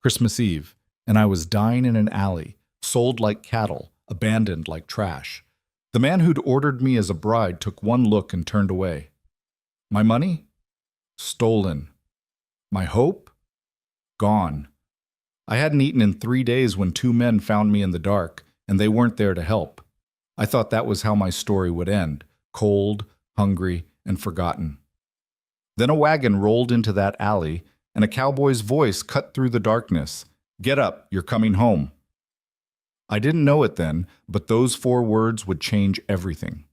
Christmas Eve, and I was dying in an alley, sold like cattle, abandoned like trash. The man who'd ordered me as a bride took one look and turned away. My money? Stolen. My hope? Gone. I hadn't eaten in 3 days when two men found me in the dark, and they weren't there to help. I thought that was how my story would end, cold, hungry, and forgotten. Then a wagon rolled into that alley, and a cowboy's voice cut through the darkness. "Get up, you're coming home." I didn't know it then, but those 4 words would change everything.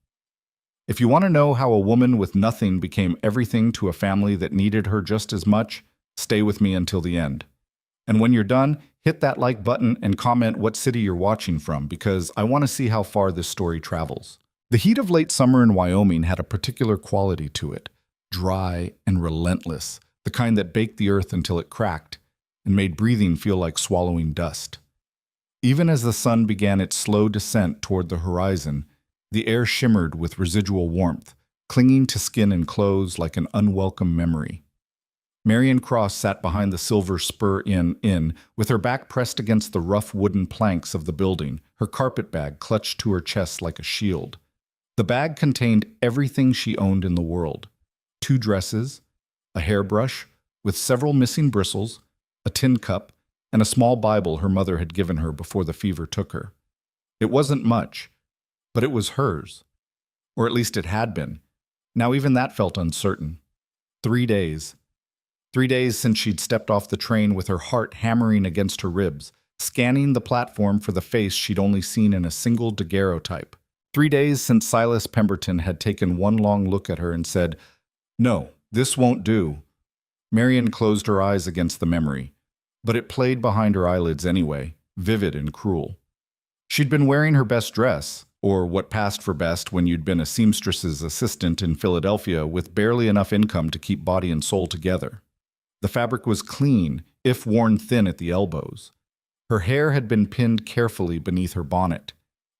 If you want to know how a woman with nothing became everything to a family that needed her just as much, stay with me until the end. And when you're done, hit that like button and comment what city you're watching from, because I want to see how far this story travels. The heat of late summer in Wyoming had a particular quality to it, dry and relentless, the kind that baked the earth until it cracked and made breathing feel like swallowing dust. Even as the sun began its slow descent toward the horizon, the air shimmered with residual warmth, clinging to skin and clothes like an unwelcome memory. Marion Cross sat behind the Silver Spur Inn, with her back pressed against the rough wooden planks of the building, her carpet bag clutched to her chest like a shield. The bag contained everything she owned in the world: 2 dresses, a hairbrush with several missing bristles, a tin cup, and a small Bible her mother had given her before the fever took her. It wasn't much, but it was hers. Or at least it had been. Now even that felt uncertain. 3 days. 3 days since she'd stepped off the train with her heart hammering against her ribs, scanning the platform for the face she'd only seen in a single daguerreotype. 3 days since Silas Pemberton had taken one long look at her and said, "No, this won't do." Marion closed her eyes against the memory, but it played behind her eyelids anyway, vivid and cruel. She'd been wearing her best dress, or what passed for best when you'd been a seamstress's assistant in Philadelphia with barely enough income to keep body and soul together. The fabric was clean, if worn thin at the elbows. Her hair had been pinned carefully beneath her bonnet.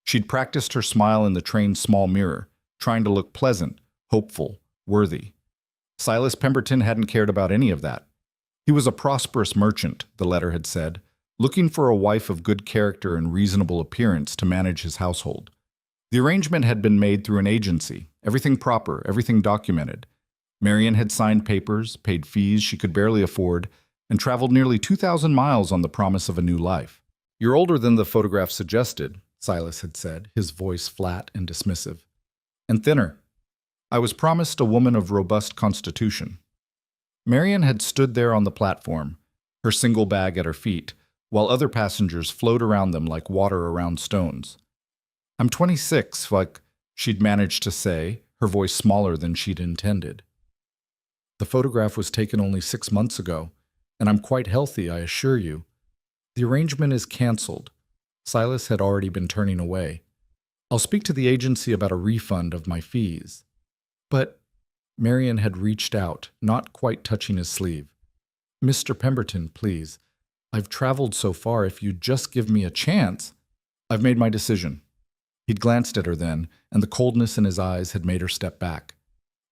She'd practiced her smile in the train's small mirror, trying to look pleasant, hopeful, worthy. Silas Pemberton hadn't cared about any of that. He was a prosperous merchant, the letter had said, looking for a wife of good character and reasonable appearance to manage his household. The arrangement had been made through an agency, everything proper, everything documented. Marion had signed papers, paid fees she could barely afford, and traveled nearly 2,000 miles on the promise of a new life. "You're older than the photograph suggested," Silas had said, his voice flat and dismissive. "And thinner. I was promised a woman of robust constitution." Marion had stood there on the platform, her single bag at her feet, while other passengers flowed around them like water around stones. "I'm 26, like," she'd managed to say, her voice smaller than she'd intended. "The photograph was taken only 6 months ago, and I'm quite healthy, I assure you. The arrangement is canceled." Silas had already been turning away. "I'll speak to the agency about a refund of my fees." "But," Marion had reached out, not quite touching his sleeve. "Mr. Pemberton, please. I've traveled so far. If you'd just give me a chance." "I've made my decision." He'd glanced at her then, and the coldness in his eyes had made her step back.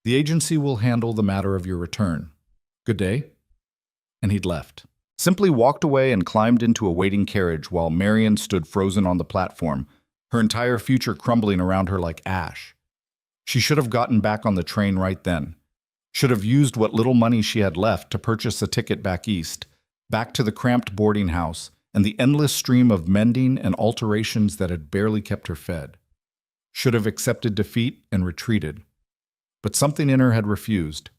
"The agency will handle the matter of your return. Good day." And he'd left. Simply walked away and climbed into a waiting carriage while Marion stood frozen on the platform, her entire future crumbling around her like ash. She should have gotten back on the train right then. Should have used what little money she had left to purchase a ticket back east, back to the cramped boarding house and the endless stream of mending and alterations that had barely kept her fed. Should have accepted defeat and retreated. But something in her had refused.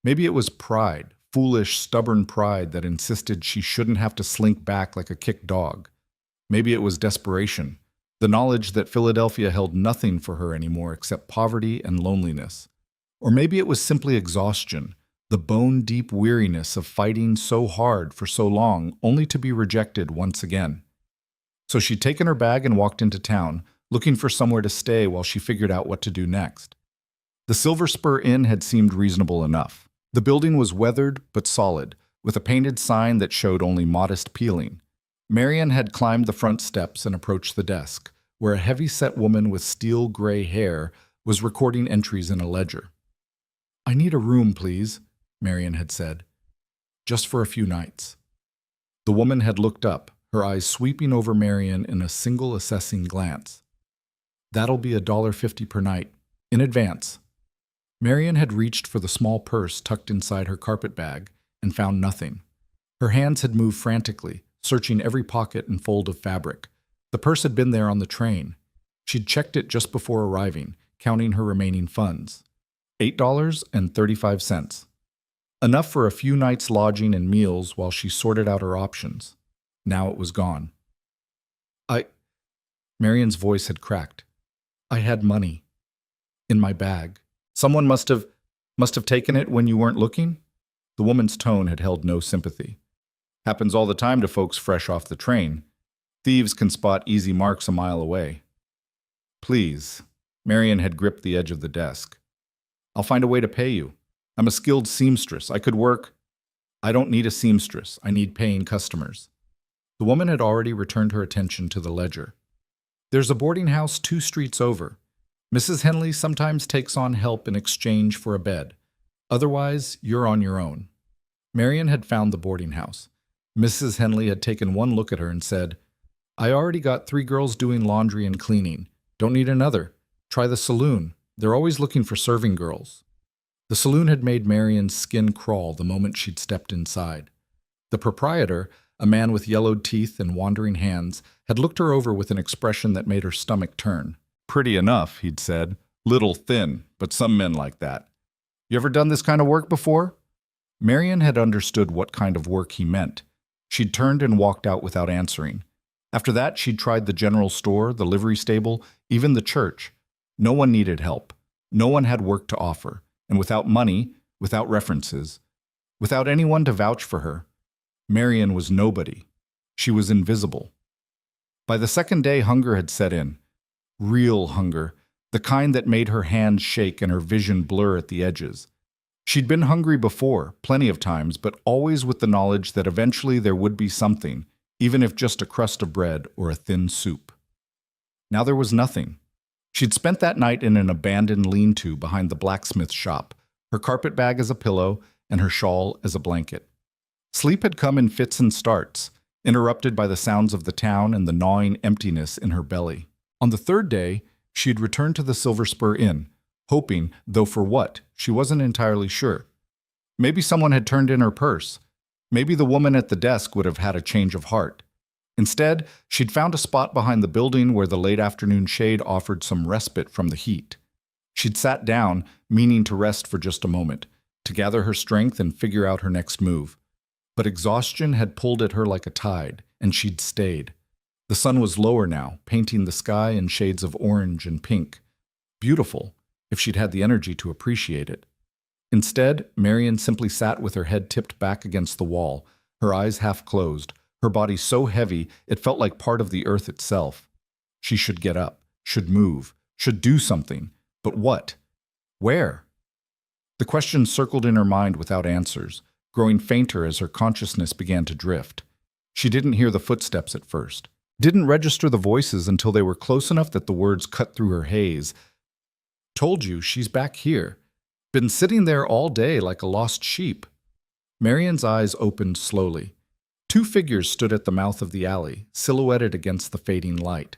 Maybe it was pride, foolish, stubborn pride that insisted she shouldn't have to slink back like a kicked dog. Maybe it was desperation, the knowledge that Philadelphia held nothing for her anymore except poverty and loneliness. Or maybe it was simply exhaustion, the bone-deep weariness of fighting so hard for so long only to be rejected once again. So she'd taken her bag and walked into town, looking for somewhere to stay while she figured out what to do next. The Silver Spur Inn had seemed reasonable enough. The building was weathered but solid, with a painted sign that showed only modest peeling. Marion had climbed the front steps and approached the desk, where a heavy-set woman with steel-gray hair was recording entries in a ledger. "I need a room, please," Marion had said. "Just for a few nights." The woman had looked up, her eyes sweeping over Marion in a single assessing glance. "That'll be $1.50 per night. In advance." Marion had reached for the small purse tucked inside her carpet bag and found nothing. Her hands had moved frantically, searching every pocket and fold of fabric. The purse had been there on the train. She'd checked it just before arriving, counting her remaining funds. $8.35. Enough for a few nights' lodging and meals while she sorted out her options. Now it was gone. Marion's voice had cracked. "I had money. In my bag. Someone must have taken it when you weren't looking?" The woman's tone had held no sympathy. "Happens all the time to folks fresh off the train. Thieves can spot easy marks a mile away." "Please." Marion had gripped the edge of the desk. "I'll find a way to pay you. I'm a skilled seamstress. I could work." "I don't need a seamstress. I need paying customers." The woman had already returned her attention to the ledger. "There's a boarding house 2 streets over. Mrs. Henley sometimes takes on help in exchange for a bed. Otherwise, you're on your own." Marion had found the boarding house. Mrs. Henley had taken one look at her and said, "I already got 3 girls doing laundry and cleaning. Don't need another. Try the saloon. They're always looking for serving girls." The saloon had made Marion's skin crawl the moment she'd stepped inside. The proprietor, a man with yellowed teeth and wandering hands, had looked her over with an expression that made her stomach turn. "Pretty enough," he'd said. "Little thin, but some men like that. You ever done this kind of work before?" Marion had understood what kind of work he meant. She'd turned and walked out without answering. After that, she'd tried the general store, the livery stable, even the church. No one needed help. No one had work to offer. And without money, without references, without anyone to vouch for her, Marion was nobody. She was invisible. By the second day, hunger had set in. Real hunger, the kind that made her hands shake and her vision blur at the edges. She'd been hungry before, plenty of times, but always with the knowledge that eventually there would be something, even if just a crust of bread or a thin soup. Now there was nothing. She'd spent that night in an abandoned lean-to behind the blacksmith shop, her carpet bag as a pillow and her shawl as a blanket. Sleep had come in fits and starts, interrupted by the sounds of the town and the gnawing emptiness in her belly. On the 3rd day, she had returned to the Silver Spur Inn, hoping, though for what, she wasn't entirely sure. Maybe someone had turned in her purse. Maybe the woman at the desk would have had a change of heart. Instead, she'd found a spot behind the building where the late afternoon shade offered some respite from the heat. She'd sat down, meaning to rest for just a moment, to gather her strength and figure out her next move. But exhaustion had pulled at her like a tide, and she'd stayed. The sun was lower now, painting the sky in shades of orange and pink. Beautiful, if she'd had the energy to appreciate it. Instead, Marion simply sat with her head tipped back against the wall, her eyes half closed, her body so heavy it felt like part of the earth itself. She should get up, should move, should do something. But what? Where? The question circled in her mind without answers, growing fainter as her consciousness began to drift. She didn't hear the footsteps at first. Didn't register the voices until they were close enough that the words cut through her haze. "Told you, she's back here. Been sitting there all day like a lost sheep." Marion's eyes opened slowly. 2 figures stood at the mouth of the alley, silhouetted against the fading light.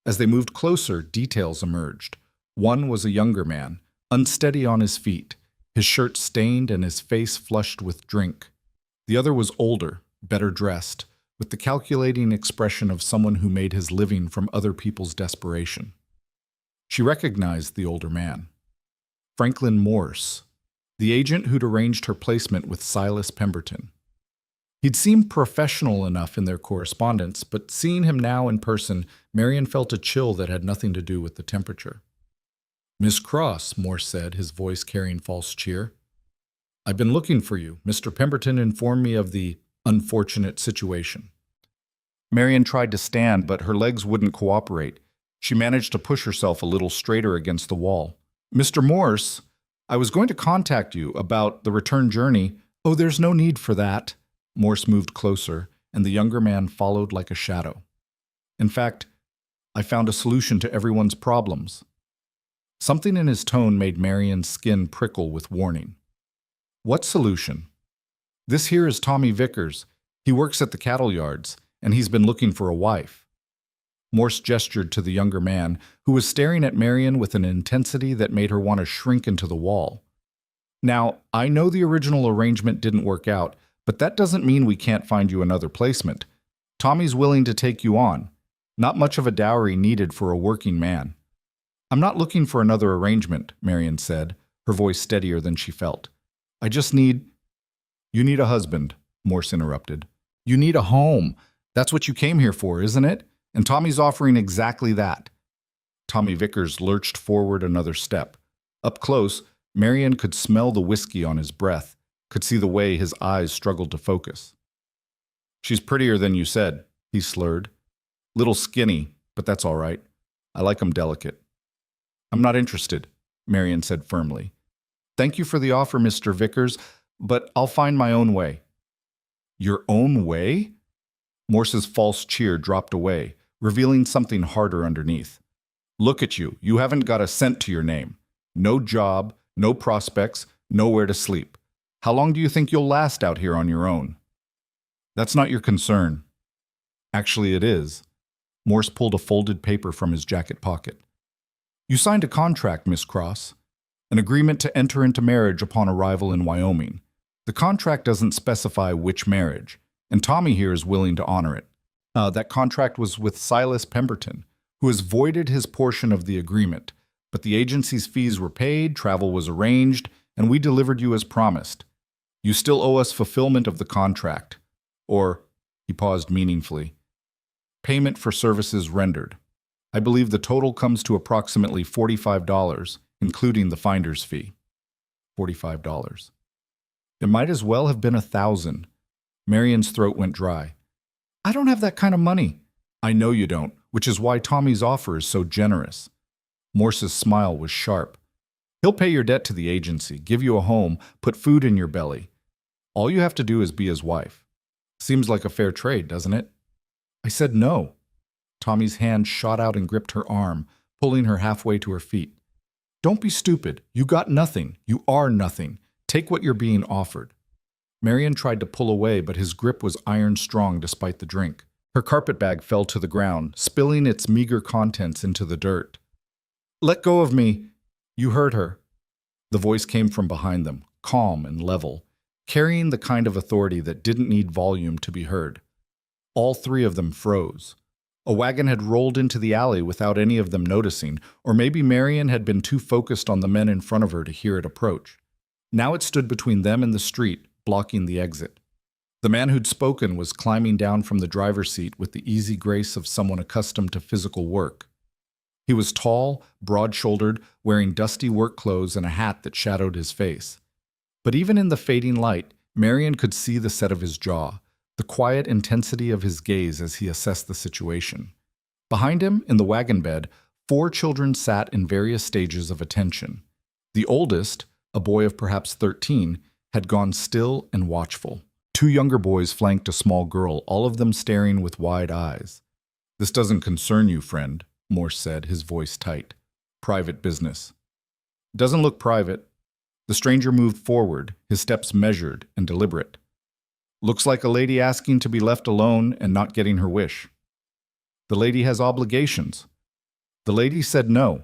As they moved closer, details emerged. One was a younger man, unsteady on his feet, his shirt stained and his face flushed with drink. The other was older, better dressed, with the calculating expression of someone who made his living from other people's desperation. She recognized the older man. Franklin Morse, the agent who'd arranged her placement with Silas Pemberton. He'd seemed professional enough in their correspondence, but seeing him now in person, Marion felt a chill that had nothing to do with the temperature. "Miss Cross," Morse said, his voice carrying false cheer. "I've been looking for you. Mr. Pemberton informed me of the unfortunate situation." Marion tried to stand, but her legs wouldn't cooperate. She managed to push herself a little straighter against the wall. "Mr. Morse, I was going to contact you about the return journey." "Oh, there's no need for that." Morse moved closer, and the younger man followed like a shadow. "In fact, I found a solution to everyone's problems." Something in his tone made Marion's skin prickle with warning. "What solution?" "This here is Tommy Vickers. He works at the cattle yards, and he's been looking for a wife. Morse gestured to the younger man, who was staring at Marion with an intensity that made her want to shrink into the wall. Now, I know the original arrangement didn't work out, but that doesn't mean we can't find you another placement. Tommy's willing to take you on. Not much of a dowry needed for a working man. I'm not looking for another arrangement, Marion said, her voice steadier than she felt. I just need— You need a husband, Morse interrupted. You need a home. That's what you came here for, isn't it? And Tommy's offering exactly that. Tommy Vickers lurched forward another step. Up close, Marion could smell the whiskey on his breath, could see the way his eyes struggled to focus. She's prettier than you said, he slurred. Little skinny, but that's all right. I like 'em delicate. I'm not interested, Marion said firmly. Thank you for the offer, Mr. Vickers, but I'll find my own way. Your own way? Morse's false cheer dropped away, revealing something harder underneath. Look at you. You haven't got a cent to your name. No job, no prospects, nowhere to sleep. How long do you think you'll last out here on your own? That's not your concern. Actually, it is. Morse pulled a folded paper from his jacket pocket. You signed a contract, Miss Cross. An agreement to enter into marriage upon arrival in Wyoming. The contract doesn't specify which marriage, and Tommy here is willing to honor it. That contract was with Silas Pemberton, who has voided his portion of the agreement, but the agency's fees were paid, travel was arranged, and we delivered you as promised. You still owe us fulfillment of the contract. Or, he paused meaningfully, payment for services rendered. I believe the total comes to approximately $45, including the finder's fee. $45. It might as well have been $1,000. Marion's throat went dry. I don't have that kind of money. I know you don't, which is why Tommy's offer is so generous. Morse's smile was sharp. He'll pay your debt to the agency, give you a home, put food in your belly. All you have to do is be his wife. Seems like a fair trade, doesn't it? I said no. Tommy's hand shot out and gripped her arm, pulling her halfway to her feet. Don't be stupid. You got nothing. You are nothing. Take what you're being offered. Marion tried to pull away, but his grip was iron-strong despite the drink. Her carpetbag fell to the ground, spilling its meager contents into the dirt. Let go of me. You heard her. The voice came from behind them, calm and level, carrying the kind of authority that didn't need volume to be heard. All three of them froze. A wagon had rolled into the alley without any of them noticing, or maybe Marion had been too focused on the men in front of her to hear it approach. Now it stood between them and the street, blocking the exit. The man who'd spoken was climbing down from the driver's seat with the easy grace of someone accustomed to physical work. He was tall, broad-shouldered, wearing dusty work clothes and a hat that shadowed his face. But even in the fading light, Marion could see the set of his jaw, the quiet intensity of his gaze as he assessed the situation. Behind him, in the wagon bed, 4 children sat in various stages of attention. The oldest, a boy of perhaps 13, had gone still and watchful. 2 younger boys flanked a small girl, all of them staring with wide eyes. This doesn't concern you, friend, Morse said, his voice tight. Private business. Doesn't look private. The stranger moved forward, his steps measured and deliberate. Looks like a lady asking to be left alone and not getting her wish. The lady has obligations. The lady said no.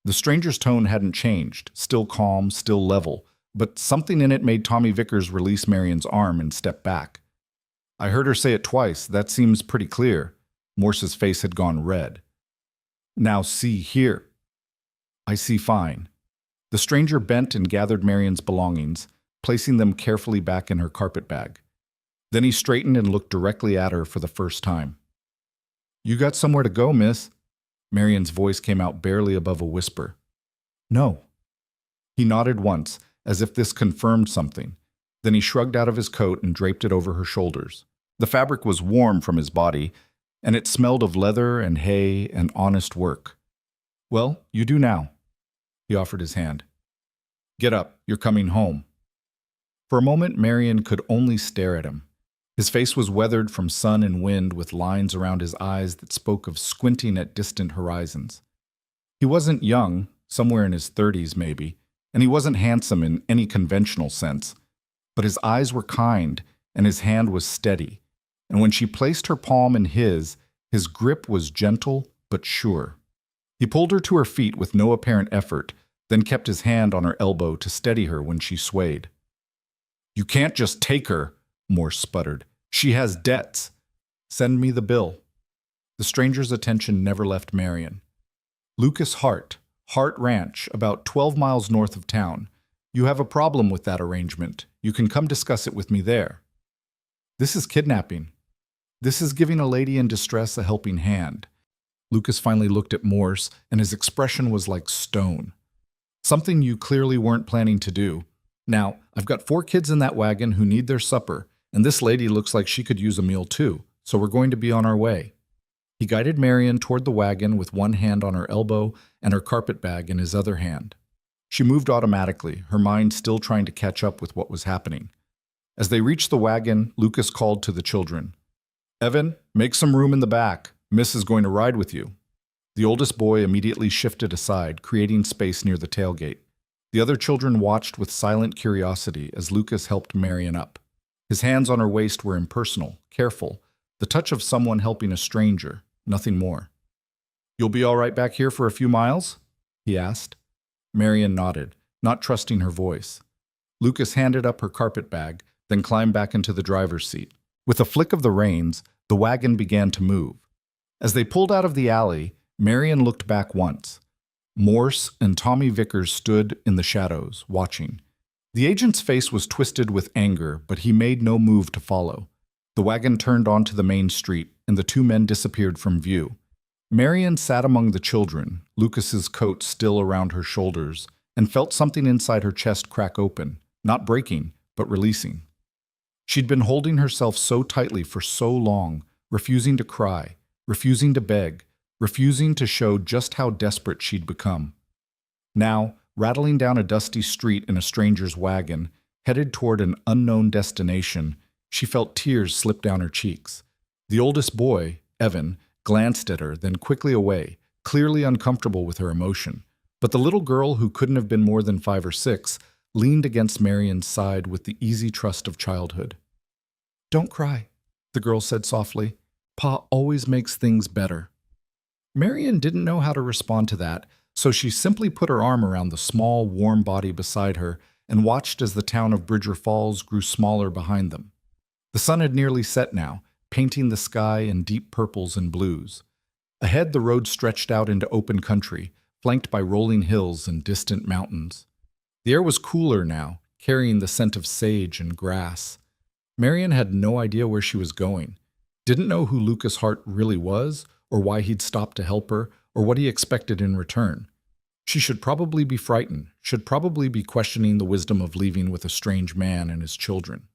The stranger's tone hadn't changed, still calm, still level, but something in it made Tommy Vickers release Marion's arm and step back. I heard her say it twice. That seems pretty clear. Morse's face had gone red. Now see here. I see fine. The stranger bent and gathered Marion's belongings, placing them carefully back in her carpetbag. Then he straightened and looked directly at her for the first time. You got somewhere to go, miss? Marion's voice came out barely above a whisper. No. He nodded once, as if this confirmed something. Then he shrugged out of his coat and draped it over her shoulders. The fabric was warm from his body, and it smelled of leather and hay and honest work. Well, you do now. He offered his hand. Get up, you're coming home. For a moment, Marion could only stare at him. His face was weathered from sun and wind with lines around his eyes that spoke of squinting at distant horizons. He wasn't young, somewhere in his 30s maybe, and he wasn't handsome in any conventional sense, but his eyes were kind and his hand was steady, and when she placed her palm in his grip was gentle but sure. He pulled her to her feet with no apparent effort, then kept his hand on her elbow to steady her when she swayed. "You can't just take her," Morse sputtered. "She has debts. Send me the bill." The stranger's attention never left Marion. "Lucas Hart Ranch, about 12 miles north of town. You have a problem with that arrangement. You can come discuss it with me there." "This is kidnapping. This is giving a lady in distress a helping hand." Lucas finally looked at Morse, and his expression was like stone. "Something you clearly weren't planning to do. Now, I've got 4 kids in that wagon who need their supper, and this lady looks like she could use a meal too, so we're going to be on our way." He guided Marion toward the wagon with one hand on her elbow and her carpet bag in his other hand. She moved automatically, her mind still trying to catch up with what was happening. As they reached the wagon, Lucas called to the children. "Evan, make some room in the back. Miss is going to ride with you." The oldest boy immediately shifted aside, creating space near the tailgate. The other children watched with silent curiosity as Lucas helped Marion up. His hands on her waist were impersonal, careful, the touch of someone helping a stranger, nothing more. "You'll be all right back here for a few miles?" he asked. Marion nodded, not trusting her voice. Lucas handed up her carpet bag, then climbed back into the driver's seat. With a flick of the reins, the wagon began to move. As they pulled out of the alley, Marion looked back once. Morse and Tommy Vickers stood in the shadows, watching. The agent's face was twisted with anger, but he made no move to follow. The wagon turned onto the main street, and the 2 men disappeared from view. Marion sat among the children, Lucas's coat still around her shoulders, and felt something inside her chest crack open, not breaking, but releasing. She'd been holding herself so tightly for so long, refusing to cry, refusing to beg, refusing to show just how desperate she'd become. Now, rattling down a dusty street in a stranger's wagon, headed toward an unknown destination, she felt tears slip down her cheeks. The oldest boy, Evan, glanced at her, then quickly away, clearly uncomfortable with her emotion. But the little girl, who couldn't have been more than 5 or 6, leaned against Marion's side with the easy trust of childhood. "Don't cry," the girl said softly. "Pa always makes things better." Marion didn't know how to respond to that, so she simply put her arm around the small, warm body beside her and watched as the town of Bridger Falls grew smaller behind them. The sun had nearly set now, painting the sky in deep purples and blues. Ahead, the road stretched out into open country, flanked by rolling hills and distant mountains. The air was cooler now, carrying the scent of sage and grass. Marion had no idea where she was going, didn't know who Lucas Hart really was, or why he'd stopped to help her, or what he expected in return. She should probably be frightened, should probably be questioning the wisdom of leaving with a strange man and his children.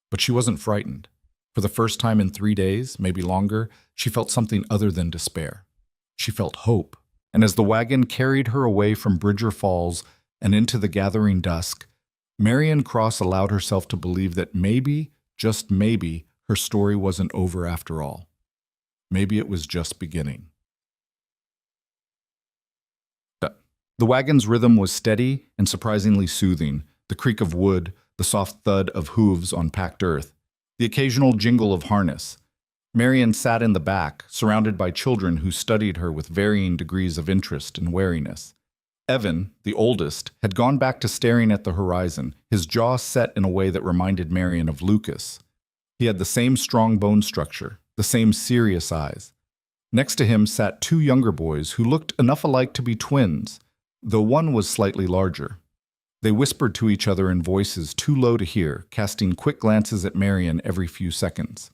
But she wasn't frightened. For the first time in 3 days, maybe longer, she felt something other than despair. She felt hope. And as the wagon carried her away from Bridger Falls and into the gathering dusk, Marion Cross allowed herself to believe that maybe, just maybe, her story wasn't over after all. Maybe it was just beginning. The wagon's rhythm was steady and surprisingly soothing, the creak of wood, the soft thud of hooves on packed earth, the occasional jingle of harness. Marion sat in the back, surrounded by children who studied her with varying degrees of interest and wariness. Evan, the oldest, had gone back to staring at the horizon, his jaw set in a way that reminded Marion of Lucas. He had the same strong bone structure, the same serious eyes. Next to him sat 2 younger boys who looked enough alike to be twins, though one was slightly larger. They whispered to each other in voices too low to hear, casting quick glances at Marion every few seconds.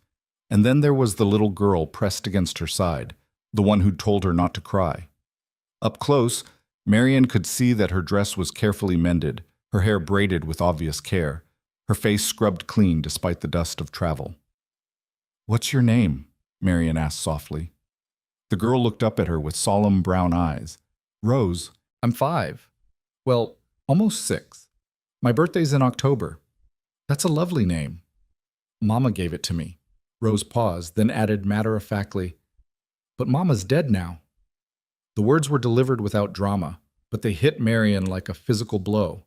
And then there was the little girl pressed against her side, the one who'd told her not to cry. Up close, Marion could see that her dress was carefully mended, her hair braided with obvious care, her face scrubbed clean despite the dust of travel. "What's your name?" Marion asked softly. The girl looked up at her with solemn brown eyes. "Rose. I'm 5. Well, almost 6. My birthday's in October." "That's a lovely name." "Mama gave it to me." Rose paused, then added matter-of-factly, "But Mama's dead now." The words were delivered without drama, but they hit Marion like a physical blow.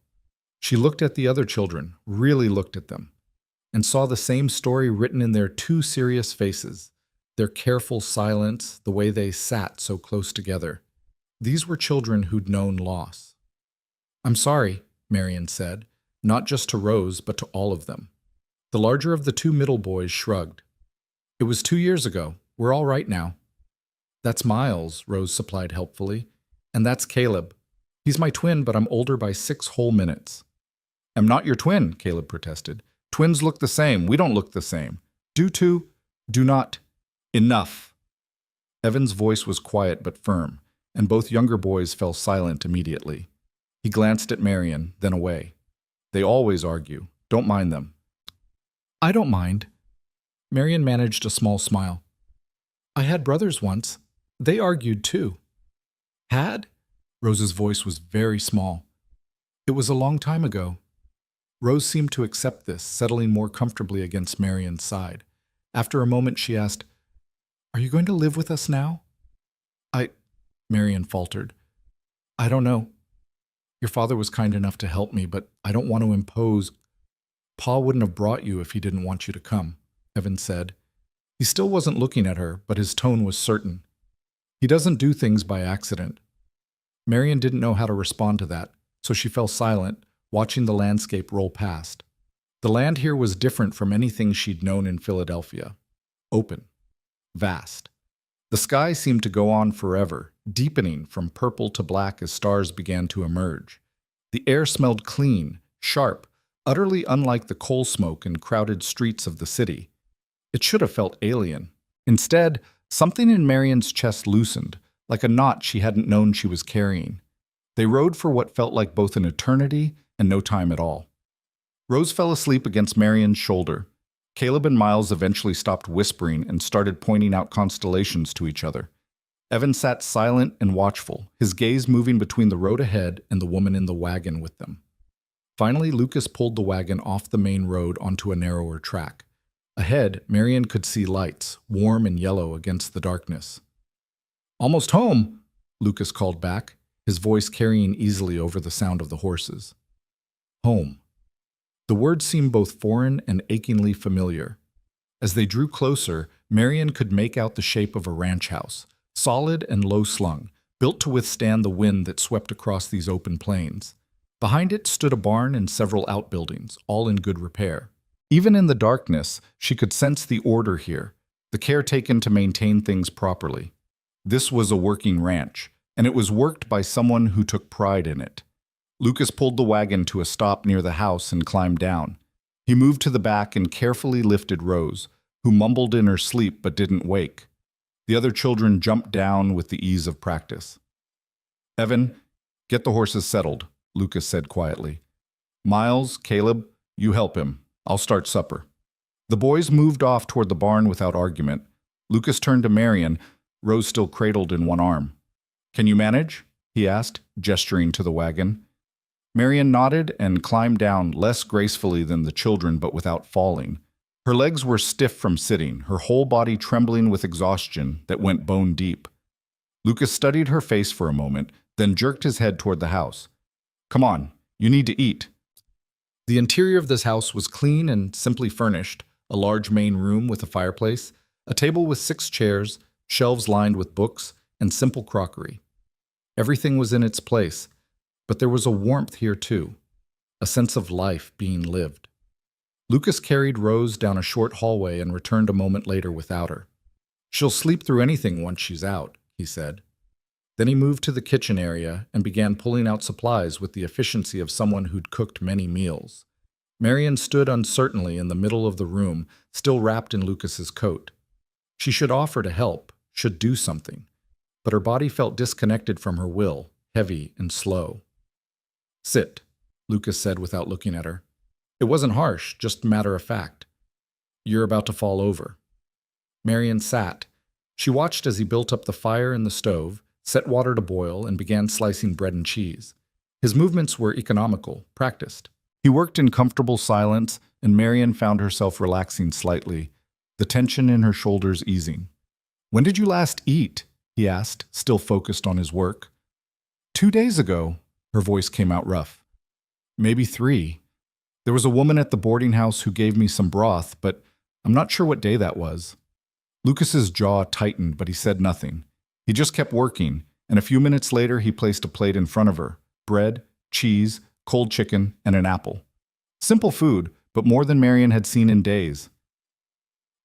She looked at the other children, really looked at them. and saw the same story written in their two serious faces, their careful silence, the way they sat so close together. These were children who'd known loss. "I'm sorry," Marion said, not just to Rose, but to all of them. The larger of the two middle boys shrugged. "It was 2 years ago. We're all right now." "That's Miles," Rose supplied helpfully. "And that's Caleb. He's my twin, but I'm older by 6 whole minutes." "I'm not your twin," Caleb protested. "Twins look the same. We don't look the same. Do not. Enough." Evan's voice was quiet but firm, and both younger boys fell silent immediately. He glanced at Marion, then away. "They always argue. Don't mind them." "I don't mind." Marion managed a small smile. "I had brothers once. They argued too." "Had?" Rose's voice was very small. "It was a long time ago." Rose seemed to accept this, settling more comfortably against Marion's side. After a moment, she asked, "Are you going to live with us now?" Marion faltered. "I don't know. Your father was kind enough to help me, but I don't want to impose." "Pa wouldn't have brought you if he didn't want you to come," Evan said. He still wasn't looking at her, but his tone was certain. "He doesn't do things by accident." Marion didn't know how to respond to that, so she fell silent, watching the landscape roll past. The land here was different from anything she'd known in Philadelphia. Open. Vast. The sky seemed to go on forever, deepening from purple to black as stars began to emerge. The air smelled clean, sharp, utterly unlike the coal smoke and crowded streets of the city. It should have felt alien. Instead, something in Marion's chest loosened, like a knot she hadn't known she was carrying. They rode for what felt like both an eternity and no time at all. Rose fell asleep against Marion's shoulder. Caleb and Miles eventually stopped whispering and started pointing out constellations to each other. Evan sat silent and watchful, his gaze moving between the road ahead and the woman in the wagon with them. Finally, Lucas pulled the wagon off the main road onto a narrower track. Ahead, Marion could see lights, warm and yellow against the darkness. "Almost home," Lucas called back, his voice carrying easily over the sound of the horses. Home. The word seemed both foreign and achingly familiar. As they drew closer, Marion could make out the shape of a ranch house, solid and low-slung, built to withstand the wind that swept across these open plains. Behind it stood a barn and several outbuildings, all in good repair. Even in the darkness, she could sense the order here, the care taken to maintain things properly. This was a working ranch, and it was worked by someone who took pride in it. Lucas pulled the wagon to a stop near the house and climbed down. He moved to the back and carefully lifted Rose, who mumbled in her sleep but didn't wake. The other children jumped down with the ease of practice. "Evan, get the horses settled," Lucas said quietly. "Miles, Caleb, you help him. I'll start supper." The boys moved off toward the barn without argument. Lucas turned to Marion, Rose still cradled in one arm. "Can you manage?" he asked, gesturing to the wagon. Marion nodded and climbed down less gracefully than the children but without falling. Her legs were stiff from sitting, her whole body trembling with exhaustion that went bone deep. Lucas studied her face for a moment, then jerked his head toward the house. "Come on, you need to eat." The interior of this house was clean and simply furnished, a large main room with a fireplace, a table with 6 chairs, shelves lined with books, and simple crockery. Everything was in its place, but there was a warmth here too, a sense of life being lived. Lucas carried Rose down a short hallway and returned a moment later without her. "She'll sleep through anything once she's out," he said. Then he moved to the kitchen area and began pulling out supplies with the efficiency of someone who'd cooked many meals. Marion stood uncertainly in the middle of the room, still wrapped in Lucas's coat. She should offer to help, should do something, but her body felt disconnected from her will, heavy and slow. "Sit," Lucas said without looking at her. It wasn't harsh, just matter of fact. "You're about to fall over." Marion sat. She watched as he built up the fire in the stove, set water to boil, and began slicing bread and cheese. His movements were economical, practiced. He worked in comfortable silence, and Marion found herself relaxing slightly, the tension in her shoulders easing. "When did you last eat?" he asked, still focused on his work. 2 days ago, her voice came out rough. "Maybe 3. There was a woman at the boarding house who gave me some broth, but I'm not sure what day that was. Lucas's jaw tightened, but he said nothing. He just kept working, and a few minutes later he placed a plate in front of her. Bread, cheese, cold chicken, and an apple. Simple food, but more than Marion had seen in days.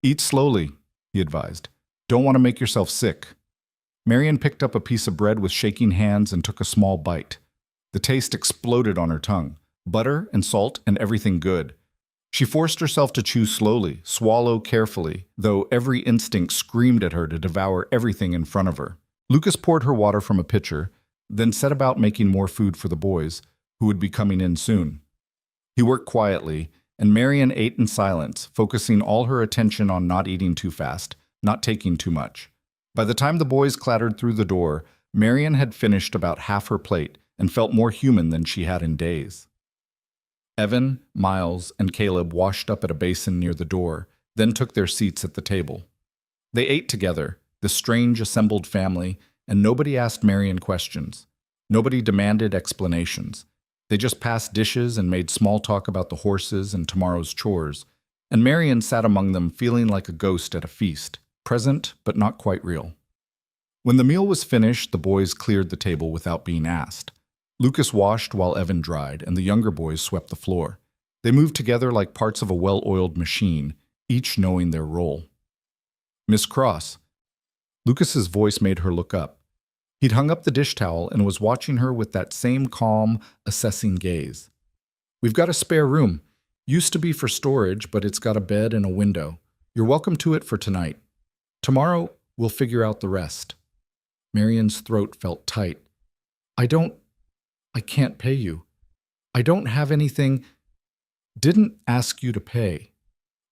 Eat slowly, he advised. Don't want to make yourself sick. Marion picked up a piece of bread with shaking hands and took a small bite. The taste exploded on her tongue. Butter and salt and everything good. She forced herself to chew slowly, swallow carefully, though every instinct screamed at her to devour everything in front of her. Lucas poured her water from a pitcher, then set about making more food for the boys, who would be coming in soon. He worked quietly, and Marion ate in silence, focusing all her attention on not eating too fast, not taking too much. By the time the boys clattered through the door, Marion had finished about half her plate and felt more human than she had in days. Evan, Miles, and Caleb washed up at a basin near the door, then took their seats at the table. They ate together, the strange assembled family, and nobody asked Marion questions. Nobody demanded explanations. They just passed dishes and made small talk about the horses and tomorrow's chores, and Marion sat among them feeling like a ghost at a feast, present but not quite real. When the meal was finished, the boys cleared the table without being asked. Lucas washed while Evan dried, and the younger boys swept the floor. They moved together like parts of a well-oiled machine, each knowing their role. Miss Cross. Lucas's voice made her look up. He'd hung up the dish towel and was watching her with that same calm, assessing gaze. We've got a spare room. Used to be for storage, but it's got a bed and a window. You're welcome to it for tonight. Tomorrow, we'll figure out the rest. Marion's throat felt tight. I can't pay you. I don't have anything. Didn't ask you to pay.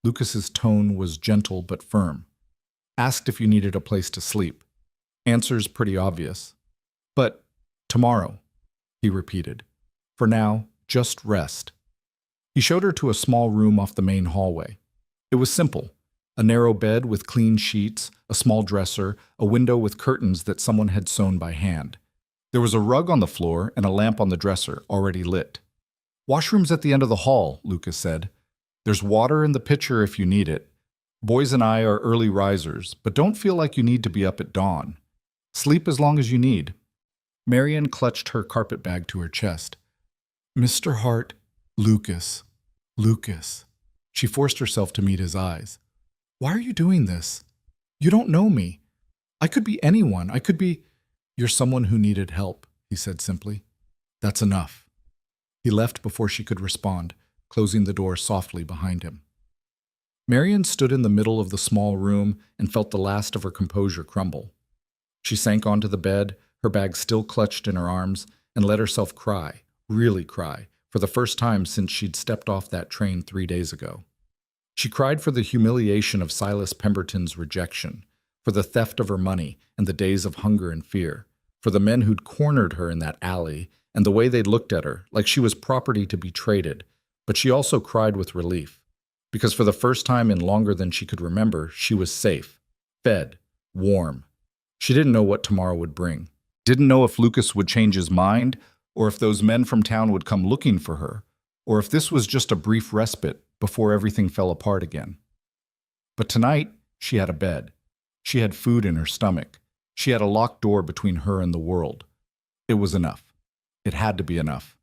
Lucas's tone was gentle but firm. Asked if you needed a place to sleep. Answer's pretty obvious. But tomorrow, he repeated. For now, just rest. He showed her to a small room off the main hallway. It was simple. A narrow bed with clean sheets, a small dresser, a window with curtains that someone had sewn by hand. There was a rug on the floor and a lamp on the dresser, already lit. Washroom's at the end of the hall, Lucas said. There's water in the pitcher if you need it. Boys and I are early risers, but don't feel like you need to be up at dawn. Sleep as long as you need. Marion clutched her carpet bag to her chest. Mr. Hart, Lucas. She forced herself to meet his eyes. Why are you doing this? You don't know me. I could be anyone. I could be... You're someone who needed help, he said simply. That's enough. He left before she could respond, closing the door softly behind him. Marion stood in the middle of the small room and felt the last of her composure crumble. She sank onto the bed, her bag still clutched in her arms, and let herself cry, really cry, for the first time since she'd stepped off that train 3 days ago. She cried for the humiliation of Silas Pemberton's rejection, for the theft of her money and the days of hunger and fear, for the men who'd cornered her in that alley and the way they'd looked at her like she was property to be traded. But she also cried with relief, because for the first time in longer than she could remember, she was safe, fed, warm. She didn't know what tomorrow would bring. Didn't know if Lucas would change his mind, or if those men from town would come looking for her, or if this was just a brief respite before everything fell apart again. But tonight, she had a bed. She had food in her stomach. She had a locked door between her and the world. It was enough. It had to be enough.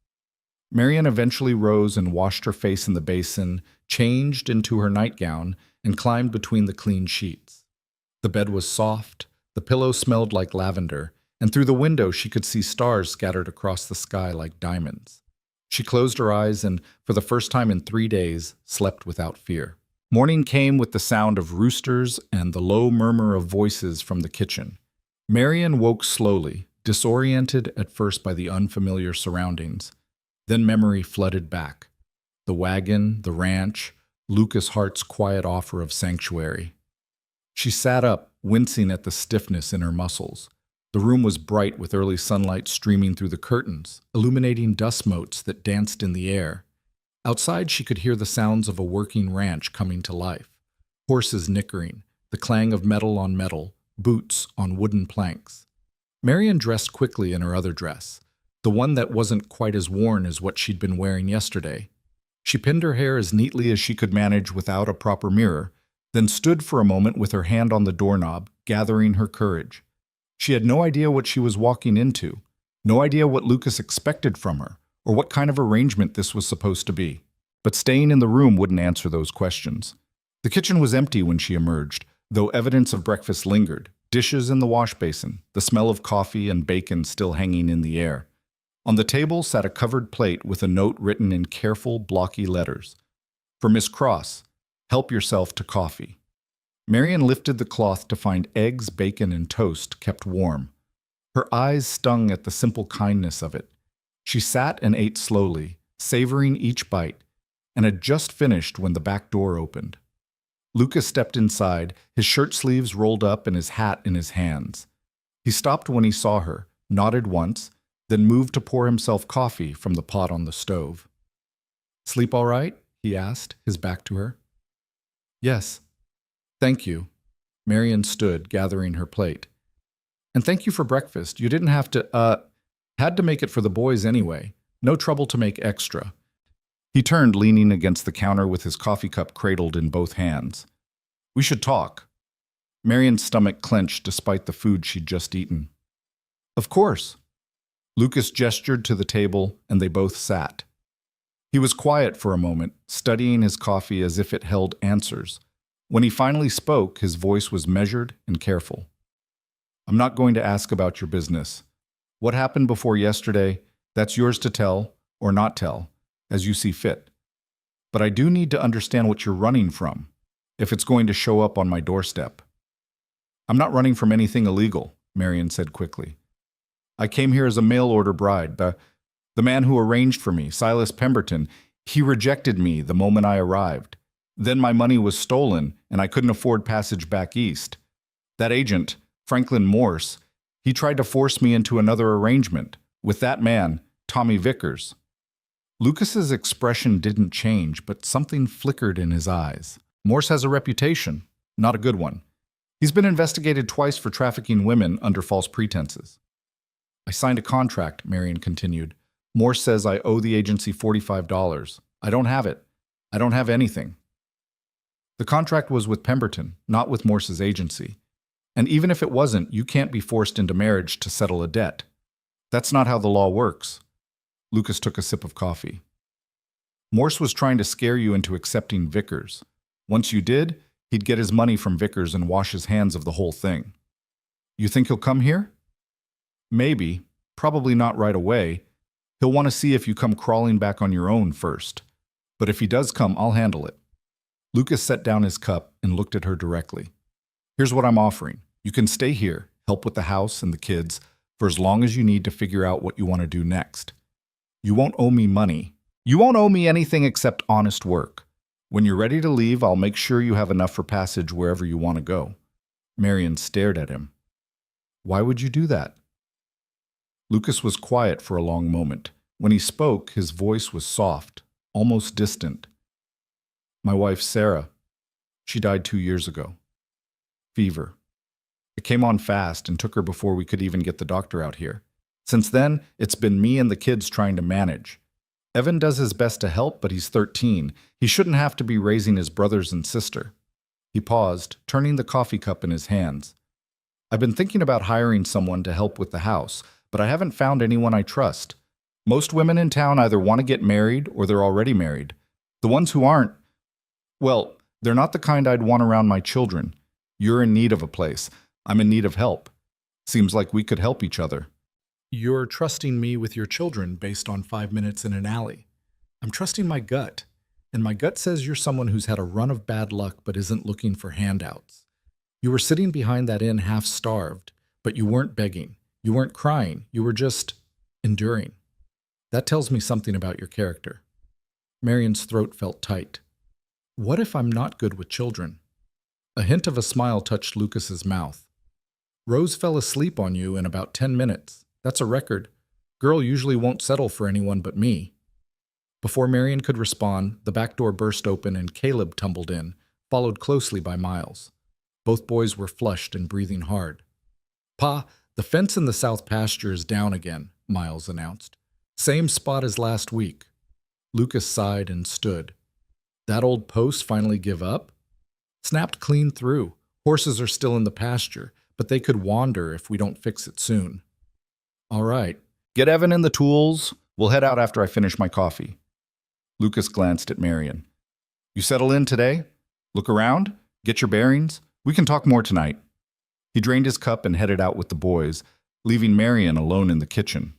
Marion eventually rose and washed her face in the basin, changed into her nightgown, and climbed between the clean sheets. The bed was soft, the pillow smelled like lavender, and through the window she could see stars scattered across the sky like diamonds. She closed her eyes and, for the first time in 3 days, slept without fear. Morning came with the sound of roosters and the low murmur of voices from the kitchen. Marion woke slowly, disoriented at first by the unfamiliar surroundings. Then memory flooded back. The wagon, the ranch, Lucas Hart's quiet offer of sanctuary. She sat up, wincing at the stiffness in her muscles. The room was bright with early sunlight streaming through the curtains, illuminating dust motes that danced in the air. Outside she could hear the sounds of a working ranch coming to life. Horses nickering, the clang of metal on metal, boots on wooden planks. Marion dressed quickly in her other dress, the one that wasn't quite as worn as what she'd been wearing yesterday. She pinned her hair as neatly as she could manage without a proper mirror, then stood for a moment with her hand on the doorknob, gathering her courage. She had no idea what she was walking into, no idea what Lucas expected from her, or what kind of arrangement this was supposed to be. But staying in the room wouldn't answer those questions. The kitchen was empty when she emerged, though evidence of breakfast lingered. Dishes in the wash basin, the smell of coffee and bacon still hanging in the air. On the table sat a covered plate with a note written in careful, blocky letters. For Miss Cross, help yourself to coffee. Marian lifted the cloth to find eggs, bacon, and toast kept warm. Her eyes stung at the simple kindness of it. She sat and ate slowly, savoring each bite, and had just finished when the back door opened. Lucas stepped inside, his shirt sleeves rolled up and his hat in his hands. He stopped when he saw her, nodded once, then moved to pour himself coffee from the pot on the stove. "Sleep all right?" he asked, his back to her. "Yes. Thank you." Marian stood, gathering her plate. "And thank you for breakfast. You didn't have to, had to make it for the boys anyway. No trouble to make extra." He turned, leaning against the counter with his coffee cup cradled in both hands. "We should talk." Marian's stomach clenched despite the food she'd just eaten. "Of course." Lucas gestured to the table, and they both sat. He was quiet for a moment, studying his coffee as if it held answers. When he finally spoke, his voice was measured and careful. "I'm not going to ask about your business. What happened before yesterday, that's yours to tell or not tell, as you see fit. But I do need to understand what you're running from, if it's going to show up on my doorstep." "I'm not running from anything illegal," Marian said quickly. "I came here as a mail-order bride. The man who arranged for me, Silas Pemberton, he rejected me the moment I arrived. Then my money was stolen, and I couldn't afford passage back east. That agent, Franklin Morse, he tried to force me into another arrangement with that man, Tommy Vickers." Lucas's expression didn't change, but something flickered in his eyes. "Morse has a reputation, not a good one. He's been investigated twice for trafficking women under false pretenses." "I signed a contract," Marian continued. "Morse says I owe the agency $45. I don't have it. I don't have anything." "The contract was with Pemberton, not with Morse's agency. And even if it wasn't, you can't be forced into marriage to settle a debt. That's not how the law works." Lucas took a sip of coffee. "Morse was trying to scare you into accepting Vickers. Once you did, he'd get his money from Vickers and wash his hands of the whole thing. You think he'll come here?" "Maybe. Probably not right away. He'll want to see if you come crawling back on your own first. But if he does come, I'll handle it." Lucas set down his cup and looked at her directly. "Here's what I'm offering. You can stay here, help with the house and the kids, for as long as you need to figure out what you want to do next. You won't owe me money. You won't owe me anything except honest work. When you're ready to leave, I'll make sure you have enough for passage wherever you want to go." Marian stared at him. "Why would you do that?" Lucas was quiet for a long moment. When he spoke, his voice was soft, almost distant. "My wife, Sarah, she died 2 years ago. Fever. It came on fast and took her before we could even get the doctor out here. Since then, it's been me and the kids trying to manage. Evan does his best to help, but he's 13. He shouldn't have to be raising his brothers and sister." He paused, turning the coffee cup in his hands. "I've been thinking about hiring someone to help with the house, but I haven't found anyone I trust. Most women in town either want to get married or they're already married. The ones who aren't, well, they're not the kind I'd want around my children. You're in need of a place. I'm in need of help. Seems like we could help each other." "You're trusting me with your children based on 5 minutes in an alley. I'm trusting my gut, and my gut says you're someone who's had a run of bad luck but isn't looking for handouts. You were sitting behind that inn half-starved, but you weren't begging. You weren't crying. You were just enduring. That tells me something about your character." Marian's throat felt tight. "What if I'm not good with children?" A hint of a smile touched Lucas's mouth. "Rose fell asleep on you in about 10 minutes. That's a record. Girl usually won't settle for anyone but me." Before Marian could respond, the back door burst open and Caleb tumbled in, followed closely by Miles. Both boys were flushed and breathing hard. "Pa, the fence in the south pasture is down again," Miles announced. "Same spot as last week." Lucas sighed and stood. That old post finally give up? Snapped clean through. Horses are still in the pasture, but they could wander if we don't fix it soon. All right. Get Evan and the tools. We'll head out after I finish my coffee. Lucas glanced at Marion. You settle in today? Look around? Get your bearings? We can talk more tonight. He drained his cup and headed out with the boys, leaving Marion alone in the kitchen.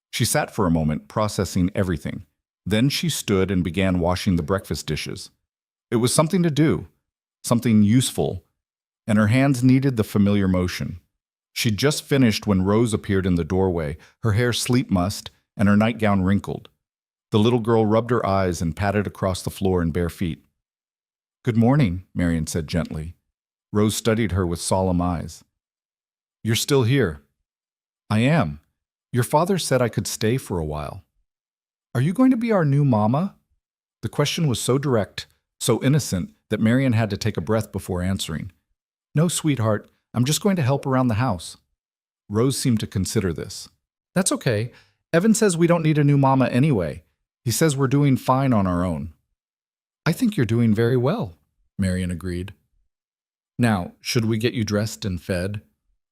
She sat for a moment, processing everything. Then she stood and began washing the breakfast dishes. It was something to do, something useful, and her hands needed the familiar motion. She'd just finished when Rose appeared in the doorway, her hair sleep-mussed and her nightgown wrinkled. The little girl rubbed her eyes and patted across the floor in bare feet. Good morning, Marion said gently. Rose studied her with solemn eyes. You're still here. I am. Your father said I could stay for a while. Are you going to be our new mama? The question was so direct, so innocent, that Marion had to take a breath before answering. No, sweetheart, I'm just going to help around the house. Rose seemed to consider this. That's okay. Evan says we don't need a new mama anyway. He says we're doing fine on our own. I think you're doing very well, Marion agreed. Now, should we get you dressed and fed?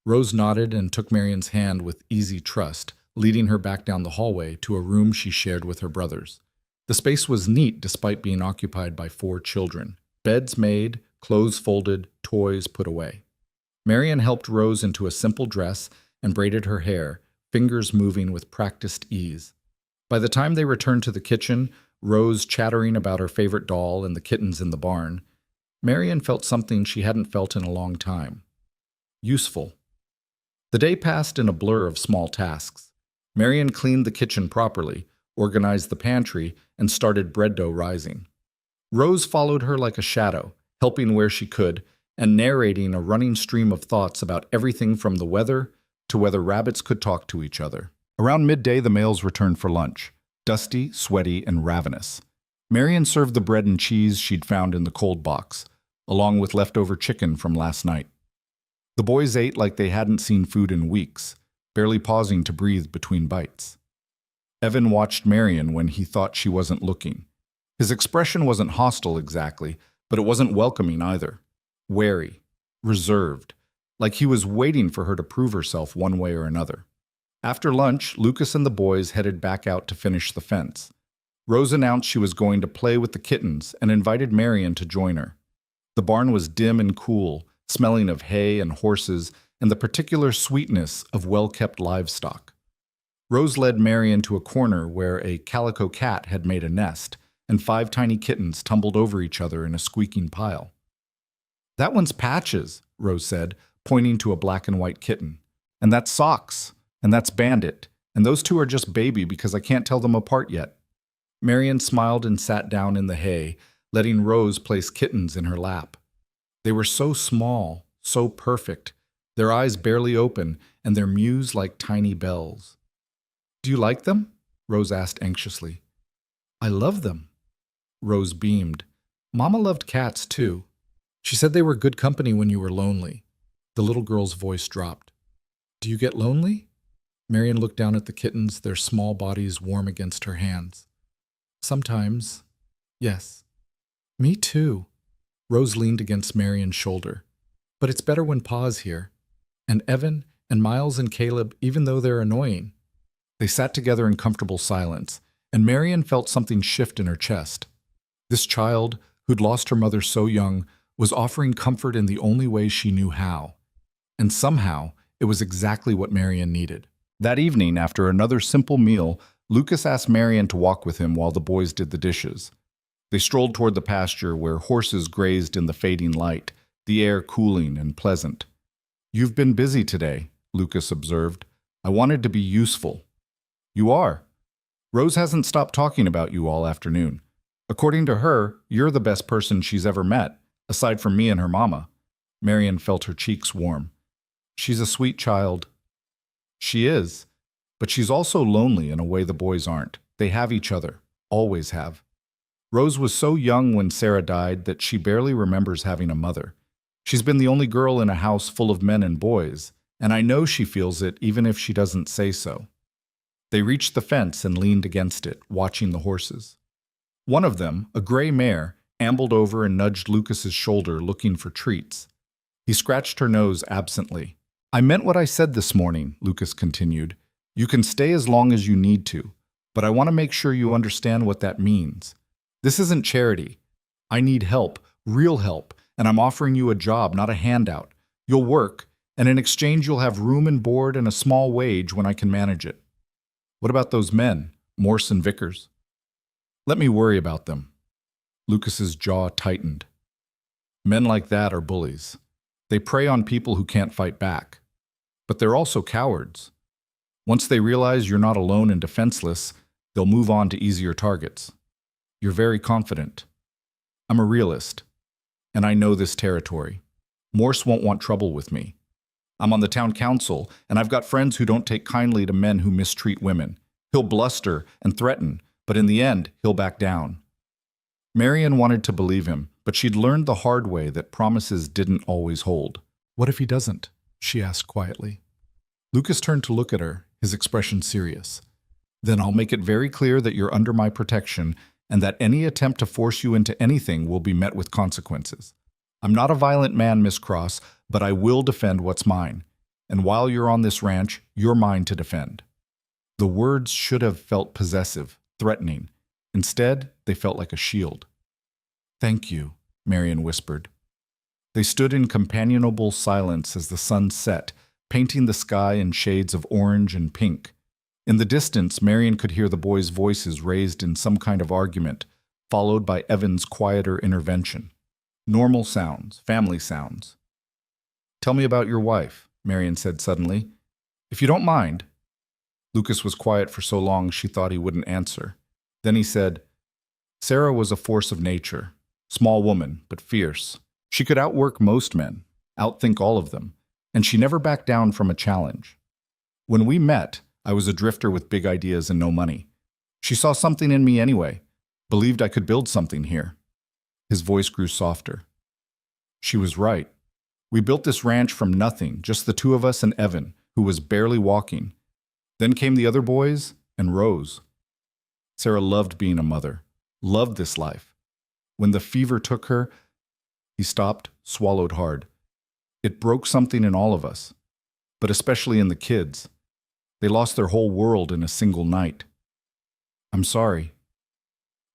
Rose nodded and took Marion's hand with easy trust, leading her back down the hallway to a room she shared with her brothers. The space was neat despite being occupied by 4 children. Beds made, clothes folded, toys put away. Marion helped Rose into a simple dress and braided her hair, fingers moving with practiced ease. By the time they returned to the kitchen, Rose chattering about her favorite doll and the kittens in the barn, Marion felt something she hadn't felt in a long time. Useful. The day passed in a blur of small tasks. Marion cleaned the kitchen properly, organized the pantry, and started bread dough rising. Rose followed her like a shadow, helping where she could, and narrating a running stream of thoughts about everything from the weather to whether rabbits could talk to each other. Around midday, the males returned for lunch, dusty, sweaty, and ravenous. Marion served the bread and cheese she'd found in the cold box, along with leftover chicken from last night. The boys ate like they hadn't seen food in weeks, barely pausing to breathe between bites. Evan watched Marion when he thought she wasn't looking. His expression wasn't hostile exactly, but it wasn't welcoming either. Wary, reserved, like he was waiting for her to prove herself one way or another. After lunch, Lucas and the boys headed back out to finish the fence. Rose announced she was going to play with the kittens and invited Marion to join her. The barn was dim and cool, smelling of hay and horses and the particular sweetness of well-kept livestock. Rose led Marion to a corner where a calico cat had made a nest, and 5 tiny kittens tumbled over each other in a squeaking pile. That one's Patches, Rose said, pointing to a black and white kitten. And that's Socks, and that's Bandit, and those 2 are just baby because I can't tell them apart yet. Marion smiled and sat down in the hay, letting Rose place kittens in her lap. They were so small, so perfect, their eyes barely open, and their mews like tiny bells. Do you like them? Rose asked anxiously. I love them. Rose beamed. Mama loved cats, too. She said they were good company when you were lonely. The little girl's voice dropped. Do you get lonely? Marion looked down at the kittens, their small bodies warm against her hands. Sometimes, yes. Me too. Rose leaned against Marion's shoulder. But it's better when Pa's here. And Evan and Miles and Caleb, even though they're annoying. They sat together in comfortable silence, and Marion felt something shift in her chest. This child, who'd lost her mother so young, was offering comfort in the only way she knew how. And somehow, it was exactly what Marion needed. That evening, after another simple meal, Lucas asked Marion to walk with him while the boys did the dishes. They strolled toward the pasture where horses grazed in the fading light, the air cooling and pleasant. You've been busy today, Lucas observed. I wanted to be useful. You are. Rose hasn't stopped talking about you all afternoon. According to her, you're the best person she's ever met, aside from me and her mama. Marion felt her cheeks warm. She's a sweet child. She is, but she's also lonely in a way the boys aren't. They have each other, always have. Rose was so young when Sarah died that she barely remembers having a mother. She's been the only girl in a house full of men and boys, and I know she feels it even if she doesn't say so. They reached the fence and leaned against it, watching the horses. One of them, a gray mare, ambled over and nudged Lucas's shoulder, looking for treats. He scratched her nose absently. "I meant what I said this morning," Lucas continued. "You can stay as long as you need to, but I want to make sure you understand what that means. This isn't charity. I need help, real help, and I'm offering you a job, not a handout. You'll work, and in exchange you'll have room and board and a small wage when I can manage it." "What about those men, Morse and Vickers?" "Let me worry about them." Lucas's jaw tightened. "Men like that are bullies. They prey on people who can't fight back. But they're also cowards. Once they realize you're not alone and defenseless, they'll move on to easier targets. You're very confident. I'm a realist, and I know this territory. Morse won't want trouble with me. I'm on the town council, and I've got friends who don't take kindly to men who mistreat women. He'll bluster and threaten, but in the end, he'll back down." Marian wanted to believe him, but she'd learned the hard way that promises didn't always hold. "What if he doesn't?" she asked quietly. Lucas turned to look at her, his expression serious. "Then I'll make it very clear that you're under my protection and that any attempt to force you into anything will be met with consequences. I'm not a violent man, Miss Cross, but I will defend what's mine. And while you're on this ranch, you're mine to defend." The words should have felt possessive, threatening. Instead, they felt like a shield. "Thank you," Marian whispered. They stood in companionable silence as the sun set, painting the sky in shades of orange and pink. In the distance, Marian could hear the boys' voices raised in some kind of argument, followed by Evan's quieter intervention. Normal sounds, family sounds. "Tell me about your wife," Marian said suddenly. "If you don't mind." Lucas was quiet for so long she thought he wouldn't answer. Then he said, "Sarah was a force of nature. Small woman, but fierce. She could outwork most men, outthink all of them, and she never backed down from a challenge. When we met, I was a drifter with big ideas and no money. She saw something in me anyway, believed I could build something here." His voice grew softer. "She was right. We built this ranch from nothing, just the two of us and Evan, who was barely walking. Then came the other boys and Rose. Sarah loved being a mother, loved this life. When the fever took her," he stopped, swallowed hard. "It broke something in all of us, but especially in the kids. They lost their whole world in a single night. I'm sorry.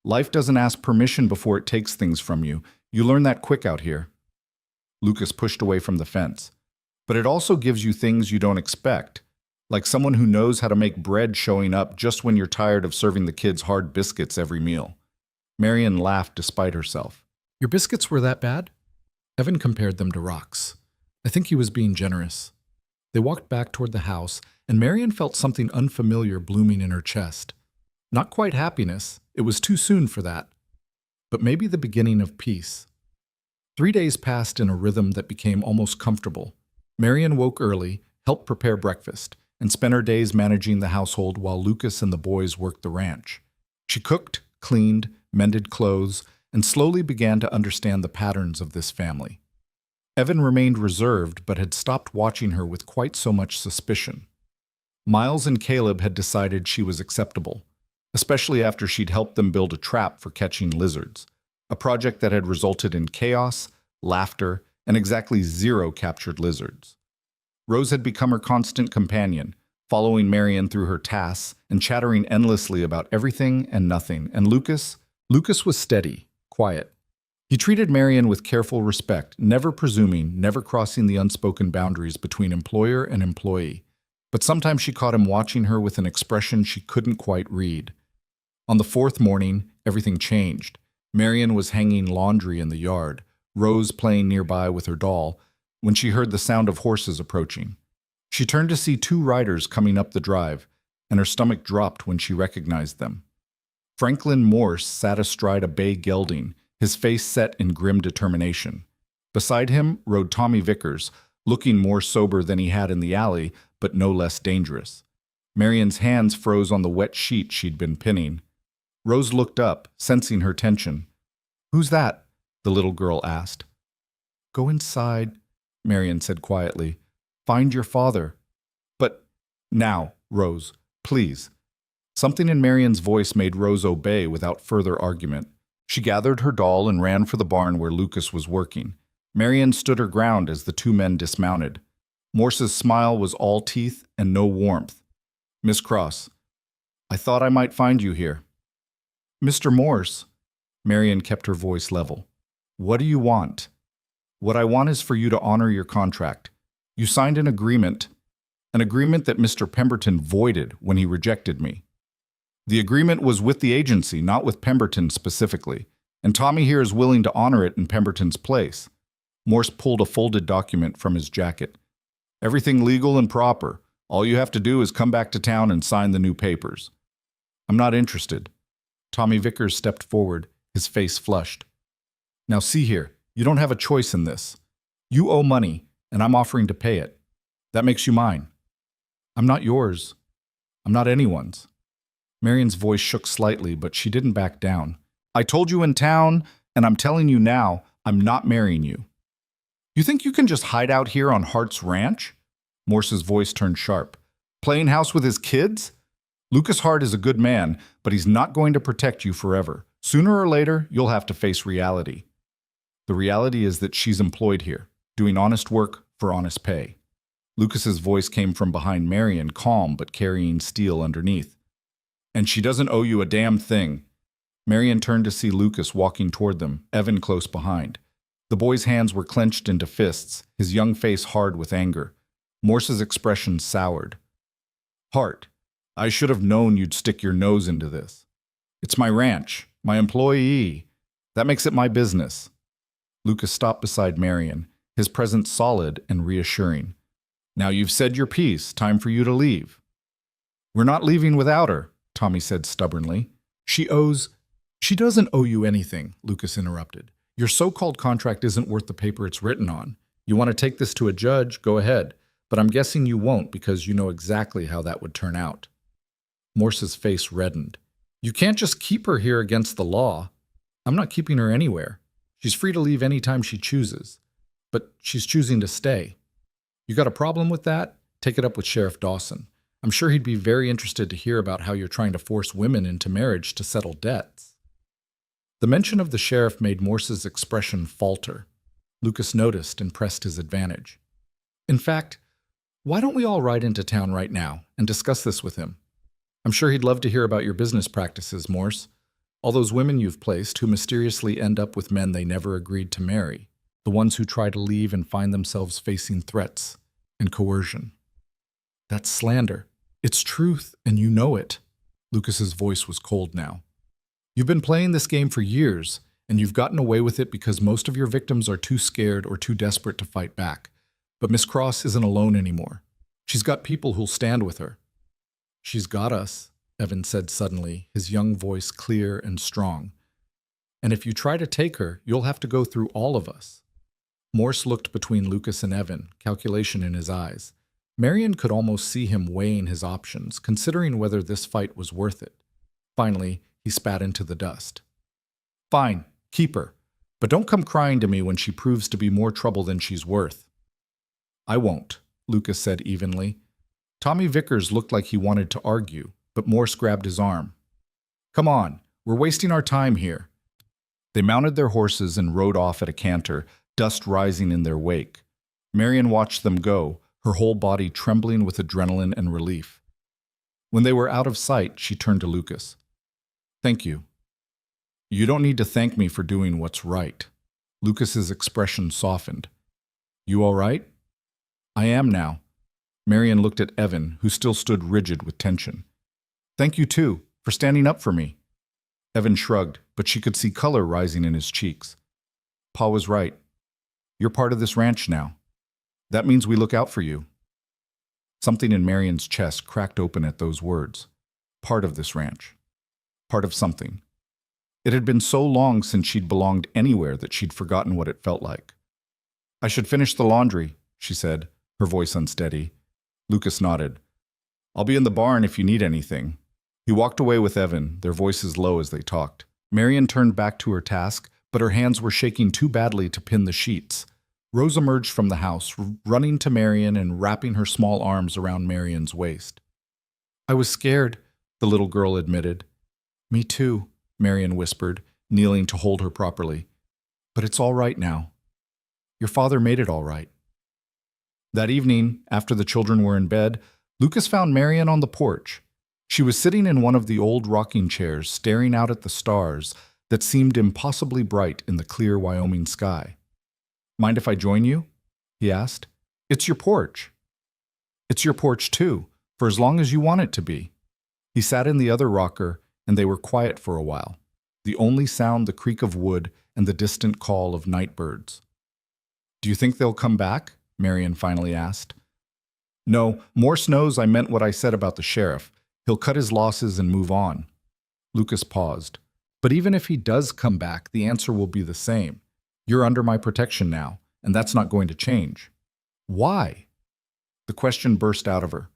Life doesn't ask permission before it takes things from you. You learn that quick out here." Lucas pushed away from the fence. "But it also gives you things you don't expect, like someone who knows how to make bread showing up just when you're tired of serving the kids hard biscuits every meal." Marian laughed despite herself. "Your biscuits were that bad?" Evan compared them to rocks. I think he was being generous. They walked back toward the house, and Marian felt something unfamiliar blooming in her chest. Not quite happiness, it was too soon for that, but maybe the beginning of peace. 3 days passed in a rhythm that became almost comfortable. Marian woke early, helped prepare breakfast, and spent her days managing the household while Lucas and the boys worked the ranch. She cooked, cleaned, mended clothes, and slowly began to understand the patterns of this family. Evan remained reserved but had stopped watching her with quite so much suspicion. Miles and Caleb had decided she was acceptable, especially after she'd helped them build a trap for catching lizards, a project that had resulted in chaos, laughter, and exactly 0 captured lizards. Rose had become her constant companion, following Marian through her tasks and chattering endlessly about everything and nothing, and Lucas was steady, quiet. He treated Marian with careful respect, never presuming, never crossing the unspoken boundaries between employer and employee. But sometimes she caught him watching her with an expression she couldn't quite read. On the 4th morning, everything changed. Marian was hanging laundry in the yard, Rose playing nearby with her doll, when she heard the sound of horses approaching. She turned to see 2 riders coming up the drive, and her stomach dropped when she recognized them. Franklin Morse sat astride a bay gelding, his face set in grim determination. Beside him rode Tommy Vickers, looking more sober than he had in the alley, but no less dangerous. Marian's hands froze on the wet sheet she'd been pinning. Rose looked up, sensing her tension. "Who's that?" the little girl asked. "Go inside," Marian said quietly. "Find your father." "But now, Rose, please." Something in Marion's voice made Rose obey without further argument. She gathered her doll and ran for the barn where Lucas was working. Marion stood her ground as the two men dismounted. Morse's smile was all teeth and no warmth. "Miss Cross, I thought I might find you here." "Mr. Morse," Marion kept her voice level. "What do you want?" "What I want is for you to honor your contract. You signed an agreement that Mr. Pemberton voided when he rejected me. The agreement was with the agency, not with Pemberton specifically, and Tommy here is willing to honor it in Pemberton's place." Morse pulled a folded document from his jacket. "Everything legal and proper. All you have to do is come back to town and sign the new papers." "I'm not interested." Tommy Vickers stepped forward, his face flushed. "Now see here, you don't have a choice in this. You owe money, and I'm offering to pay it. That makes you mine." "I'm not yours. I'm not anyone's." Marion's voice shook slightly, but she didn't back down. "I told you in town, and I'm telling you now, I'm not marrying you." "You think you can just hide out here on Hart's ranch?" Morse's voice turned sharp. "Playing house with his kids? Lucas Hart is a good man, but he's not going to protect you forever. Sooner or later, you'll have to face reality. The reality is that she's employed here, doing honest work for honest pay." Lucas's voice came from behind Marion, calm but carrying steel underneath. "And she doesn't owe you a damn thing." Marion turned to see Lucas walking toward them, Evan close behind. The boy's hands were clenched into fists, his young face hard with anger. Morse's expression soured. "Hart, I should have known you'd stick your nose into this. It's my ranch, my employee. That makes it my business." Lucas stopped beside Marion, his presence solid and reassuring. "Now you've said your piece, time for you to leave." "We're not leaving without her," Tommy said stubbornly. She doesn't owe you anything," Lucas interrupted. "Your so-called contract isn't worth the paper it's written on. You want to take this to a judge, go ahead, but I'm guessing you won't because you know exactly how that would turn out." Morse's face reddened. "You can't just keep her here against the law." "I'm not keeping her anywhere. She's free to leave any time she chooses. But she's choosing to stay. You got a problem with that? Take it up with Sheriff Dawson. I'm sure he'd be very interested to hear about how you're trying to force women into marriage to settle debts." The mention of the sheriff made Morse's expression falter. Lucas noticed and pressed his advantage. "In fact, why don't we all ride into town right now and discuss this with him? I'm sure he'd love to hear about your business practices, Morse. All those women you've placed who mysteriously end up with men they never agreed to marry. The ones who try to leave and find themselves facing threats and coercion." "That's slander. It's truth, and you know it." Lucas's voice was cold now. "You've been playing this game for years, and you've gotten away with it because most of your victims are too scared or too desperate to fight back. But Miss Cross isn't alone anymore. She's got people who'll stand with her." "She's got us," Evan said suddenly, his young voice clear and strong. "And if you try to take her, you'll have to go through all of us." Morse looked between Lucas and Evan, calculation in his eyes. Marion could almost see him weighing his options, considering whether this fight was worth it. Finally, he spat into the dust. "Fine, keep her. But don't come crying to me when she proves to be more trouble than she's worth." "I won't," Lucas said evenly. Tommy Vickers looked like he wanted to argue, but Morse grabbed his arm. "Come on, we're wasting our time here." They mounted their horses and rode off at a canter, dust rising in their wake. Marion watched them go, her whole body trembling with adrenaline and relief. When they were out of sight, she turned to Lucas. "Thank you." "You don't need to thank me for doing what's right." Lucas's expression softened. "You all right?" "I am now." Marion looked at Evan, who still stood rigid with tension. "Thank you, too, for standing up for me." Evan shrugged, but she could see color rising in his cheeks. "Pa was right. You're part of this ranch now. That means we look out for you." Something in Marion's chest cracked open at those words. Part of this ranch. Part of something. It had been so long since she'd belonged anywhere that she'd forgotten what it felt like. "I should finish the laundry," she said, her voice unsteady. Lucas nodded. "I'll be in the barn if you need anything." He walked away with Evan, their voices low as they talked. Marion turned back to her task, but her hands were shaking too badly to pin the sheets. Rose emerged from the house, running to Marion and wrapping her small arms around Marion's waist. "I was scared. the little girl admitted. Me too, Marion whispered, kneeling to hold her properly. But it's all right now. Your father made it all right. That evening, after the children were in bed, Lucas found Marion on the porch. She was sitting in one of the old rocking chairs, staring out at the stars that seemed impossibly bright in the clear Wyoming sky. Mind if I join you? He asked. It's your porch. It's your porch too, for as long as you want it to be. He sat in the other rocker, and they were quiet for a while, the only sound the creak of wood and the distant call of night birds. Do you think they'll come back? Marion finally asked. No, Morse knows I meant what I said about the sheriff. He'll cut his losses and move on. Lucas paused. But even if he does come back, the answer will be the same. You're under my protection now, and that's not going to change. Why? The question burst out of her.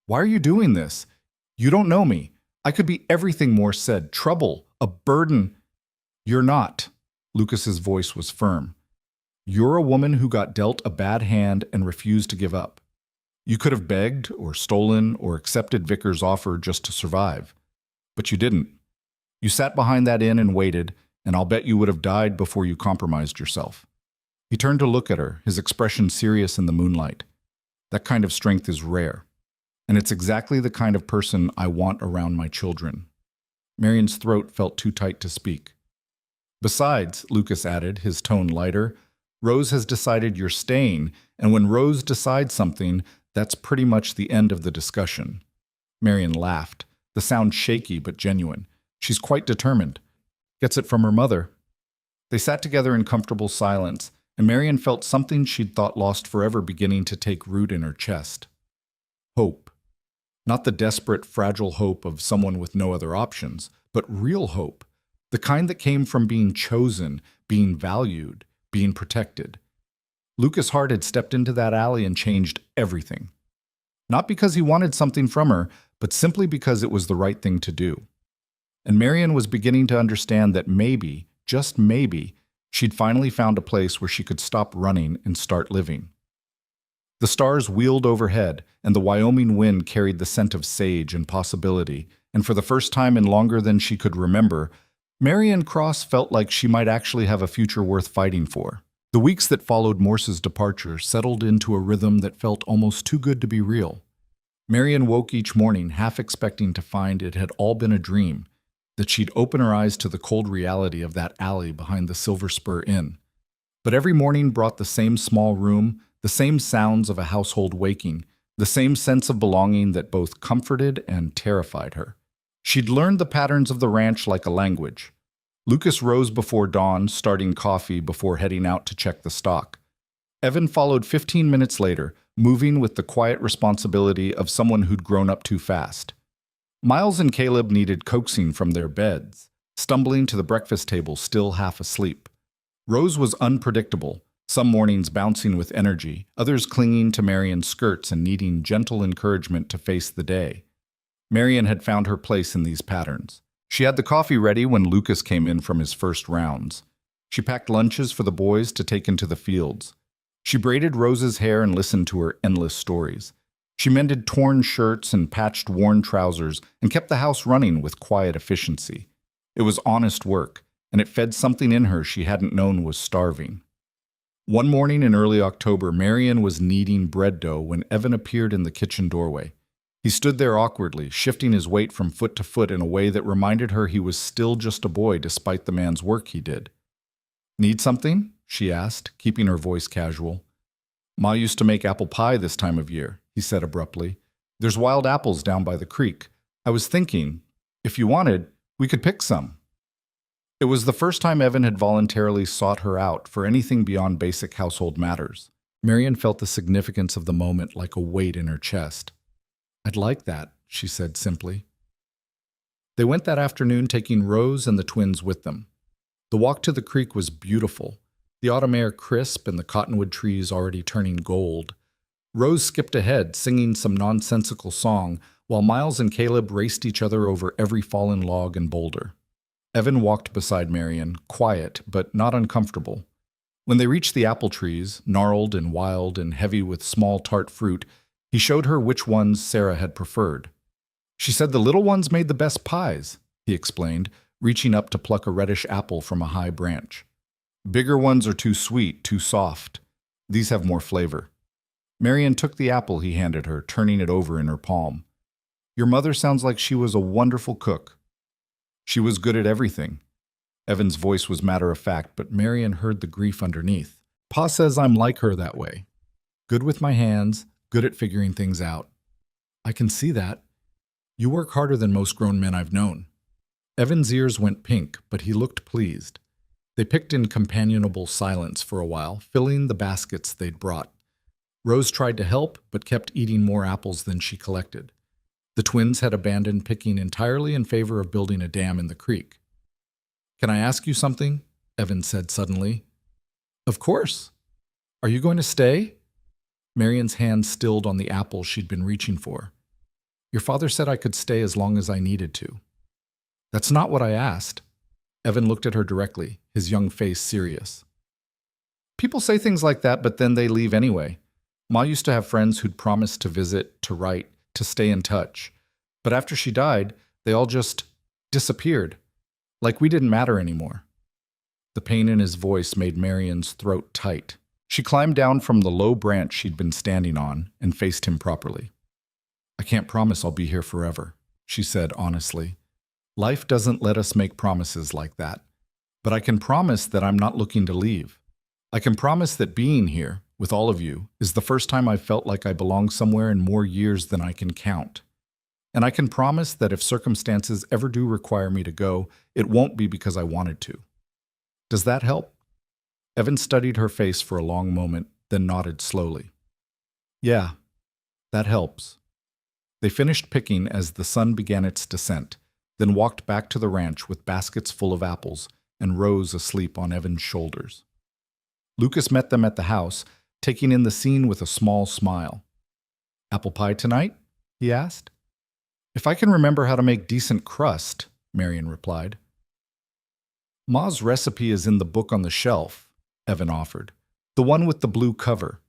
Why are you doing this? You don't know me. I could be everything Morse said. Trouble, a burden. You're not. Lucas's voice was firm. You're a woman who got dealt a bad hand and refused to give up. You could have begged or stolen or accepted Vickers' offer just to survive. But you didn't. You sat behind that inn and waited, and I'll bet you would have died before you compromised yourself. He turned to look at her, his expression serious in the moonlight. That kind of strength is rare, and it's exactly the kind of person I want around my children. Marion's throat felt too tight to speak. Besides, Lucas added, his tone lighter, Rose has decided you're staying, and when Rose decides something, that's pretty much the end of the discussion. Marion laughed, the sound shaky but genuine. She's quite determined. Gets it from her mother. They sat together in comfortable silence, and Marion felt something she'd thought lost forever beginning to take root in her chest. Hope. Not the desperate, fragile hope of someone with no other options, but real hope. The kind that came from being chosen, being valued, being protected. Lucas Hart had stepped into that alley and changed everything. Not because he wanted something from her, but simply because it was the right thing to do. And Marion was beginning to understand that maybe, just maybe, she'd finally found a place where she could stop running and start living. The stars wheeled overhead, and the Wyoming wind carried the scent of sage and possibility, and for the first time in longer than she could remember, Marion Cross felt like she might actually have a future worth fighting for. The weeks that followed Morse's departure settled into a rhythm that felt almost too good to be real. Marion woke each morning half expecting to find it had all been a dream, that she'd open her eyes to the cold reality of that alley behind the Silver Spur Inn. But every morning brought the same small room, the same sounds of a household waking, the same sense of belonging that both comforted and terrified her. She'd learned the patterns of the ranch like a language. Lucas rose before dawn, starting coffee before heading out to check the stock. Evan followed 15 minutes later, moving with the quiet responsibility of someone who'd grown up too fast. Miles and Caleb needed coaxing from their beds, stumbling to the breakfast table still half asleep. Rose was unpredictable, some mornings bouncing with energy, others clinging to Marion's skirts and needing gentle encouragement to face the day. Marion had found her place in these patterns. She had the coffee ready when Lucas came in from his first rounds. She packed lunches for the boys to take into the fields. She braided Rose's hair and listened to her endless stories. She mended torn shirts and patched worn trousers and kept the house running with quiet efficiency. It was honest work, and it fed something in her she hadn't known was starving. One morning in early October, Marion was kneading bread dough when Evan appeared in the kitchen doorway. He stood there awkwardly, shifting his weight from foot to foot in a way that reminded her he was still just a boy despite the man's work he did. "Need something?" she asked, keeping her voice casual. "Ma used to make apple pie this time of year," he said abruptly. "There's wild apples down by the creek. I was thinking, if you wanted, we could pick some." It was the first time Evan had voluntarily sought her out for anything beyond basic household matters. Marion felt the significance of the moment like a weight in her chest. "I'd like that," she said simply. They went that afternoon, taking Rose and the twins with them. The walk to the creek was beautiful, the autumn air crisp and the cottonwood trees already turning gold. Rose skipped ahead, singing some nonsensical song, while Miles and Caleb raced each other over every fallen log and boulder. Evan walked beside Marion, quiet but not uncomfortable. When they reached the apple trees, gnarled and wild and heavy with small tart fruit, he showed her which ones Sarah had preferred. She said the little ones made the best pies, he explained, reaching up to pluck a reddish apple from a high branch. Bigger ones are too sweet, too soft. These have more flavor. Marian took the apple he handed her, turning it over in her palm. Your mother sounds like she was a wonderful cook. She was good at everything. Evan's voice was matter-of-fact, but Marian heard the grief underneath. Pa says I'm like her that way. Good with my hands, good at figuring things out. I can see that. You work harder than most grown men I've known. Evan's ears went pink, but he looked pleased. They picked in companionable silence for a while, filling the baskets they'd brought. Rose tried to help, but kept eating more apples than she collected. The twins had abandoned picking entirely in favor of building a dam in the creek. Can I ask you something? Evan said suddenly. Of course. Are you going to stay? Marian's hand stilled on the apple she'd been reaching for. Your father said I could stay as long as I needed to. That's not what I asked. Evan looked at her directly, his young face serious. People say things like that, but then they leave anyway. Ma used to have friends who'd promised to visit, to write, to stay in touch. But after she died, they all just disappeared. Like we didn't matter anymore. The pain in his voice made Marian's throat tight. She climbed down from the low branch she'd been standing on and faced him properly. I can't promise I'll be here forever, she said honestly. Life doesn't let us make promises like that. But I can promise that I'm not looking to leave. I can promise that being here, with all of you, is the first time I've felt like I belong somewhere in more years than I can count. And I can promise that if circumstances ever do require me to go, it won't be because I wanted to. Does that help? Evan studied her face for a long moment, then nodded slowly. Yeah, that helps. They finished picking as the sun began its descent, then walked back to the ranch with baskets full of apples and Rose asleep on Evan's shoulders. Lucas met them at the house, taking in the scene with a small smile. Apple pie tonight? He asked. If I can remember how to make decent crust, Marian replied. Ma's recipe is in the book on the shelf, Evan offered, the one with the blue cover.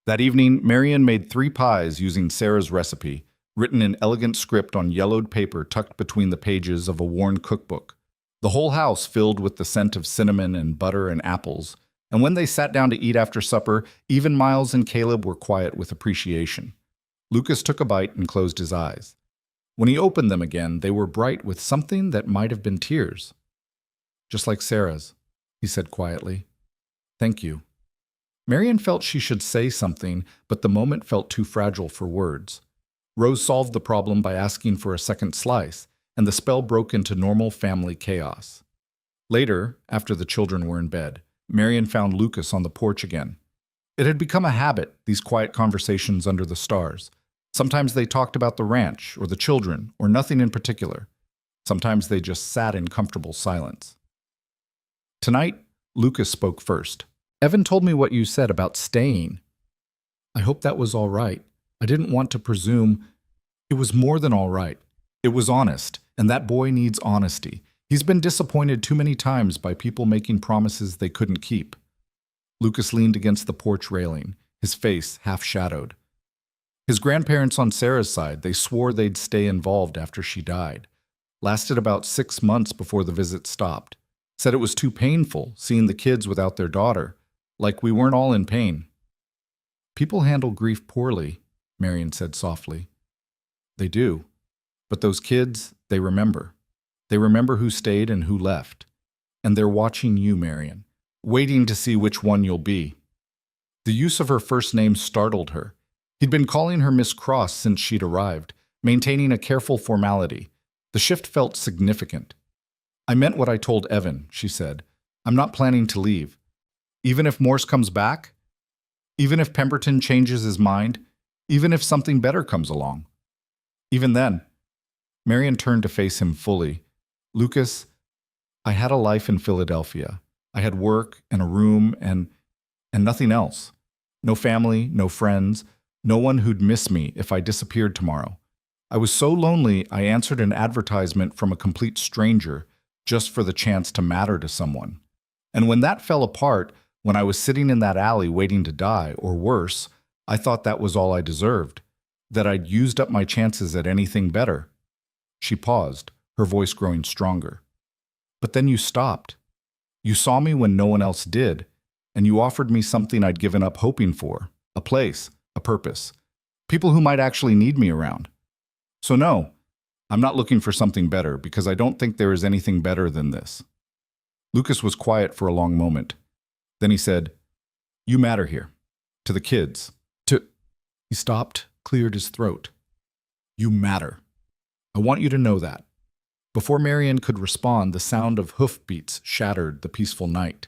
That evening, Marian made 3 pies using Sarah's recipe, written in elegant script on yellowed paper tucked between the pages of a worn cookbook. The whole house filled with the scent of cinnamon and butter and apples, and when they sat down to eat after supper, even Miles and Caleb were quiet with appreciation. Lucas took a bite and closed his eyes. When he opened them again, they were bright with something that might have been tears. Just like Sarah's, he said quietly. Thank you. Marian felt she should say something, but the moment felt too fragile for words. Rose solved the problem by asking for a second slice, and the spell broke into normal family chaos. Later, after the children were in bed, Marian found Lucas on the porch again. It had become a habit, these quiet conversations under the stars. Sometimes they talked about the ranch, or the children, or nothing in particular. Sometimes they just sat in comfortable silence. Tonight, Lucas spoke first. Evan told me what you said about staying. I hope that was all right. I didn't want to presume. It was more than all right. It was honest, and that boy needs honesty. He's been disappointed too many times by people making promises they couldn't keep. Lucas leaned against the porch railing, his face half-shadowed. His grandparents on Sarah's side, they swore they'd stay involved after she died. Lasted about 6 months before the visit stopped. Said it was too painful, seeing the kids without their daughter. Like we weren't all in pain. People handle grief poorly, Marian said softly. They do. But those kids, they remember. They remember who stayed and who left. And they're watching you, Marian, waiting to see which one you'll be. The use of her first name startled her. He'd been calling her Miss Cross since she'd arrived, maintaining a careful formality. The shift felt significant. I meant what I told Evan, she said. I'm not planning to leave. Even if Morse comes back? Even if Pemberton changes his mind? Even if something better comes along? Even then. Marian turned to face him fully. Lucas, I had a life in Philadelphia. I had work and a room and nothing else. No family, no friends, no one who'd miss me if I disappeared tomorrow. I was so lonely I answered an advertisement from a complete stranger just for the chance to matter to someone. And when that fell apart, when I was sitting in that alley waiting to die, or worse, I thought that was all I deserved. That I'd used up my chances at anything better. She paused, her voice growing stronger. But then you stopped. You saw me when no one else did, and you offered me something I'd given up hoping for, a place, a purpose, people who might actually need me around. So no, I'm not looking for something better because I don't think there is anything better than this. Lucas was quiet for a long moment. Then he said, "You matter here. To the kids. To—" He stopped, cleared his throat. "You matter. I want you to know that." Before Marion could respond, the sound of hoofbeats shattered the peaceful night.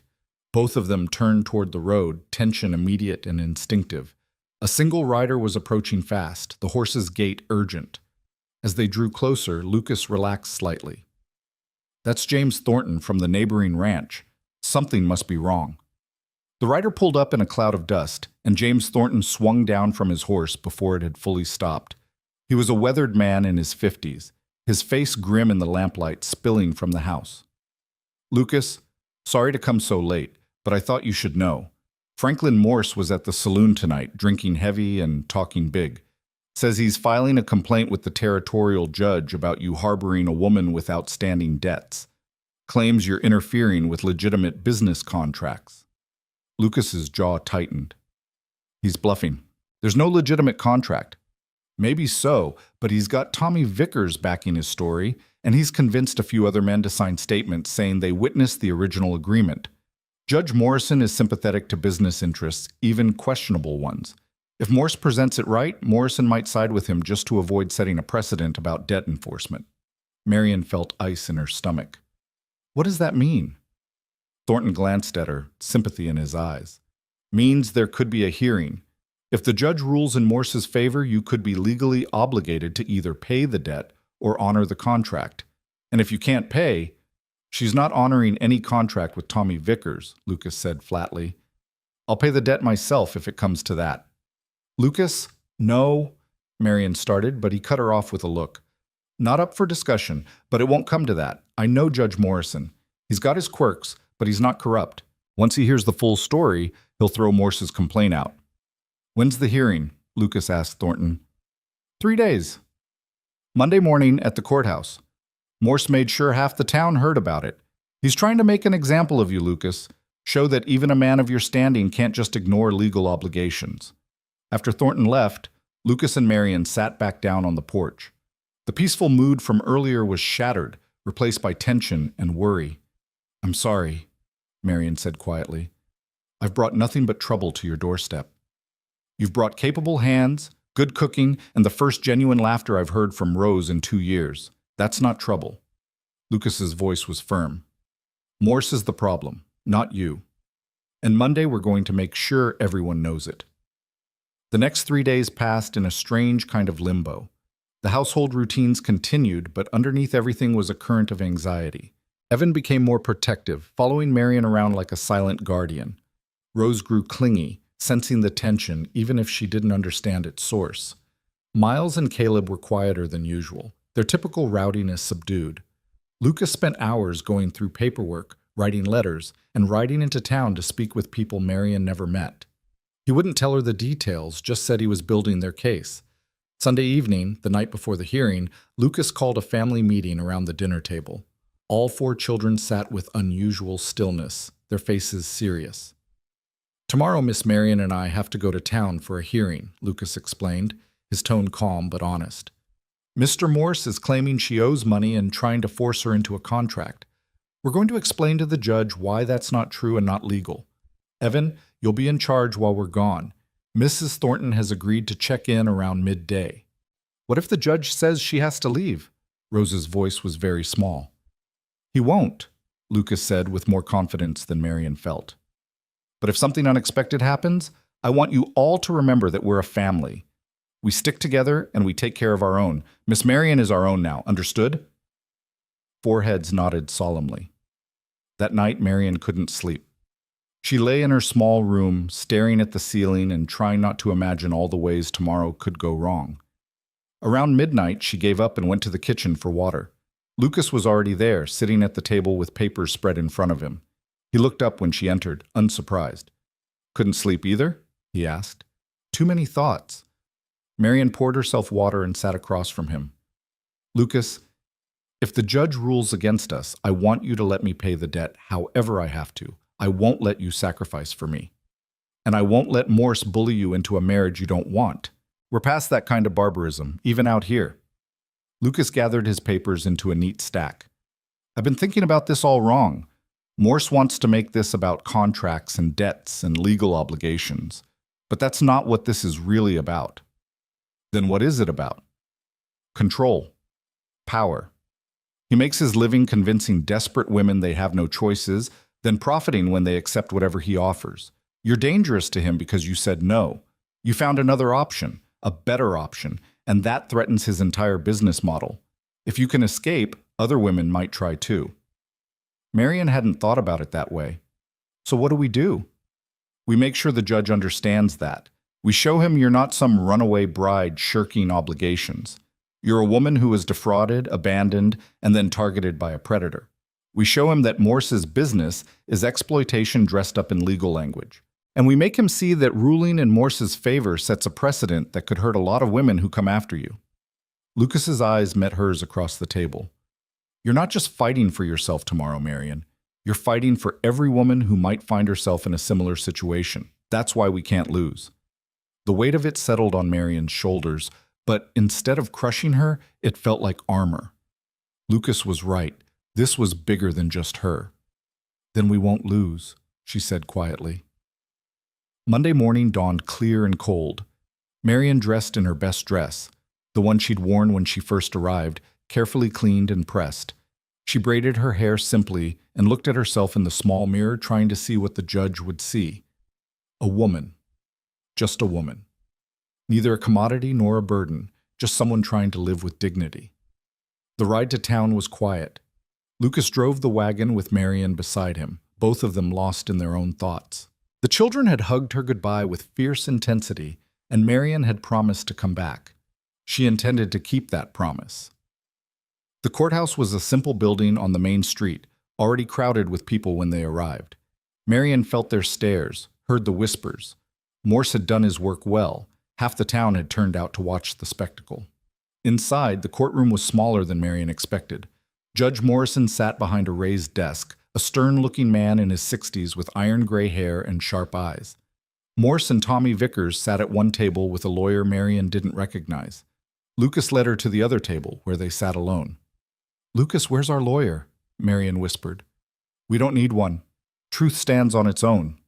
Both of them turned toward the road, tension immediate and instinctive. A single rider was approaching fast, the horse's gait urgent. As they drew closer, Lucas relaxed slightly. "That's James Thornton from the neighboring ranch. Something must be wrong." The rider pulled up in a cloud of dust, and James Thornton swung down from his horse before it had fully stopped. He was a weathered man in his 50s, his face grim in the lamplight spilling from the house. "Lucas, sorry to come so late, but I thought you should know. Franklin Morse was at the saloon tonight, drinking heavy and talking big. Says he's filing a complaint with the territorial judge about you harboring a woman with outstanding debts. Claims you're interfering with legitimate business contracts." Lucas's jaw tightened. "He's bluffing. There's no legitimate contract." "Maybe so, but he's got Tommy Vickers backing his story, and he's convinced a few other men to sign statements saying they witnessed the original agreement. Judge Morrison is sympathetic to business interests, even questionable ones. If Morse presents it right, Morrison might side with him just to avoid setting a precedent about debt enforcement." Marion felt ice in her stomach. "What does that mean?" Thornton glanced at her, sympathy in his eyes. "Means there could be a hearing. If the judge rules in Morse's favor, you could be legally obligated to either pay the debt or honor the contract. And if you can't pay—" "She's not honoring any contract with Tommy Vickers," Lucas said flatly. "I'll pay the debt myself if it comes to that." "Lucas, no," Marion started, but he cut her off with a look. "Not up for discussion, but it won't come to that. I know Judge Morrison. He's got his quirks, but he's not corrupt. Once he hears the full story, he'll throw Morse's complaint out." "When's the hearing?" Lucas asked Thornton. 3 days. Monday morning at the courthouse. Morse made sure half the town heard about it. He's trying to make an example of you, Lucas. Show that even a man of your standing can't just ignore legal obligations." After Thornton left, Lucas and Marion sat back down on the porch. The peaceful mood from earlier was shattered, replaced by tension and worry. "I'm sorry," Marion said quietly. "I've brought nothing but trouble to your doorstep. You've brought capable hands, good cooking, and the first genuine laughter I've heard from Rose in 2 years. That's not trouble." Lucas's voice was firm. "Morse is the problem, not you. And Monday we're going to make sure everyone knows it." The next 3 days passed in a strange kind of limbo. The household routines continued, but underneath everything was a current of anxiety. Evan became more protective, following Marion around like a silent guardian. Rose grew clingy, sensing the tension even if she didn't understand its source. Miles and Caleb were quieter than usual, their typical rowdiness subdued. Lucas spent hours going through paperwork, writing letters, and riding into town to speak with people Marion never met. He wouldn't tell her the details, just said he was building their case. Sunday evening, the night before the hearing, Lucas called a family meeting around the dinner table. All 4 children sat with unusual stillness, their faces serious. "Tomorrow, Miss Marion and I have to go to town for a hearing," Lucas explained, his tone calm but honest. "Mr. Morse is claiming she owes money and trying to force her into a contract. We're going to explain to the judge why that's not true and not legal. Evan, you'll be in charge while we're gone. Mrs. Thornton has agreed to check in around midday." "What if the judge says she has to leave?" Rose's voice was very small. "He won't," Lucas said with more confidence than Marion felt. "But if something unexpected happens, I want you all to remember that we're a family. We stick together and we take care of our own. Miss Marion is our own now, understood?" 4 heads nodded solemnly. That night, Marion couldn't sleep. She lay in her small room, staring at the ceiling and trying not to imagine all the ways tomorrow could go wrong. Around midnight, she gave up and went to the kitchen for water. Lucas was already there, sitting at the table with papers spread in front of him. He looked up when she entered, unsurprised. "Couldn't sleep either?" he asked. "Too many thoughts." Marian poured herself water and sat across from him. Lucas, if the judge rules against us, I want you to let me pay the debt however I have to. I won't let you sacrifice for me. And I won't let Morse bully you into a marriage you don't want. We're past that kind of barbarism, even out here. Lucas gathered his papers into a neat stack. I've been thinking about this all wrong. Morse wants to make this about contracts and debts and legal obligations. But that's not what this is really about. Then what is it about? Control. Power. He makes his living convincing desperate women they have no choices, then profiting when they accept whatever he offers. You're dangerous to him because you said no. You found another option, a better option, and that threatens his entire business model. If you can escape, other women might try too. Marian hadn't thought about it that way. So what do? We make sure the judge understands that. We show him you're not some runaway bride shirking obligations. You're a woman who was defrauded, abandoned, and then targeted by a predator. We show him that Morse's business is exploitation dressed up in legal language. And we make him see that ruling in Morse's favor sets a precedent that could hurt a lot of women who come after you. Lucas's eyes met hers across the table. You're not just fighting for yourself tomorrow, Marian. You're fighting for every woman who might find herself in a similar situation. That's why we can't lose. The weight of it settled on Marian's shoulders, but instead of crushing her, it felt like armor. Lucas was right. This was bigger than just her. Then we won't lose, she said quietly. Monday morning dawned clear and cold. Marian dressed in her best dress, the one she'd worn when she first arrived, carefully cleaned and pressed. She braided her hair simply and looked at herself in the small mirror, trying to see what the judge would see. A woman. Just a woman. Neither a commodity nor a burden, just someone trying to live with dignity. The ride to town was quiet. Lucas drove the wagon with Marian beside him, both of them lost in their own thoughts. The children had hugged her goodbye with fierce intensity, and Marian had promised to come back. She intended to keep that promise. The courthouse was a simple building on the main street, already crowded with people when they arrived. Marian felt their stares, heard the whispers. Morse had done his work well. Half the town had turned out to watch the spectacle. Inside, the courtroom was smaller than Marian expected. Judge Morrison sat behind a raised desk, a stern-looking man in his 60s with iron-gray hair and sharp eyes. Morse and Tommy Vickers sat at one table with a lawyer Marian didn't recognize. Lucas led her to the other table, where they sat alone. "Lucas, where's our lawyer?" Marian whispered. "We don't need one. Truth stands on its own."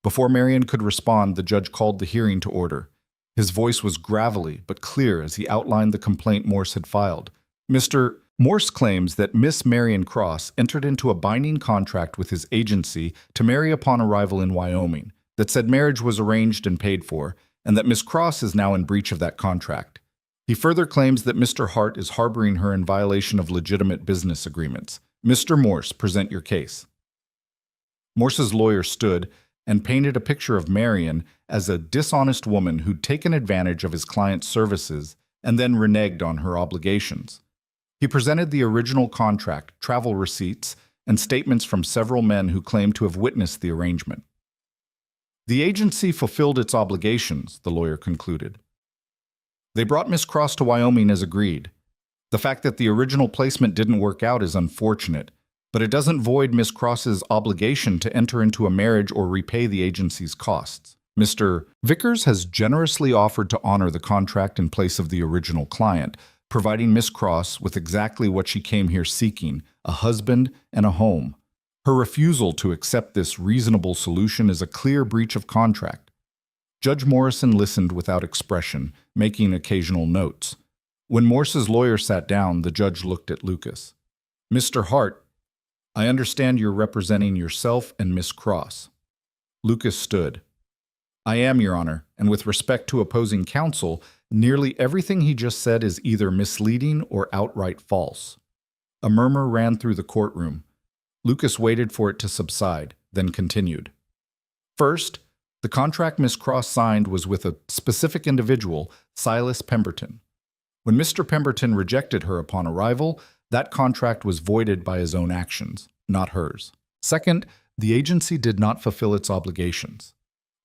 Before Marian could respond, the judge called the hearing to order. His voice was gravelly but clear as he outlined the complaint Morse had filed. "Mr. Morse claims that Miss Marian Cross entered into a binding contract with his agency to marry upon arrival in Wyoming, that said marriage was arranged and paid for, and that Miss Cross is now in breach of that contract. He further claims that Mr. Hart is harboring her in violation of legitimate business agreements. Mr. Morse, present your case." Morse's lawyer stood and painted a picture of Marian as a dishonest woman who'd taken advantage of his client's services and then reneged on her obligations. He presented the original contract, travel receipts, and statements from several men who claimed to have witnessed the arrangement. "The agency fulfilled its obligations," the lawyer concluded. "They brought Miss Cross to Wyoming as agreed. The fact that the original placement didn't work out is unfortunate, but it doesn't void Miss Cross's obligation to enter into a marriage or repay the agency's costs. Mr. Vickers has generously offered to honor the contract in place of the original client, providing Miss Cross with exactly what she came here seeking, a husband and a home. Her refusal to accept this reasonable solution is a clear breach of contract." Judge Morrison listened without expression, making occasional notes. When Morse's lawyer sat down, the judge looked at Lucas. "Mr. Hart, I understand you're representing yourself and Miss Cross." Lucas stood. "I am, Your Honor, and with respect to opposing counsel, nearly everything he just said is either misleading or outright false." A murmur ran through the courtroom. Lucas waited for it to subside, then continued. "First, the contract Miss Cross signed was with a specific individual, Silas Pemberton. When Mr. Pemberton rejected her upon arrival, that contract was voided by his own actions, not hers. Second, the agency did not fulfill its obligations.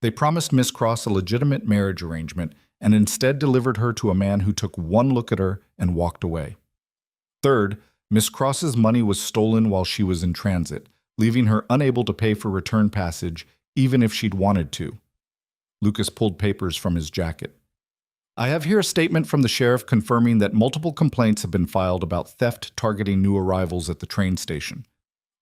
They promised Miss Cross a legitimate marriage arrangement and instead delivered her to a man who took one look at her and walked away. Third, Miss Cross's money was stolen while she was in transit, leaving her unable to pay for return passage even if she'd wanted to. Lucas pulled papers from his jacket. I have here a statement from the sheriff confirming that multiple complaints have been filed about theft targeting new arrivals at the train station.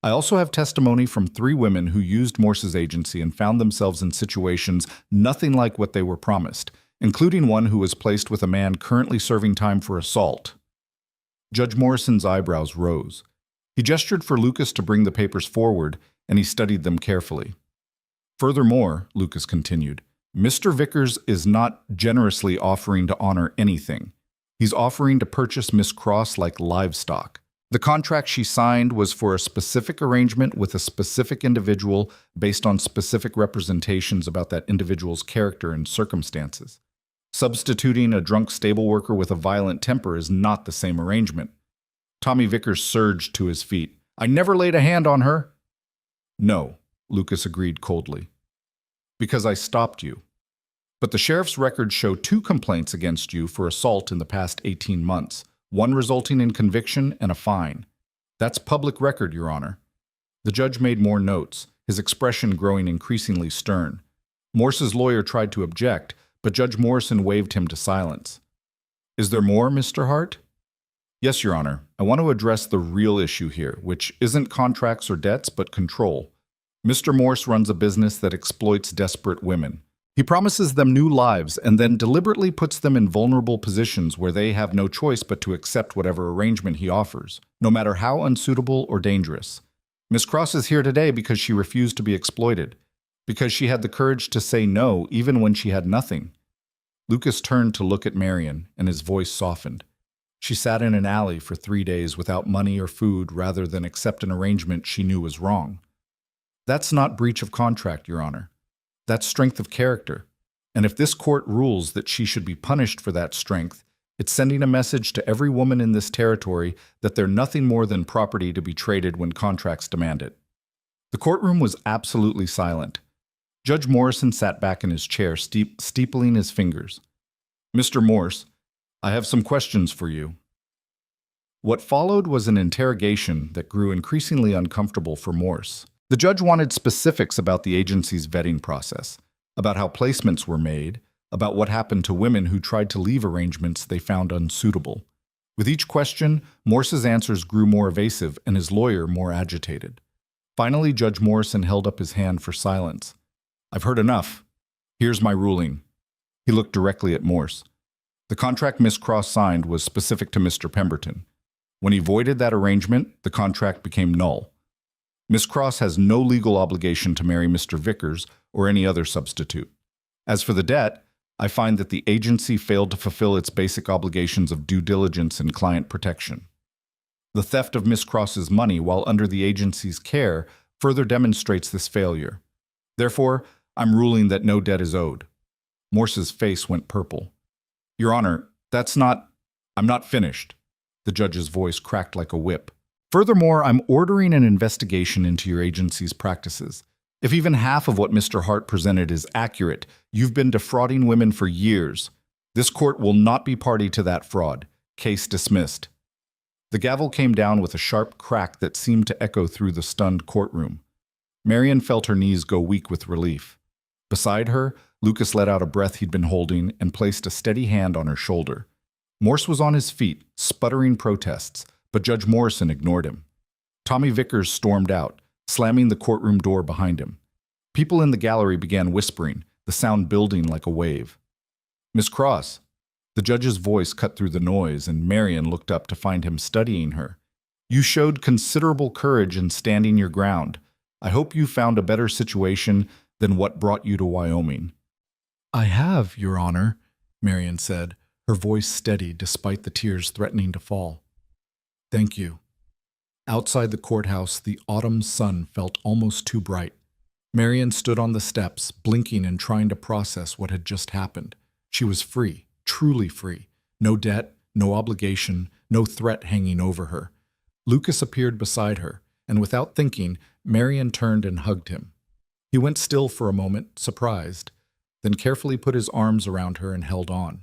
I also have testimony from 3 women who used Morse's agency and found themselves in situations nothing like what they were promised, including one who was placed with a man currently serving time for assault. Judge Morrison's eyebrows rose. He gestured for Lucas to bring the papers forward, and he studied them carefully. Furthermore, Lucas continued, Mr. Vickers is not generously offering to honor anything. He's offering to purchase Miss Cross like livestock. The contract she signed was for a specific arrangement with a specific individual based on specific representations about that individual's character and circumstances. Substituting a drunk stable worker with a violent temper is not the same arrangement. Tommy Vickers surged to his feet. I never laid a hand on her. No, Lucas agreed coldly. Because I stopped you. But the sheriff's records show 2 complaints against you for assault in the past 18 months, one resulting in conviction and a fine. That's public record, Your Honor. The judge made more notes, his expression growing increasingly stern. Morse's lawyer tried to object, but Judge Morrison waved him to silence. Is there more, Mr. Hart? Yes, Your Honor. I want to address the real issue here, which isn't contracts or debts, but control. Mr. Morse runs a business that exploits desperate women. He promises them new lives and then deliberately puts them in vulnerable positions where they have no choice but to accept whatever arrangement he offers, no matter how unsuitable or dangerous. Miss Cross is here today because she refused to be exploited, because she had the courage to say no even when she had nothing. Lucas turned to look at Marion, and his voice softened. She sat in an alley for 3 days without money or food rather than accept an arrangement she knew was wrong. That's not breach of contract, Your Honor. That's strength of character. And if this court rules that she should be punished for that strength, it's sending a message to every woman in this territory that they're nothing more than property to be traded when contracts demand it. The courtroom was absolutely silent. Judge Morrison sat back in his chair, steepling his fingers. Mr. Morse, I have some questions for you. What followed was an interrogation that grew increasingly uncomfortable for Morse. The judge wanted specifics about the agency's vetting process, about how placements were made, about what happened to women who tried to leave arrangements they found unsuitable. With each question, Morse's answers grew more evasive and his lawyer more agitated. Finally, Judge Morrison held up his hand for silence. I've heard enough. Here's my ruling. He looked directly at Morse. The contract Miss Cross signed was specific to Mr. Pemberton. When he voided that arrangement, the contract became null. Miss Cross has no legal obligation to marry Mr. Vickers or any other substitute. As for the debt, I find that the agency failed to fulfill its basic obligations of due diligence and client protection. The theft of Miss Cross's money while under the agency's care further demonstrates this failure. Therefore, I'm ruling that no debt is owed. Morse's face went purple. Your Honor, I'm not finished. The judge's voice cracked like a whip. Furthermore, I'm ordering an investigation into your agency's practices. If even half of what Mr. Hart presented is accurate, you've been defrauding women for years. This court will not be party to that fraud. Case dismissed. The gavel came down with a sharp crack that seemed to echo through the stunned courtroom. Marion felt her knees go weak with relief. Beside her, Lucas let out a breath he'd been holding and placed a steady hand on her shoulder. Morse was on his feet, sputtering protests, but Judge Morrison ignored him. Tommy Vickers stormed out, slamming the courtroom door behind him. People in the gallery began whispering, the sound building like a wave. Miss Cross. The judge's voice cut through the noise, and Marion looked up to find him studying her. You showed considerable courage in standing your ground. I hope you found a better situation than what brought you to Wyoming. I have, Your Honor, Marion said, her voice steady despite the tears threatening to fall. Thank you. Outside the courthouse, the autumn sun felt almost too bright. Marion stood on the steps, blinking and trying to process what had just happened. She was free, truly free. No debt, no obligation, no threat hanging over her. Lucas appeared beside her, and without thinking, Marion turned and hugged him. He went still for a moment, surprised. then carefully put his arms around her and held on.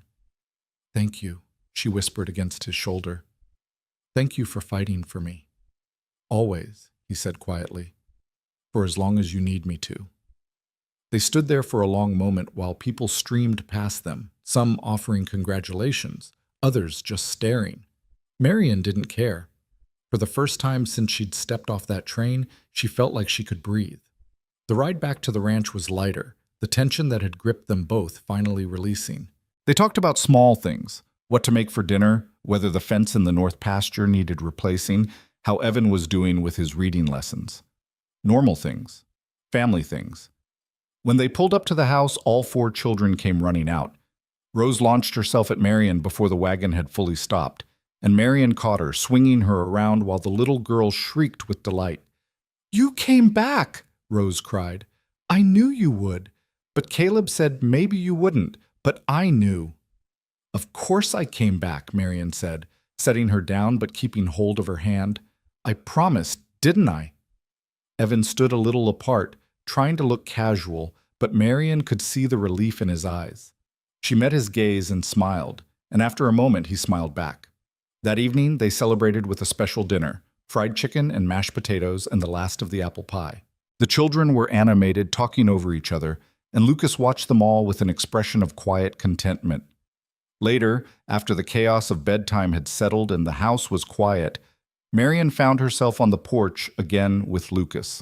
"Thank you," she whispered against his shoulder. "Thank you for fighting for me." "Always," he said quietly, "for as long as you need me to." They stood there for a long moment while people streamed past them, some offering congratulations, others just staring. Marian didn't care. For the first time since she'd stepped off that train, she felt like she could breathe. The ride back to the ranch was lighter, the tension that had gripped them both finally releasing. They talked about small things, what to make for dinner, whether the fence in the north pasture needed replacing, how Evan was doing with his reading lessons. Normal things, family things. When they pulled up to the house, all 4 children came running out. Rose launched herself at Marian before the wagon had fully stopped, and Marian caught her, swinging her around while the little girl shrieked with delight. "You came back!" Rose cried. "I knew you would. But Caleb said maybe you wouldn't, but I knew." "Of course I came back," Marian said, setting her down but keeping hold of her hand. "I promised, didn't I?" Evan stood a little apart, trying to look casual, but Marian could see the relief in his eyes. She met his gaze and smiled, and after a moment he smiled back. That evening they celebrated with a special dinner, fried chicken and mashed potatoes and the last of the apple pie. The children were animated, talking over each other, and Lucas watched them all with an expression of quiet contentment. Later, after the chaos of bedtime had settled and the house was quiet, Marian found herself on the porch again with Lucas.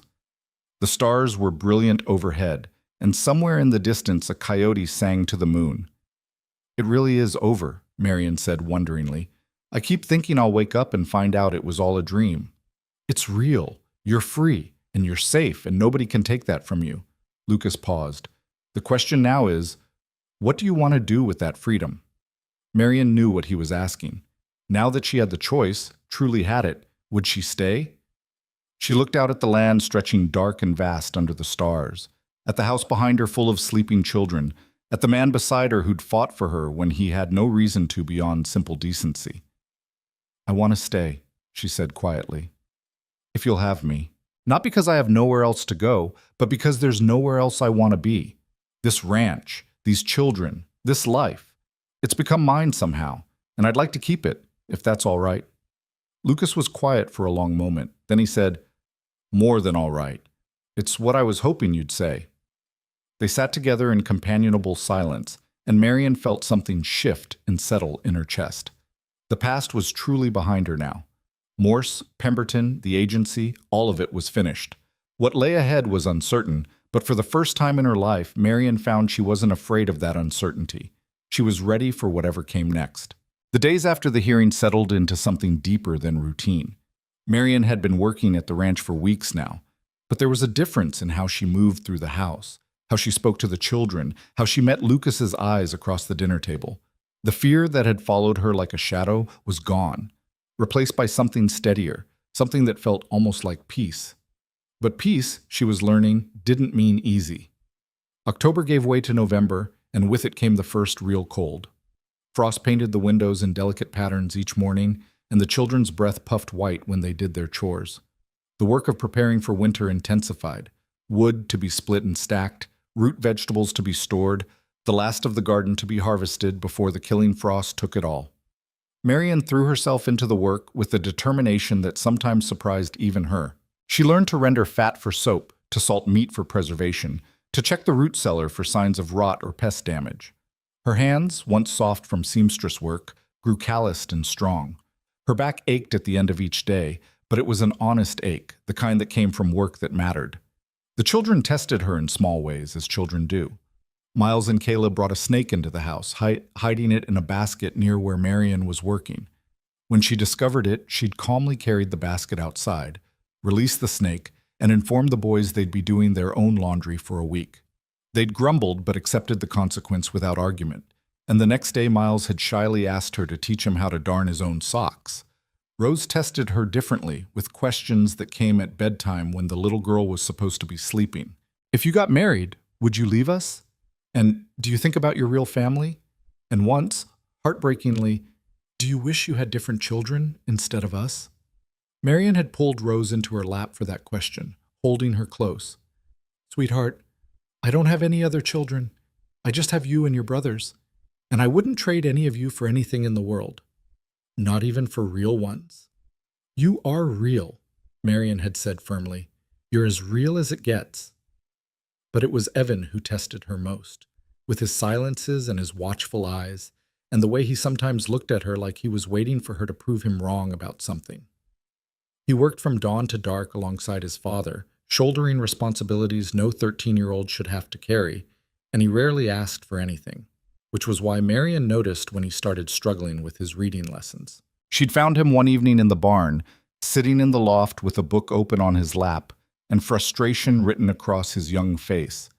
The stars were brilliant overhead, and somewhere in the distance a coyote sang to the moon. "It really is over," Marian said wonderingly. "I keep thinking I'll wake up and find out it was all a dream." "It's real. You're free, and you're safe, and nobody can take that from you." Lucas paused. "The question now is, what do you want to do with that freedom?" Marian knew what he was asking. Now that she had the choice, truly had it, would she stay? She looked out at the land stretching dark and vast under the stars, at the house behind her full of sleeping children, at the man beside her who'd fought for her when he had no reason to beyond simple decency. "I want to stay," she said quietly. "If you'll have me. Not because I have nowhere else to go, but because there's nowhere else I want to be. This ranch, these children, this life. It's become mine somehow, and I'd like to keep it, if that's all right." Lucas was quiet for a long moment. Then he said, "More than all right. It's what I was hoping you'd say." They sat together in companionable silence, and Marian felt something shift and settle in her chest. The past was truly behind her now. Morse, Pemberton, the agency, all of it was finished. What lay ahead was uncertain, but for the first time in her life, Marian found she wasn't afraid of that uncertainty. She was ready for whatever came next. The days after the hearing settled into something deeper than routine. Marian had been working at the ranch for weeks now, but there was a difference in how she moved through the house, how she spoke to the children, how she met Lucas's eyes across the dinner table. The fear that had followed her like a shadow was gone, replaced by something steadier, something that felt almost like peace. But peace, she was learning, didn't mean easy. October gave way to November, and with it came the first real cold. Frost painted the windows in delicate patterns each morning, and the children's breath puffed white when they did their chores. The work of preparing for winter intensified. Wood to be split and stacked, root vegetables to be stored, the last of the garden to be harvested before the killing frost took it all. Marian threw herself into the work with a determination that sometimes surprised even her. She learned to render fat for soap, to salt meat for preservation, to check the root cellar for signs of rot or pest damage. Her hands, once soft from seamstress work, grew calloused and strong. Her back ached at the end of each day, but it was an honest ache, the kind that came from work that mattered. The children tested her in small ways, as children do. Miles and Caleb brought a snake into the house, hiding it in a basket near where Marian was working. When she discovered it, she'd calmly carried the basket outside, released the snake, and informed the boys they'd be doing their own laundry for a week. They'd grumbled but accepted the consequence without argument, and the next day Miles had shyly asked her to teach him how to darn his own socks. Rose tested her differently, with questions that came at bedtime when the little girl was supposed to be sleeping. "If you got married, would you leave us? And do you think about your real family? And once, heartbreakingly, do you wish you had different children instead of us?" Marian had pulled Rose into her lap for that question, holding her close. "Sweetheart, I don't have any other children. I just have you and your brothers, and I wouldn't trade any of you for anything in the world. Not even for real ones. You are real, Marion had said firmly. You're as real as it gets. But it was Evan who tested her most, with his silences and his watchful eyes, and the way he sometimes looked at her like he was waiting for her to prove him wrong about something. He worked from dawn to dark alongside his father, shouldering responsibilities no 13-year-old should have to carry, and he rarely asked for anything, which was why Marion noticed when he started struggling with his reading lessons. She'd found him one evening in the barn, sitting in the loft with a book open on his lap and frustration written across his young face.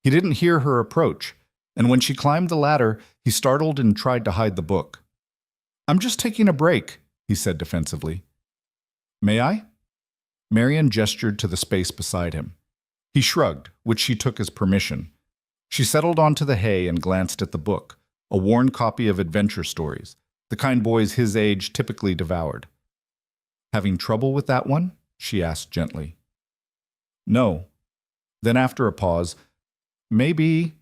He didn't hear her approach, and when she climbed the ladder, he startled and tried to hide the book. "I'm just taking a break," he said defensively. "May I?" Marion gestured to the space beside him. He shrugged, which she took as permission. She settled onto the hay and glanced at the book, a worn copy of adventure stories, the kind boys his age typically devoured. "Having trouble with that one?" she asked gently. "No." Then after a pause, "Maybe.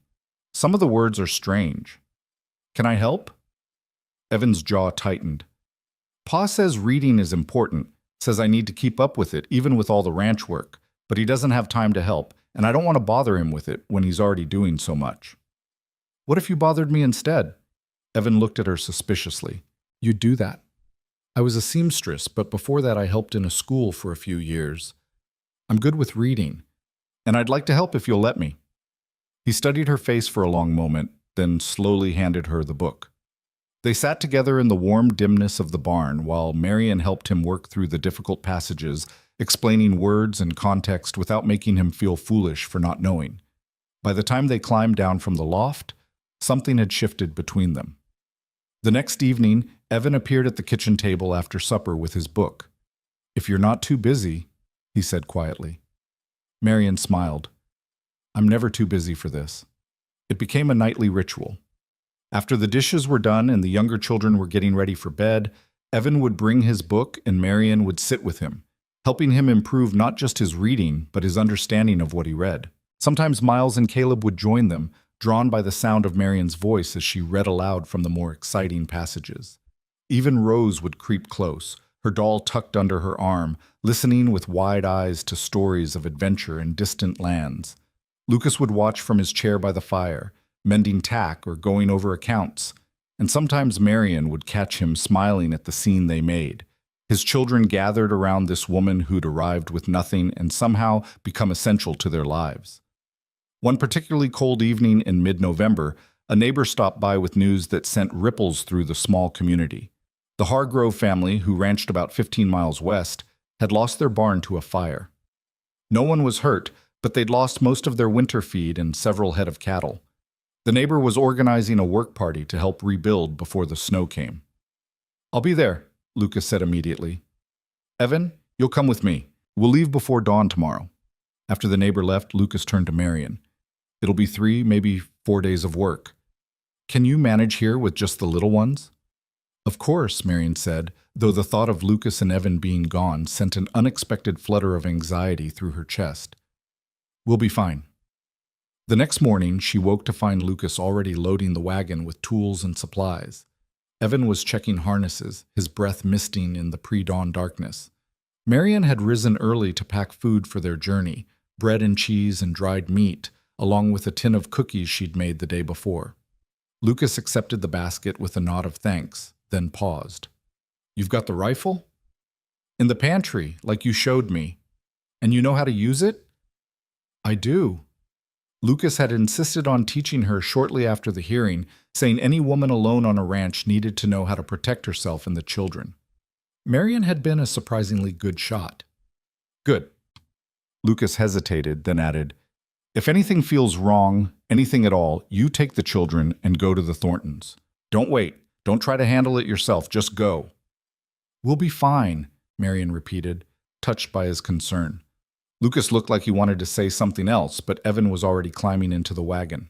Some of the words are strange. Can I help?" Evan's jaw tightened. "Pa says reading is important, says I need to keep up with it, even with all the ranch work, but he doesn't have time to help, and I don't want to bother him with it when he's already doing so much." "What if you bothered me instead?" Evan looked at her suspiciously. "You'd do that." "I was a seamstress, but before that I helped in a school for a few years. I'm good with reading, and I'd like to help if you'll let me." He studied her face for a long moment, then slowly handed her the book. They sat together in the warm dimness of the barn while Marion helped him work through the difficult passages, explaining words and context without making him feel foolish for not knowing. By the time they climbed down from the loft, something had shifted between them. The next evening, Evan appeared at the kitchen table after supper with his book. "If you're not too busy," he said quietly. Marion smiled. "I'm never too busy for this." It became a nightly ritual. After the dishes were done and the younger children were getting ready for bed, Evan would bring his book and Marion would sit with him, helping him improve not just his reading, but his understanding of what he read. Sometimes Miles and Caleb would join them, drawn by the sound of Marion's voice as she read aloud from the more exciting passages. Even Rose would creep close, her doll tucked under her arm, listening with wide eyes to stories of adventure in distant lands. Lucas would watch from his chair by the fire, mending tack or going over accounts, and sometimes Marion would catch him smiling at the scene they made. His children gathered around this woman who'd arrived with nothing and somehow become essential to their lives. One particularly cold evening in mid-November, a neighbor stopped by with news that sent ripples through the small community. The Hargrove family, who ranched about 15 miles west, had lost their barn to a fire. No one was hurt, but they'd lost most of their winter feed and several head of cattle. The neighbor was organizing a work party to help rebuild before the snow came. "I'll be there," Lucas said immediately. "Evan, you'll come with me. We'll leave before dawn tomorrow." After the neighbor left, Lucas turned to Marion. "It'll be 3, maybe 4 days of work. Can you manage here with just the little ones?" "Of course," Marion said, though the thought of Lucas and Evan being gone sent an unexpected flutter of anxiety through her chest. "We'll be fine." The next morning, she woke to find Lucas already loading the wagon with tools and supplies. Evan was checking harnesses, his breath misting in the pre-dawn darkness. Marion had risen early to pack food for their journey, bread and cheese and dried meat, along with a tin of cookies she'd made the day before. Lucas accepted the basket with a nod of thanks, then paused. "You've got the rifle?" "In the pantry, like you showed me. And you know how to use it?" "I do." Lucas had insisted on teaching her shortly after the hearing, saying any woman alone on a ranch needed to know how to protect herself and the children. Marion had been a surprisingly good shot. "Good." Lucas hesitated, then added, "If anything feels wrong, anything at all, you take the children and go to the Thorntons. Don't wait. Don't try to handle it yourself. Just go." "We'll be fine," Marion repeated, touched by his concern. Lucas looked like he wanted to say something else, but Evan was already climbing into the wagon.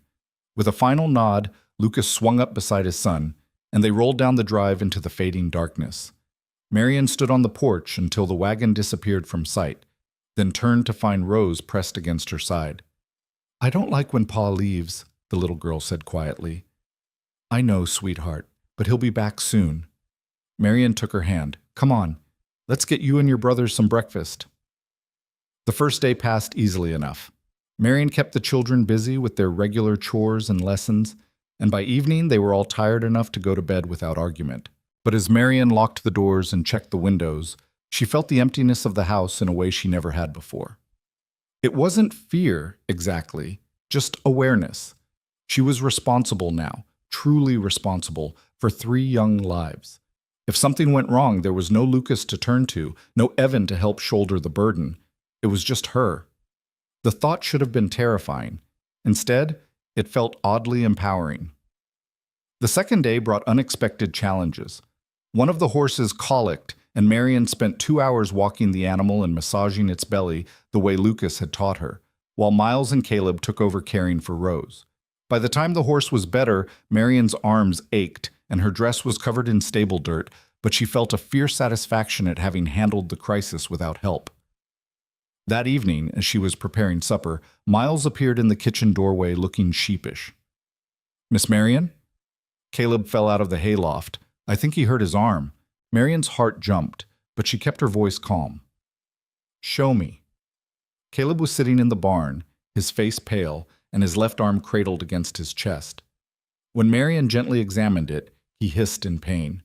With a final nod, Lucas swung up beside his son, and they rolled down the drive into the fading darkness. Marion stood on the porch until the wagon disappeared from sight, then turned to find Rose pressed against her side. "I don't like when Pa leaves," the little girl said quietly. I know, sweetheart, but he'll be back soon. Marion took her hand. Come on, let's get you and your brothers some breakfast. The first day passed easily enough. Marion kept the children busy with their regular chores and lessons, and by evening they were all tired enough to go to bed without argument. But as Marion locked the doors and checked the windows, she felt the emptiness of the house in a way she never had before. It wasn't fear, exactly, just awareness. She was responsible now, truly responsible, for 3 young lives. If something went wrong, there was no Lucas to turn to, no Evan to help shoulder the burden. It was just her. The thought should have been terrifying. Instead, it felt oddly empowering. The second day brought unexpected challenges. One of the horses colicked, and Marion spent 2 hours walking the animal and massaging its belly the way Lucas had taught her, while Miles and Caleb took over caring for Rose. By the time the horse was better, Marion's arms ached, and her dress was covered in stable dirt, but she felt a fierce satisfaction at having handled the crisis without help. That evening, as she was preparing supper, Miles appeared in the kitchen doorway looking sheepish. Miss Marion? Caleb fell out of the hayloft. I think he hurt his arm. Marion's heart jumped, but she kept her voice calm. Show me. Caleb was sitting in the barn, his face pale, and his left arm cradled against his chest. When Marion gently examined it, he hissed in pain.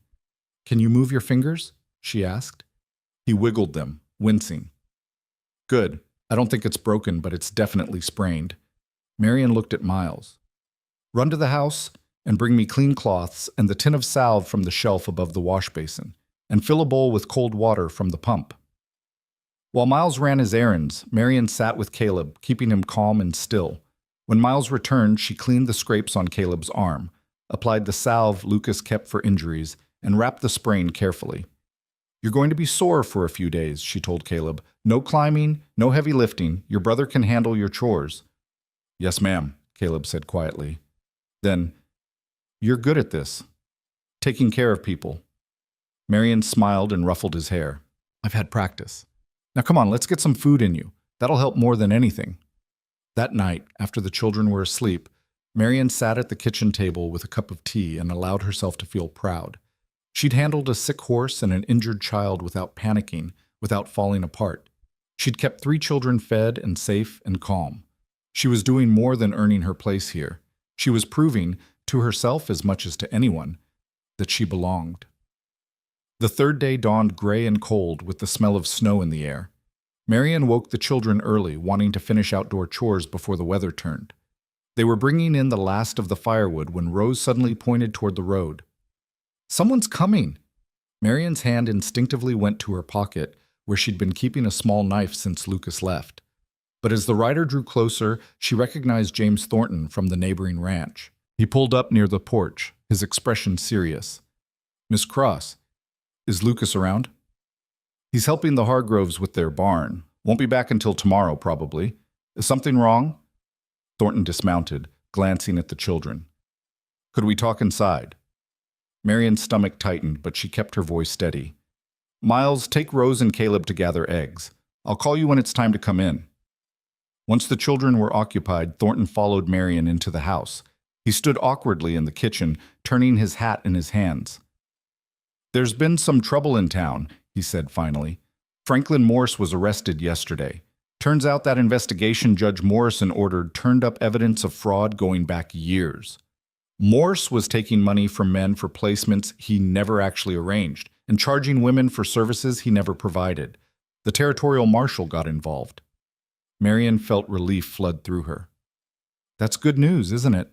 Can you move your fingers? She asked. He wiggled them, wincing. Good. I don't think it's broken, but it's definitely sprained. Marion looked at Miles. Run to the house and bring me clean cloths and the tin of salve from the shelf above the wash basin, and fill a bowl with cold water from the pump. While Miles ran his errands, Marion sat with Caleb, keeping him calm and still. When Miles returned, she cleaned the scrapes on Caleb's arm, applied the salve Lucas kept for injuries, and wrapped the sprain carefully. You're going to be sore for a few days, she told Caleb. No climbing, no heavy lifting. Your brother can handle your chores. Yes, ma'am, Caleb said quietly. Then, you're good at this. Taking care of people. Marion smiled and ruffled his hair. I've had practice. Now come on, let's get some food in you. That'll help more than anything. That night, after the children were asleep, Marion sat at the kitchen table with a cup of tea and allowed herself to feel proud. She'd handled a sick horse and an injured child without panicking, without falling apart. She'd kept 3 children fed and safe and calm. She was doing more than earning her place here. She was proving, to herself as much as to anyone, that she belonged. The third day dawned gray and cold with the smell of snow in the air. Marion woke the children early, wanting to finish outdoor chores before the weather turned. They were bringing in the last of the firewood when Rose suddenly pointed toward the road. Someone's coming! Marion's hand instinctively went to her pocket, where she'd been keeping a small knife since Lucas left. But as the rider drew closer, she recognized James Thornton from the neighboring ranch. He pulled up near the porch, his expression serious. Miss Cross, is Lucas around? He's helping the Hargroves with their barn. Won't be back until tomorrow, probably. Is something wrong? Thornton dismounted, glancing at the children. Could we talk inside? Marion's stomach tightened, but she kept her voice steady. Miles, take Rose and Caleb to gather eggs. I'll call you when it's time to come in. Once the children were occupied, Thornton followed Marion into the house. He stood awkwardly in the kitchen, turning his hat in his hands. There's been some trouble in town, he said finally. Franklin Morse was arrested yesterday. Turns out that investigation Judge Morrison ordered turned up evidence of fraud going back years. Morse was taking money from men for placements he never actually arranged and charging women for services he never provided. The territorial marshal got involved. Marion felt relief flood through her. That's good news, isn't it?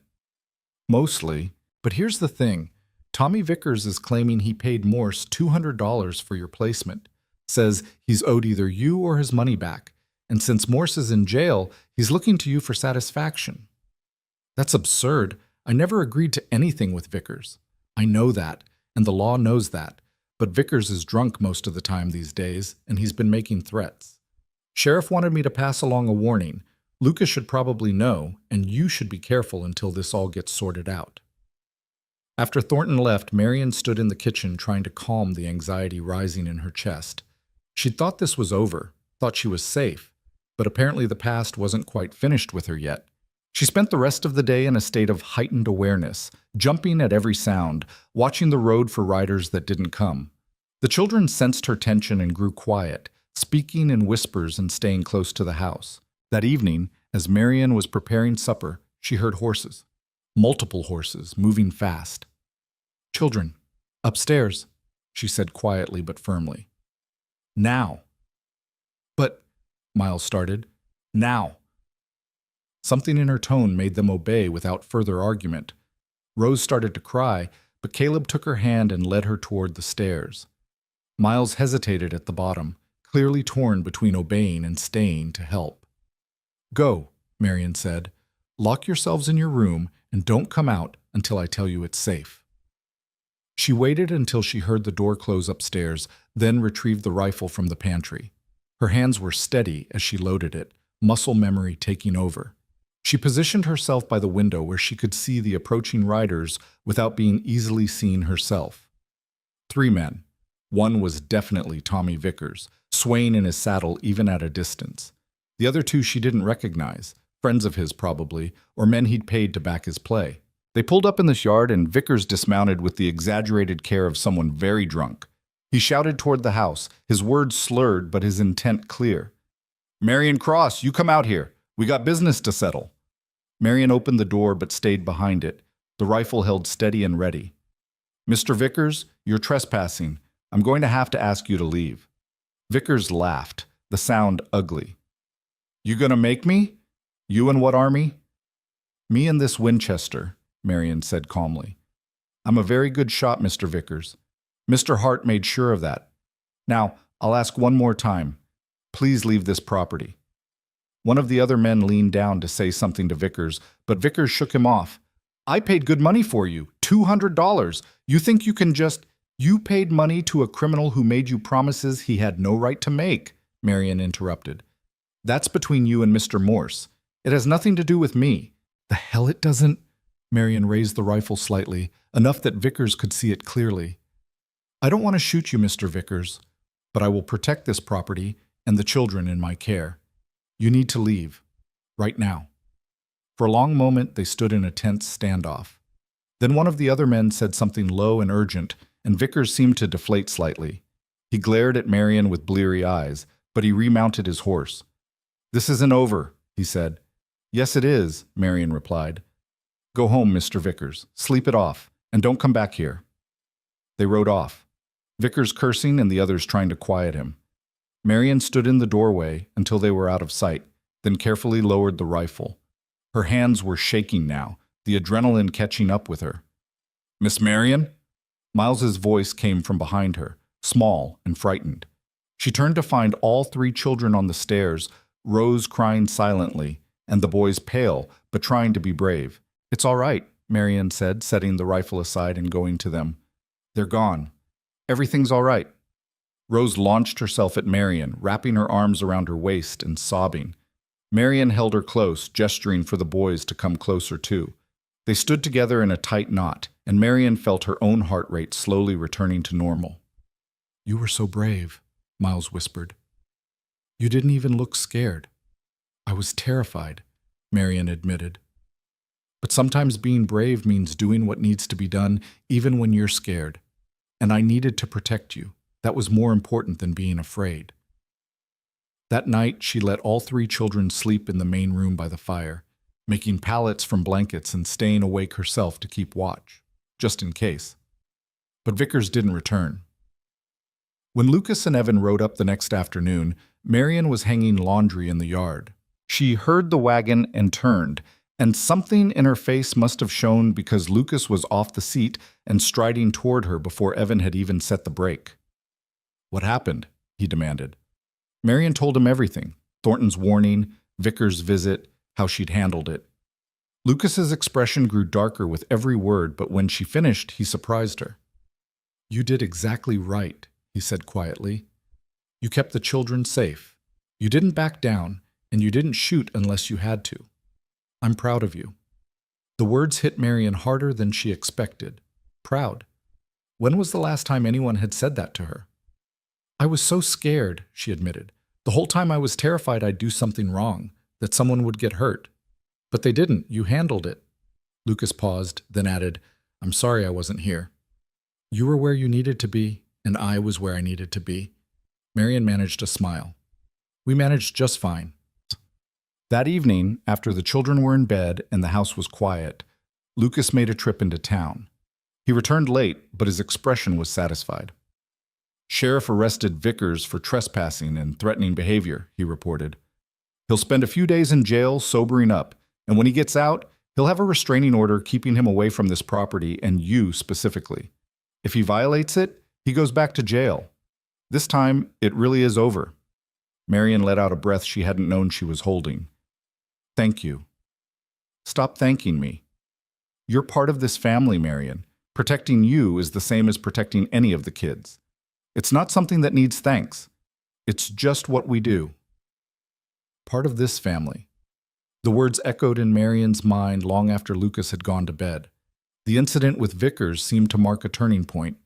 Mostly. But here's the thing. Tommy Vickers is claiming he paid Morse $200 for your placement. Says he's owed either you or his money back. And since Morse is in jail, he's looking to you for satisfaction. That's absurd. I never agreed to anything with Vickers. I know that, and the law knows that. But Vickers is drunk most of the time these days, and he's been making threats. Sheriff wanted me to pass along a warning. Lucas should probably know, and you should be careful until this all gets sorted out. After Thornton left, Marion stood in the kitchen trying to calm the anxiety rising in her chest. She'd thought this was over, thought she was safe, but apparently the past wasn't quite finished with her yet. She spent the rest of the day in a state of heightened awareness, jumping at every sound, watching the road for riders that didn't come. The children sensed her tension and grew quiet, speaking in whispers and staying close to the house. That evening, as Marian was preparing supper, she heard horses. Multiple horses, moving fast. "Children, upstairs," she said quietly but firmly. "Now." "But," Miles started, "now." Something in her tone made them obey without further argument. Rose started to cry, but Caleb took her hand and led her toward the stairs. Miles hesitated at the bottom, clearly torn between obeying and staying to help. "Go," Marian said. "Lock yourselves in your room and don't come out until I tell you it's safe." She waited until she heard the door close upstairs, then retrieved the rifle from the pantry. Her hands were steady as she loaded it, muscle memory taking over. She positioned herself by the window where she could see the approaching riders without being easily seen herself. 3 men. One was definitely Tommy Vickers, swaying in his saddle even at a distance. The other 2 she didn't recognize, friends of his probably, or men he'd paid to back his play. They pulled up in this yard and Vickers dismounted with the exaggerated care of someone very drunk. He shouted toward the house, his words slurred but his intent clear. "Marian Cross, you come out here. We got business to settle." Marian opened the door but stayed behind it, the rifle held steady and ready. "Mr. Vickers, you're trespassing. I'm going to have to ask you to leave." Vickers laughed, the sound ugly. "You gonna make me? You and what army?" "Me and this Winchester," Marian said calmly. "I'm a very good shot, Mr. Vickers. Mr. Hart made sure of that. Now, I'll ask one more time. Please leave this property." One of the other men leaned down to say something to Vickers, but Vickers shook him off. "I paid good money for you, $200. You think you can just—" "You paid money to a criminal who made you promises he had no right to make," Marian interrupted. "That's between you and Mr. Morse. It has nothing to do with me." "The hell it doesn't?" Marian raised the rifle slightly, enough that Vickers could see it clearly. "I don't want to shoot you, Mr. Vickers, but I will protect this property and the children in my care. You need to leave. Right now." For a long moment, they stood in a tense standoff. Then one of the other men said something low and urgent, and Vickers seemed to deflate slightly. He glared at Marian with bleary eyes, but he remounted his horse. "This isn't over," he said. "Yes, it is," Marian replied. "Go home, Mr. Vickers. Sleep it off, and don't come back here." They rode off, Vickers cursing and the others trying to quiet him. Marian stood in the doorway until they were out of sight, then carefully lowered the rifle. Her hands were shaking now, the adrenaline catching up with her. "Miss Marian?" Miles's voice came from behind her, small and frightened. She turned to find all 3 children on the stairs, Rose crying silently, and the boys pale, but trying to be brave. "It's all right," Marian said, setting the rifle aside and going to them. "They're gone. Everything's all right." Rose launched herself at Marian, wrapping her arms around her waist and sobbing. Marian held her close, gesturing for the boys to come closer too. They stood together in a tight knot, and Marian felt her own heart rate slowly returning to normal. "You were so brave," Miles whispered. "You didn't even look scared." "I was terrified," Marian admitted. "But sometimes being brave means doing what needs to be done, even when you're scared. And I needed to protect you. That was more important than being afraid." That night, she let all 3 children sleep in the main room by the fire, making pallets from blankets and staying awake herself to keep watch, just in case. But Vickers didn't return. When Lucas and Evan rode up the next afternoon, Marian was hanging laundry in the yard. She heard the wagon and turned, and something in her face must have shown because Lucas was off the seat and striding toward her before Evan had even set the brake. "What happened?" he demanded. Marian told him everything, Thornton's warning, Vickers' visit, how she'd handled it. Lucas's expression grew darker with every word, but when she finished, he surprised her. "You did exactly right," he said quietly. "You kept the children safe. You didn't back down, and you didn't shoot unless you had to. I'm proud of you." The words hit Marian harder than she expected. Proud. When was the last time anyone had said that to her? "I was so scared," she admitted. "The whole time I was terrified I'd do something wrong, that someone would get hurt." But they didn't. You handled it. Lucas paused, then added, I'm sorry I wasn't here. You were where you needed to be, and I was where I needed to be. Marion managed a smile. We managed just fine. That evening, after the children were in bed and the house was quiet, Lucas made a trip into town. He returned late, but his expression was satisfied. Sheriff arrested Vickers for trespassing and threatening behavior, he reported. He'll spend a few days in jail sobering up, and when he gets out, he'll have a restraining order keeping him away from this property and you specifically. If he violates it, he goes back to jail. This time, it really is over. Marion let out a breath she hadn't known she was holding. Thank you. Stop thanking me. You're part of this family, Marion. Protecting you is the same as protecting any of the kids. It's not something that needs thanks. It's just what we do. Part of this family. The words echoed in Marion's mind long after Lucas had gone to bed. The incident with Vickers seemed to mark a turning point.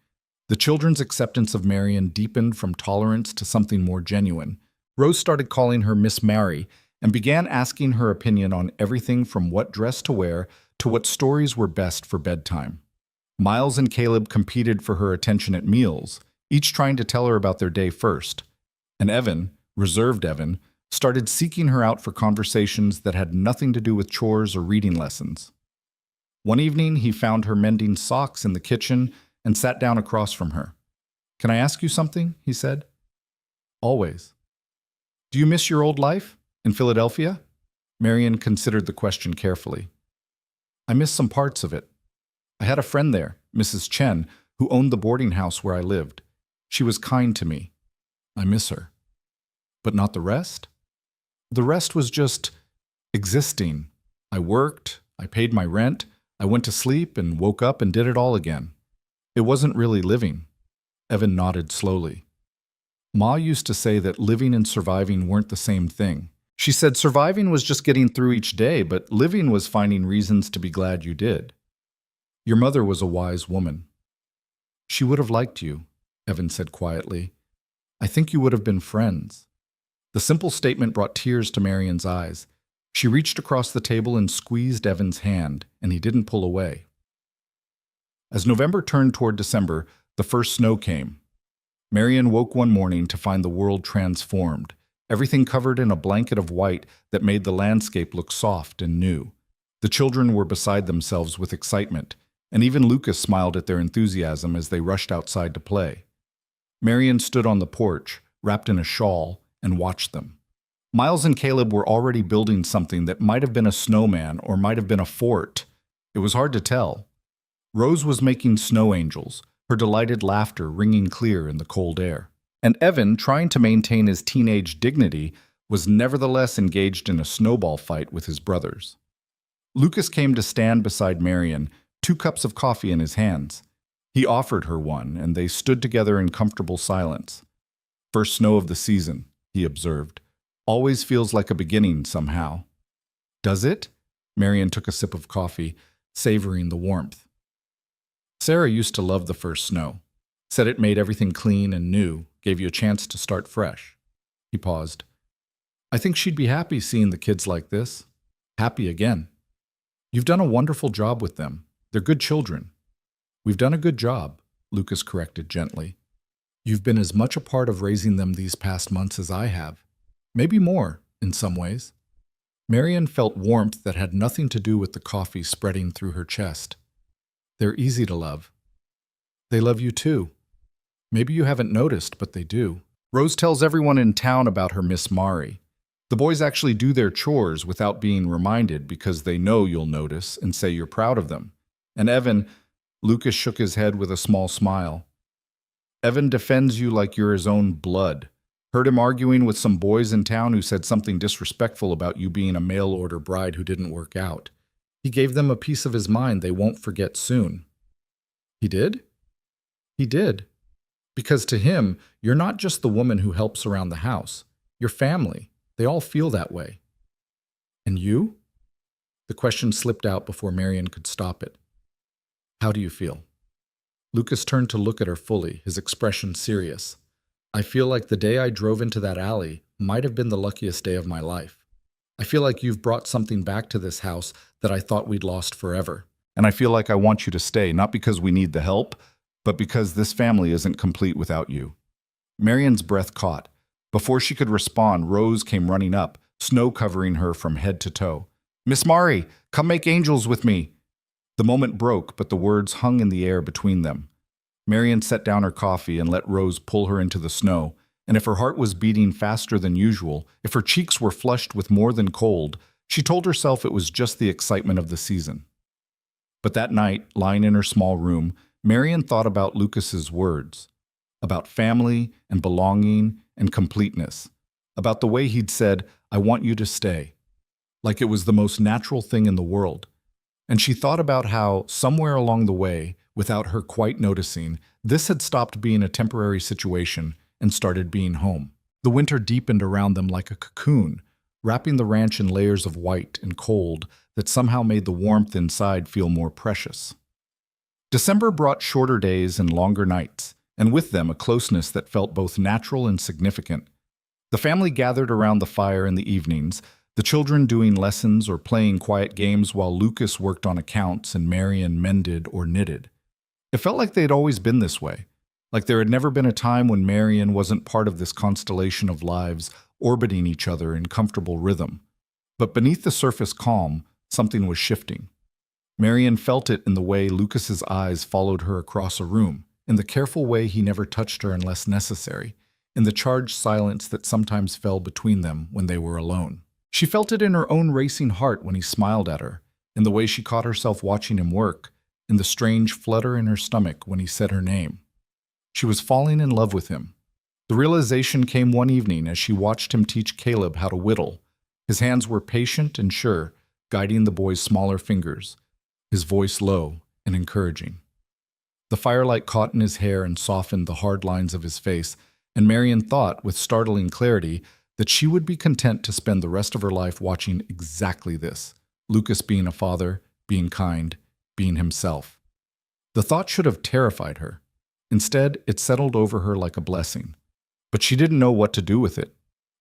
The children's acceptance of Marion deepened from tolerance to something more genuine. Rose started calling her Miss Mary and began asking her opinion on everything from what dress to wear to what stories were best for bedtime. Miles and Caleb competed for her attention at meals, each trying to tell her about their day first. And Evan, reserved Evan, started seeking her out for conversations that had nothing to do with chores or reading lessons. One evening, he found her mending socks in the kitchen and sat down across from her. Can I ask you something? He said. Always. Do you miss your old life? In Philadelphia? Marion considered the question carefully. I miss some parts of it. I had a friend there, Mrs. Chen, who owned the boarding house where I lived. She was kind to me. I miss her. But not the rest? The rest was just existing. I worked, I paid my rent, I went to sleep and woke up and did it all again. It wasn't really living. Evan nodded slowly. Ma used to say that living and surviving weren't the same thing. She said surviving was just getting through each day, but living was finding reasons to be glad you did. Your mother was a wise woman. She would have liked you, Evan said quietly. I think you would have been friends. The simple statement brought tears to Marion's eyes. She reached across the table and squeezed Evan's hand, and he didn't pull away. As November turned toward December, the first snow came. Marion woke one morning to find the world transformed, everything covered in a blanket of white that made the landscape look soft and new. The children were beside themselves with excitement, and even Lucas smiled at their enthusiasm as they rushed outside to play. Marion stood on the porch, wrapped in a shawl, and watched them. Miles and Caleb were already building something that might have been a snowman or might have been a fort. It was hard to tell. Rose was making snow angels, her delighted laughter ringing clear in the cold air. And Evan, trying to maintain his teenage dignity, was nevertheless engaged in a snowball fight with his brothers. Lucas came to stand beside Marion, 2 cups of coffee in his hands. He offered her one, and they stood together in comfortable silence. First snow of the season, he observed. Always feels like a beginning somehow. Does it? Marion took a sip of coffee, savoring the warmth. Sarah used to love the first snow. Said it made everything clean and new, gave you a chance to start fresh. He paused. I think she'd be happy seeing the kids like this. Happy again. You've done a wonderful job with them. They're good children. We've done a good job, Lucas corrected gently. You've been as much a part of raising them these past months as I have. Maybe more, in some ways. Marion felt warmth that had nothing to do with the coffee spreading through her chest. They're easy to love. They love you too. Maybe you haven't noticed, but they do. Rose tells everyone in town about her Miss Mari. The boys actually do their chores without being reminded because they know you'll notice and say you're proud of them. And Evan, Lucas shook his head with a small smile. Evan defends you like you're his own blood. Heard him arguing with some boys in town who said something disrespectful about you being a mail-order bride who didn't work out. He gave them a piece of his mind they won't forget soon. He did? He did. Because to him, you're not just the woman who helps around the house. You're family. They all feel that way. And you? The question slipped out before Marion could stop it. How do you feel? Lucas turned to look at her fully, his expression serious. I feel like the day I drove into that alley might have been the luckiest day of my life. I feel like you've brought something back to this house that I thought we'd lost forever. And I feel like I want you to stay, not because we need the help, but because this family isn't complete without you." Marian's breath caught. Before she could respond, Rose came running up, snow covering her from head to toe. "Miss Mari, come make angels with me." The moment broke, but the words hung in the air between them. Marian set down her coffee and let Rose pull her into the snow, and if her heart was beating faster than usual, if her cheeks were flushed with more than cold, she told herself it was just the excitement of the season. But that night, lying in her small room, Marian thought about Lucas's words, about family and belonging and completeness, about the way he'd said, "I want you to stay," like it was the most natural thing in the world. And she thought about how, somewhere along the way, without her quite noticing, this had stopped being a temporary situation and started being home. The winter deepened around them like a cocoon, wrapping the ranch in layers of white and cold that somehow made the warmth inside feel more precious. December brought shorter days and longer nights, and with them a closeness that felt both natural and significant. The family gathered around the fire in the evenings, the children doing lessons or playing quiet games while Lucas worked on accounts and Marian mended or knitted. It felt like they'd always been this way, like there had never been a time when Marian wasn't part of this constellation of lives orbiting each other in comfortable rhythm. But beneath the surface calm, something was shifting. Marian felt it in the way Lucas's eyes followed her across a room, in the careful way he never touched her unless necessary, in the charged silence that sometimes fell between them when they were alone. She felt it in her own racing heart when he smiled at her, in the way she caught herself watching him work, in the strange flutter in her stomach when he said her name. She was falling in love with him. The realization came one evening as she watched him teach Caleb how to whittle. His hands were patient and sure, guiding the boy's smaller fingers, his voice low and encouraging. The firelight caught in his hair and softened the hard lines of his face, and Marian thought, with startling clarity, that she would be content to spend the rest of her life watching exactly this, Lucas being a father, being kind, being himself. The thought should have terrified her. Instead, it settled over her like a blessing. But she didn't know what to do with it.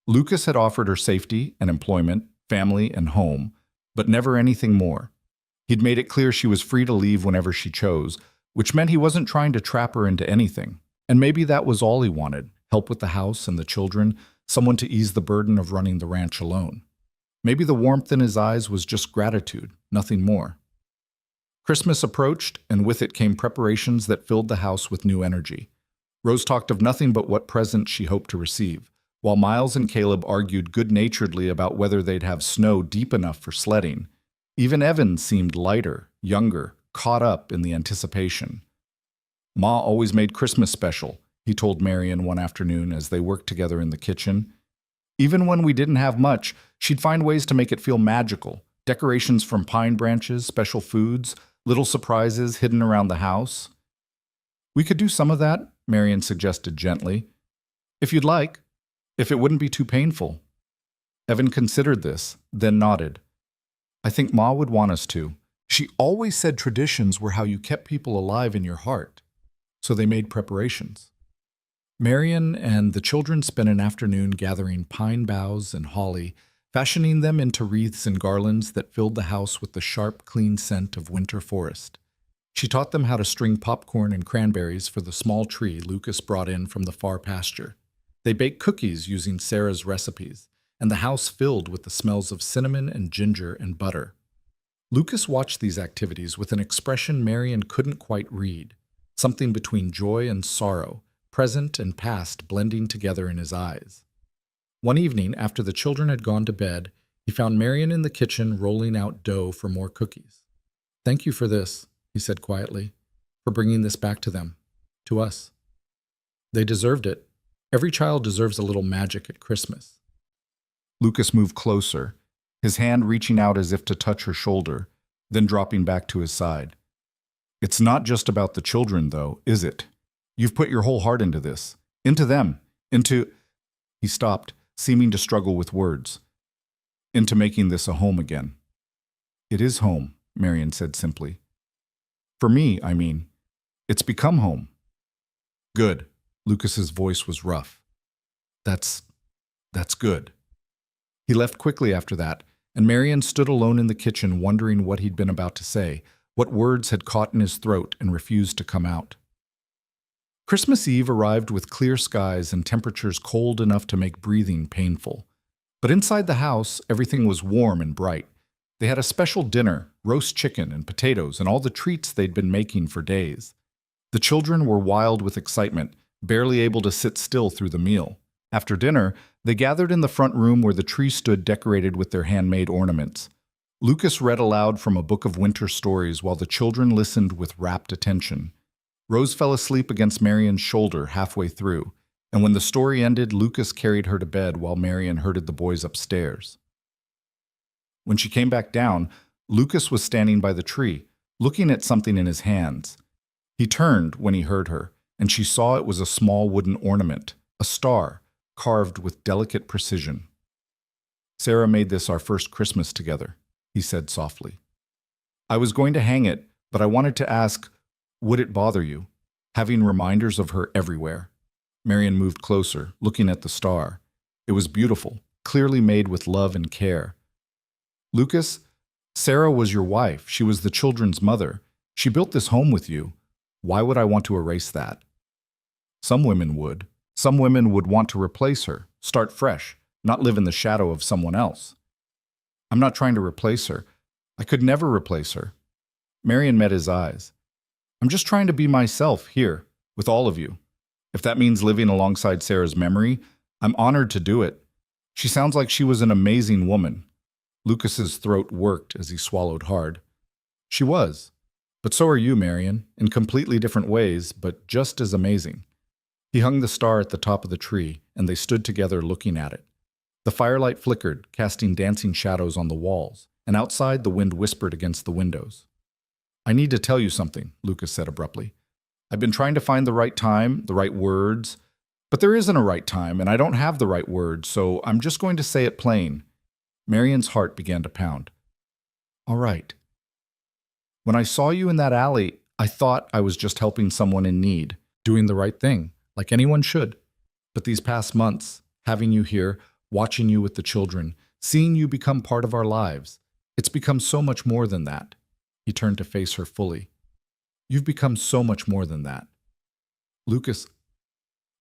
Lucas had offered her safety and employment, family and home, but never anything more. He'd made it clear she was free to leave whenever she chose, which meant he wasn't trying to trap her into anything. And maybe that was all he wanted, help with the house and the children, someone to ease the burden of running the ranch alone. Maybe the warmth in his eyes was just gratitude, nothing more. Christmas approached, and with it came preparations that filled the house with new energy. Rose talked of nothing but what presents she hoped to receive, while Miles and Caleb argued good-naturedly about whether they'd have snow deep enough for sledding. Even Evan seemed lighter, younger, caught up in the anticipation. "Ma always made Christmas special," he told Marian one afternoon as they worked together in the kitchen. "Even when we didn't have much, she'd find ways to make it feel magical. Decorations from pine branches, special foods, little surprises hidden around the house." "We could do some of that," Marian suggested gently. "If you'd like. If it wouldn't be too painful." Evan considered this, then nodded. "I think Ma would want us to. She always said traditions were how you kept people alive in your heart." So they made preparations. Marian and the children spent an afternoon gathering pine boughs and holly, fashioning them into wreaths and garlands that filled the house with the sharp, clean scent of winter forest. She taught them how to string popcorn and cranberries for the small tree Lucas brought in from the far pasture. They baked cookies using Sarah's recipes, and the house filled with the smells of cinnamon and ginger and butter. Lucas watched these activities with an expression Marian couldn't quite read, something between joy and sorrow, present and past blending together in his eyes. One evening, after the children had gone to bed, he found Marian in the kitchen rolling out dough for more cookies. "Thank you for this," he said quietly, "for bringing this back to them, to us. They deserved it. Every child deserves a little magic at Christmas." Lucas moved closer, his hand reaching out as if to touch her shoulder, then dropping back to his side. "It's not just about the children, though, is it? You've put your whole heart into this, into them, into—" He stopped, seeming to struggle with words. "Into making this a home again." "It is home," Marian said simply. "For me, I mean. It's become home." "Good." Lucas's voice was rough. That's good." He left quickly after that, and Marion stood alone in the kitchen wondering what he'd been about to say, what words had caught in his throat and refused to come out. Christmas Eve arrived with clear skies and temperatures cold enough to make breathing painful. But inside the house, everything was warm and bright. They had a special dinner, roast chicken and potatoes and all the treats they'd been making for days. The children were wild with excitement, barely able to sit still through the meal. After dinner, they gathered in the front room where the tree stood decorated with their handmade ornaments. Lucas read aloud from a book of winter stories while the children listened with rapt attention. Rose fell asleep against Marion's shoulder halfway through, and when the story ended, Lucas carried her to bed while Marion herded the boys upstairs. When she came back down, Lucas was standing by the tree, looking at something in his hands. He turned when he heard her, and she saw it was a small wooden ornament, a star, carved with delicate precision. "Sarah made this our first Christmas together," he said softly. "I was going to hang it, but I wanted to ask, would it bother you, having reminders of her everywhere?" Marion moved closer, looking at the star. It was beautiful, clearly made with love and care. "Lucas, Sarah was your wife. She was the children's mother. She built this home with you. Why would I want to erase that?" "Some women would. Some women would want to replace her, start fresh, not live in the shadow of someone else." "I'm not trying to replace her. I could never replace her." Marion met his eyes. "I'm just trying to be myself here, with all of you. If that means living alongside Sarah's memory, I'm honored to do it. She sounds like she was an amazing woman." Lucas's throat worked as he swallowed hard. "She was. But so are you, Marion, in completely different ways, but just as amazing." He hung the star at the top of the tree, and they stood together looking at it. The firelight flickered, casting dancing shadows on the walls, and outside the wind whispered against the windows. "I need to tell you something," Lucas said abruptly. "I've been trying to find the right time, the right words, but there isn't a right time, and I don't have the right words, so I'm just going to say it plain." Marion's heart began to pound. "All right. When I saw you in that alley, I thought I was just helping someone in need, doing the right thing, like anyone should. But these past months, having you here, watching you with the children, seeing you become part of our lives, it's become so much more than that." He turned to face her fully. "You've become so much more than that." "Lucas,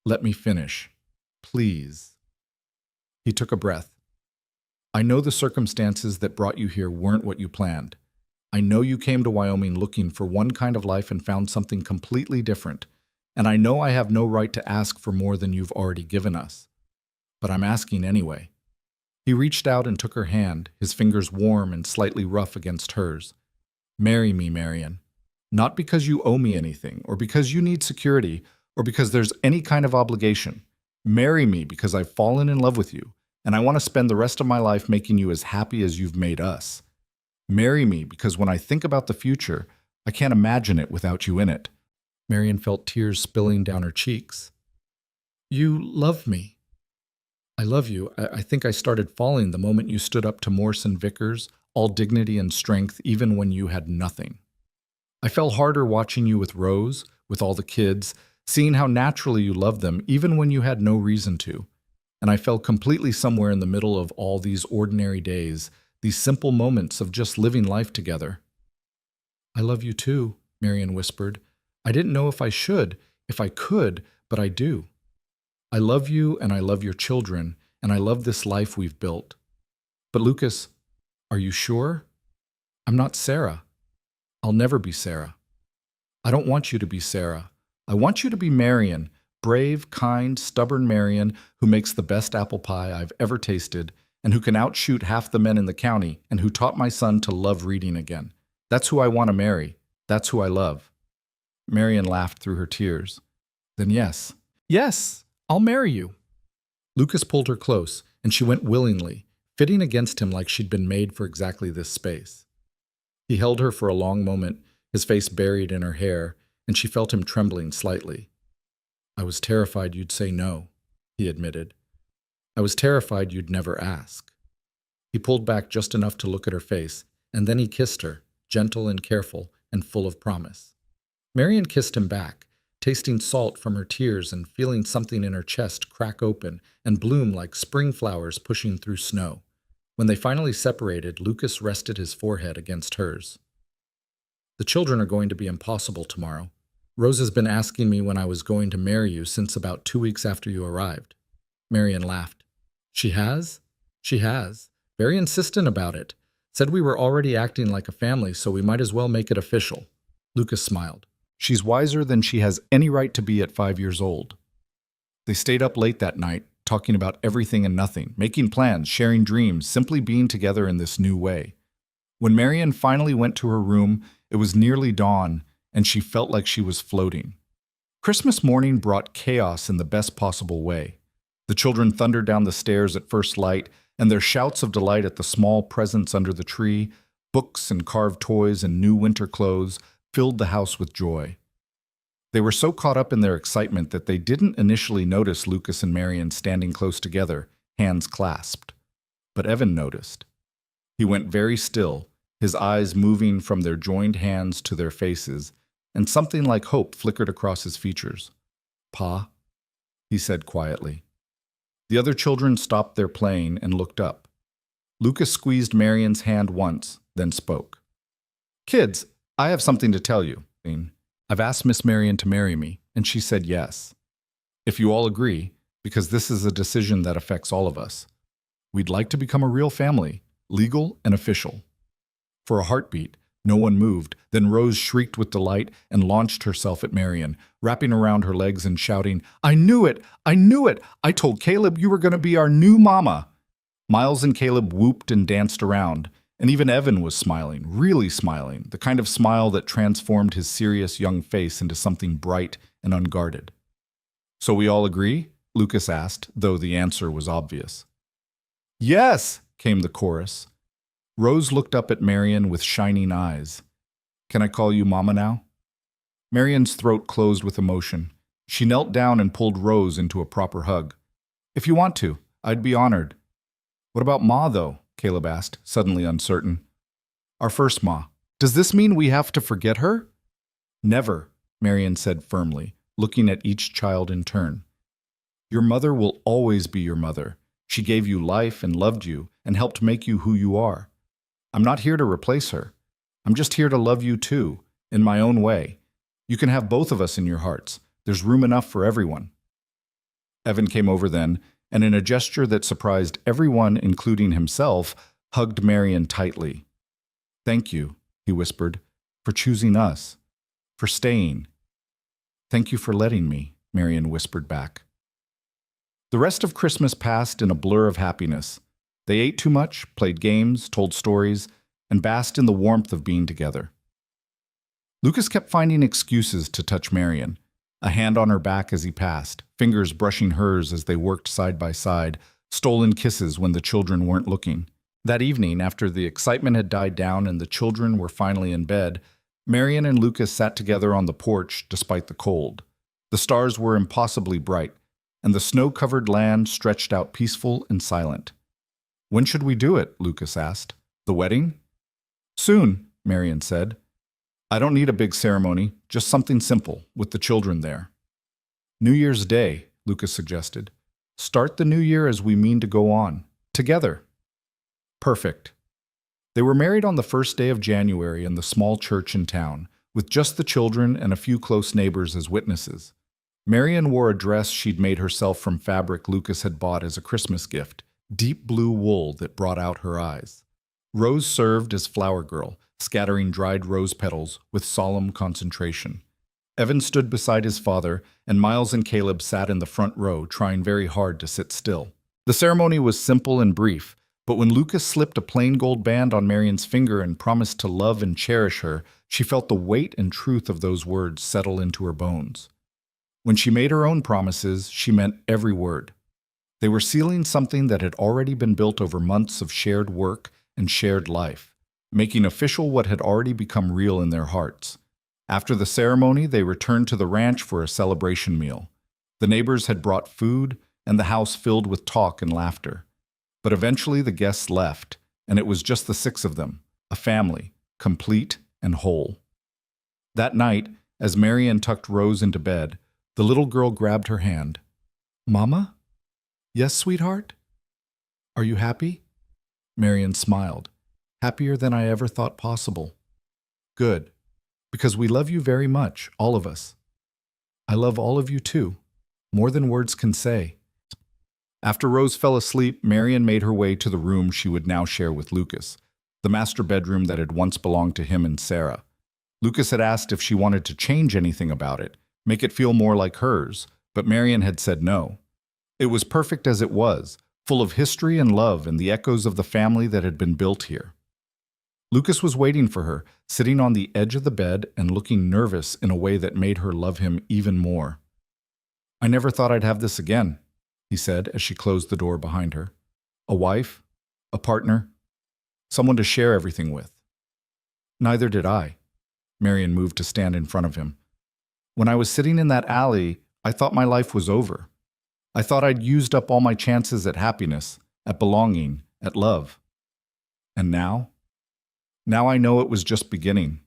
let me finish. Please." He took a breath. "I know the circumstances that brought you here weren't what you planned. I know you came to Wyoming looking for one kind of life and found something completely different. And I know I have no right to ask for more than you've already given us. But I'm asking anyway." He reached out and took her hand, his fingers warm and slightly rough against hers. "Marry me, Marion. Not because you owe me anything, or because you need security, or because there's any kind of obligation. Marry me because I've fallen in love with you, and I want to spend the rest of my life making you as happy as you've made us. Marry me because when I think about the future, I can't imagine it without you in it." Marion felt tears spilling down her cheeks. "You love me." "I love you. I think I started falling the moment you stood up to Morrison Vickers, all dignity and strength, even when you had nothing. I fell harder watching you with Rose, with all the kids, seeing how naturally you loved them, even when you had no reason to. And I fell completely somewhere in the middle of all these ordinary days, these simple moments of just living life together." "I love you too," Marion whispered. "I didn't know if I should, if I could, but I do. I love you, and I love your children, and I love this life we've built. But Lucas, are you sure? I'm not Sarah. I'll never be Sarah. I don't want you to be Sarah. I want you to be Marion, brave, kind, stubborn Marion, who makes the best apple pie I've ever tasted, and who can outshoot half the men in the county, and who taught my son to love reading again. That's who I want to marry. That's who I love." Marion laughed through her tears. "Then yes. Yes, I'll marry you." Lucas pulled her close, and she went willingly, fitting against him like she'd been made for exactly this space. He held her for a long moment, his face buried in her hair, and she felt him trembling slightly. "I was terrified you'd say no," he admitted. "I was terrified you'd never ask." He pulled back just enough to look at her face, and then he kissed her, gentle and careful and full of promise. Marion kissed him back, tasting salt from her tears and feeling something in her chest crack open and bloom like spring flowers pushing through snow. When they finally separated, Lucas rested his forehead against hers. The children are going to be impossible tomorrow. Rose has been asking me when I was going to marry you since about 2 weeks after you arrived. Marian laughed. She has? She has. Very insistent about it. Said we were already acting like a family, so we might as well make it official. Lucas smiled. She's wiser than she has any right to be at 5 years old. They stayed up late that night, talking about everything and nothing, making plans, sharing dreams, simply being together in this new way. When Marian finally went to her room, it was nearly dawn, and she felt like she was floating. Christmas morning brought chaos in the best possible way. The children thundered down the stairs at first light, and their shouts of delight at the small presents under the tree, books and carved toys and new winter clothes, filled the house with joy. They were so caught up in their excitement that they didn't initially notice Lucas and Marian standing close together, hands clasped. But Evan noticed. He went very still, his eyes moving from their joined hands to their faces, and something like hope flickered across his features. "Pa," he said quietly. The other children stopped their playing and looked up. Lucas squeezed Marian's hand once, then spoke. "Kids, I have something to tell you. I've asked Miss Marian to marry me, and she said yes. If you all agree, because this is a decision that affects all of us, we'd like to become a real family, legal and official." For a heartbeat, no one moved. Then Rose shrieked with delight and launched herself at Marian, wrapping around her legs and shouting, "I knew it! I knew it! I told Caleb you were going to be our new mama!" Miles and Caleb whooped and danced around, and even Evan was smiling, really smiling, the kind of smile that transformed his serious young face into something bright and unguarded. "So we all agree?" Lucas asked, though the answer was obvious. "Yes!" came the chorus. Rose looked up at Marian with shining eyes. "Can I call you Mama now?" Marian's throat closed with emotion. She knelt down and pulled Rose into a proper hug. "If you want to, I'd be honored." "What about Ma, though?" Caleb asked, suddenly uncertain. "Our first Ma. Does this mean we have to forget her?" "Never," Marian said firmly, looking at each child in turn. "Your mother will always be your mother. She gave you life and loved you and helped make you who you are. I'm not here to replace her. I'm just here to love you too, in my own way. You can have both of us in your hearts. There's room enough for everyone." Evan came over then, and in a gesture that surprised everyone, including himself, hugged Marian tightly. "Thank you," he whispered, "for choosing us, for staying." "Thank you for letting me," Marian whispered back. The rest of Christmas passed in a blur of happiness. They ate too much, played games, told stories, and basked in the warmth of being together. Lucas kept finding excuses to touch Marian, a hand on her back as he passed, fingers brushing hers as they worked side by side, stolen kisses when the children weren't looking. That evening, after the excitement had died down and the children were finally in bed, Marian and Lucas sat together on the porch despite the cold. The stars were impossibly bright, and the snow-covered land stretched out peaceful and silent. "When should we do it?" Lucas asked. "The wedding?" "Soon," Marian said. "I don't need a big ceremony, just something simple, with the children there." "New Year's Day," Lucas suggested. "Start the new year as we mean to go on, together." "Perfect." They were married on the first day of January in the small church in town, with just the children and a few close neighbors as witnesses. Marian wore a dress she'd made herself from fabric Lucas had bought as a Christmas gift, deep blue wool that brought out her eyes. Rose served as flower girl, scattering dried rose petals with solemn concentration. Evan stood beside his father, and Miles and Caleb sat in the front row, trying very hard to sit still. The ceremony was simple and brief, but when Lucas slipped a plain gold band on Marian's finger and promised to love and cherish her, she felt the weight and truth of those words settle into her bones. When she made her own promises, she meant every word. They were sealing something that had already been built over months of shared work and shared life, making official what had already become real in their hearts. After the ceremony, they returned to the ranch for a celebration meal. The neighbors had brought food, and the house filled with talk and laughter. But eventually the guests left, and it was just the 6 of them, a family, complete and whole. That night, as Marian tucked Rose into bed, the little girl grabbed her hand. "Mama? Yes, sweetheart? Are you happy?" Marian smiled. Happier than I ever thought possible. Good. Because we love you very much, all of us. I love all of you too, more than words can say. After Rose fell asleep, Marian made her way to the room she would now share with Lucas, the master bedroom that had once belonged to him and Sarah. Lucas had asked if she wanted to change anything about it, make it feel more like hers, but Marian had said no. It was perfect as it was, full of history and love and the echoes of the family that had been built here. Lucas was waiting for her, sitting on the edge of the bed and looking nervous in a way that made her love him even more. I never thought I'd have this again, he said as she closed the door behind her. A wife, a partner, someone to share everything with. Neither did I. Marian moved to stand in front of him. When I was sitting in that alley, I thought my life was over. I thought I'd used up all my chances at happiness, at belonging, at love. And now? Now I know it was just beginning.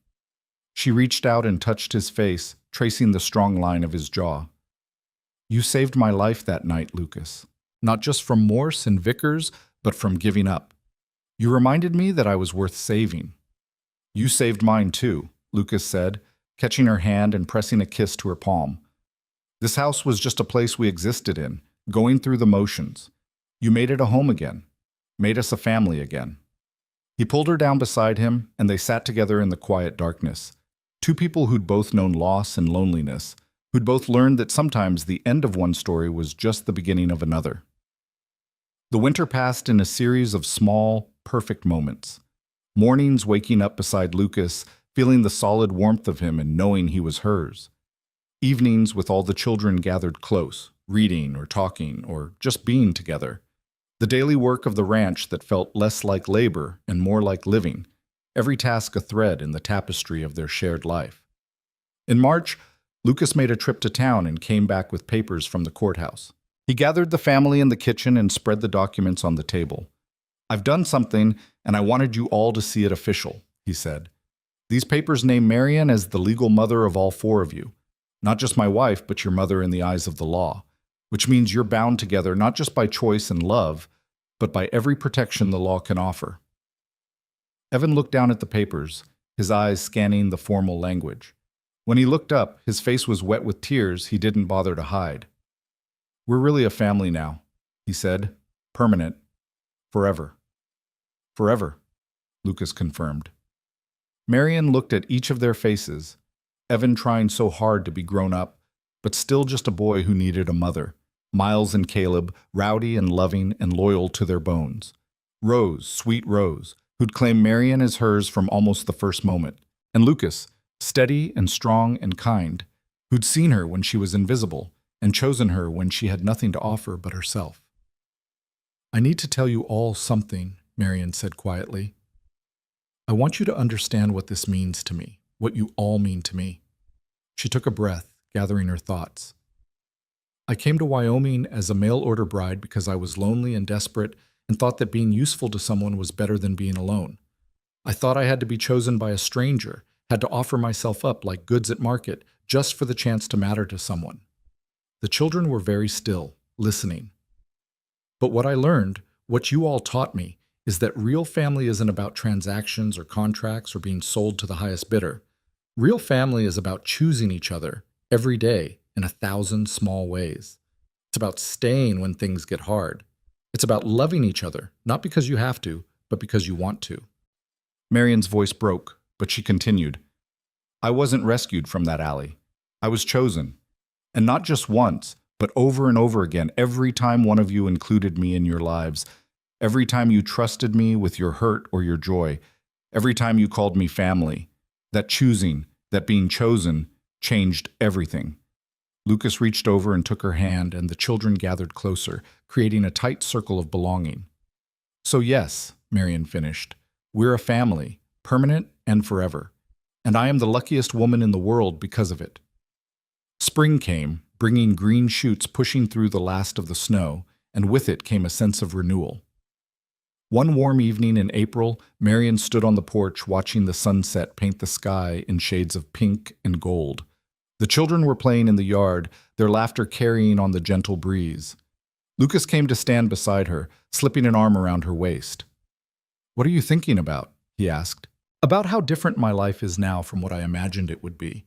She reached out and touched his face, tracing the strong line of his jaw. You saved my life that night, Lucas. Not just from Morse and Vickers, but from giving up. You reminded me that I was worth saving. You saved mine too, Lucas said, catching her hand and pressing a kiss to her palm. This house was just a place we existed in, going through the motions. You made it a home again, made us a family again. He pulled her down beside him, and they sat together in the quiet darkness. Two people who'd both known loss and loneliness, who'd both learned that sometimes the end of one story was just the beginning of another. The winter passed in a series of small, perfect moments. Mornings waking up beside Lucas, feeling the solid warmth of him and knowing he was hers. Evenings with all the children gathered close, reading or talking or just being together. The daily work of the ranch that felt less like labor and more like living, every task a thread in the tapestry of their shared life. In March, Lucas made a trip to town and came back with papers from the courthouse. He gathered the family in the kitchen and spread the documents on the table. I've done something, and I wanted you all to see it official, he said. These papers name Marian as the legal mother of all four of you. Not just my wife, but your mother in the eyes of the law, which means you're bound together not just by choice and love, but by every protection the law can offer. Evan looked down at the papers, his eyes scanning the formal language. When he looked up, his face was wet with tears he didn't bother to hide. We're really a family now, he said. Permanent. Forever. Forever, Lucas confirmed. Marian looked at each of their faces, Evan trying so hard to be grown up, but still just a boy who needed a mother. Miles and Caleb, rowdy and loving and loyal to their bones. Rose, sweet Rose, who'd claimed Marian as hers from almost the first moment. And Lucas, steady and strong and kind, who'd seen her when she was invisible and chosen her when she had nothing to offer but herself. I need to tell you all something, Marian said quietly. I want you to understand what this means to me, what you all mean to me. She took a breath, gathering her thoughts. I came to Wyoming as a mail-order bride because I was lonely and desperate and thought that being useful to someone was better than being alone. I thought I had to be chosen by a stranger, had to offer myself up like goods at market just for the chance to matter to someone. The children were very still, listening. But what I learned, what you all taught me, is that real family isn't about transactions or contracts or being sold to the highest bidder. Real family is about choosing each other every day in 1,000 small ways. It's about staying when things get hard. It's about loving each other, not because you have to, but because you want to. Marian's voice broke, but she continued. I wasn't rescued from that alley. I was chosen. And not just once, but over and over again, every time one of you included me in your lives, every time you trusted me with your hurt or your joy, every time you called me family, that choosing, that being chosen, changed everything. Lucas reached over and took her hand, and the children gathered closer, creating a tight circle of belonging. So yes, Marian finished, we're a family, permanent and forever, and I am the luckiest woman in the world because of it. Spring came, bringing green shoots pushing through the last of the snow, and with it came a sense of renewal. One warm evening in April, Marian stood on the porch watching the sunset paint the sky in shades of pink and gold. The children were playing in the yard, their laughter carrying on the gentle breeze. Lucas came to stand beside her, slipping an arm around her waist. "What are you thinking about?" he asked. "About how different my life is now from what I imagined it would be.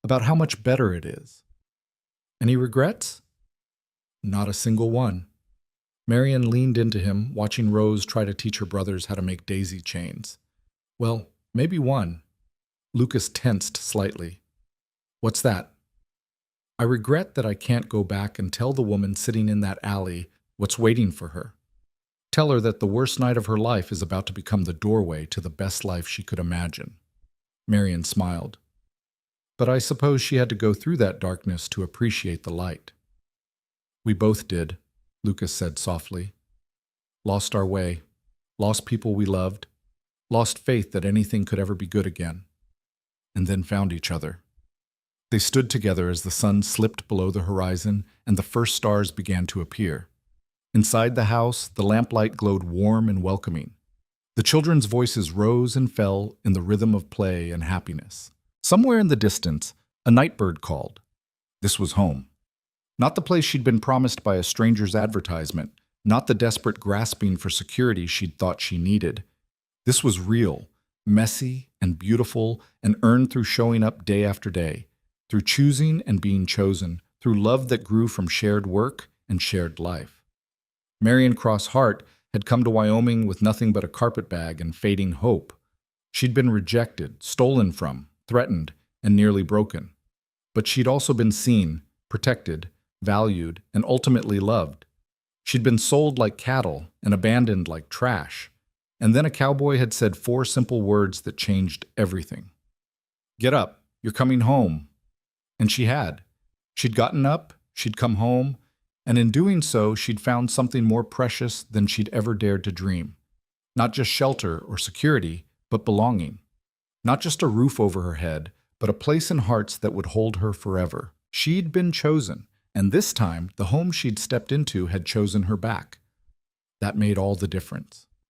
About how much better it is." "Any regrets?" "Not a single one." Marion leaned into him, watching Rose try to teach her brothers how to make daisy chains. "Well, maybe one." Lucas tensed slightly. "What's that?" "I regret that I can't go back and tell the woman sitting in that alley what's waiting for her. Tell her that the worst night of her life is about to become the doorway to the best life she could imagine." Marion smiled. "But I suppose she had to go through that darkness to appreciate the light." "We both did," Lucas said softly. "Lost our way, lost people we loved, lost faith that anything could ever be good again, and then found each other." They stood together as the sun slipped below the horizon and the first stars began to appear. Inside the house, the lamplight glowed warm and welcoming. The children's voices rose and fell in the rhythm of play and happiness. Somewhere in the distance, a nightbird called. This was home. Not the place she'd been promised by a stranger's advertisement, not the desperate grasping for security she'd thought she needed. This was real, messy and beautiful, and earned through showing up day after day, through choosing and being chosen, through love that grew from shared work and shared life. Marion Cross Hart had come to Wyoming with nothing but a carpetbag and fading hope. She'd been rejected, stolen from, threatened, and nearly broken. But she'd also been seen, protected, valued, and ultimately loved. She'd been sold like cattle and abandoned like trash. And then a cowboy had said 4 simple words that changed everything. "Get up, you're coming home." And she had. She'd gotten up, she'd come home, and in doing so, she'd found something more precious than she'd ever dared to dream. Not just shelter or security, but belonging. Not just a roof over her head, but a place in hearts that would hold her forever. She'd been chosen, and this time, the home she'd stepped into had chosen her back. That made all the difference.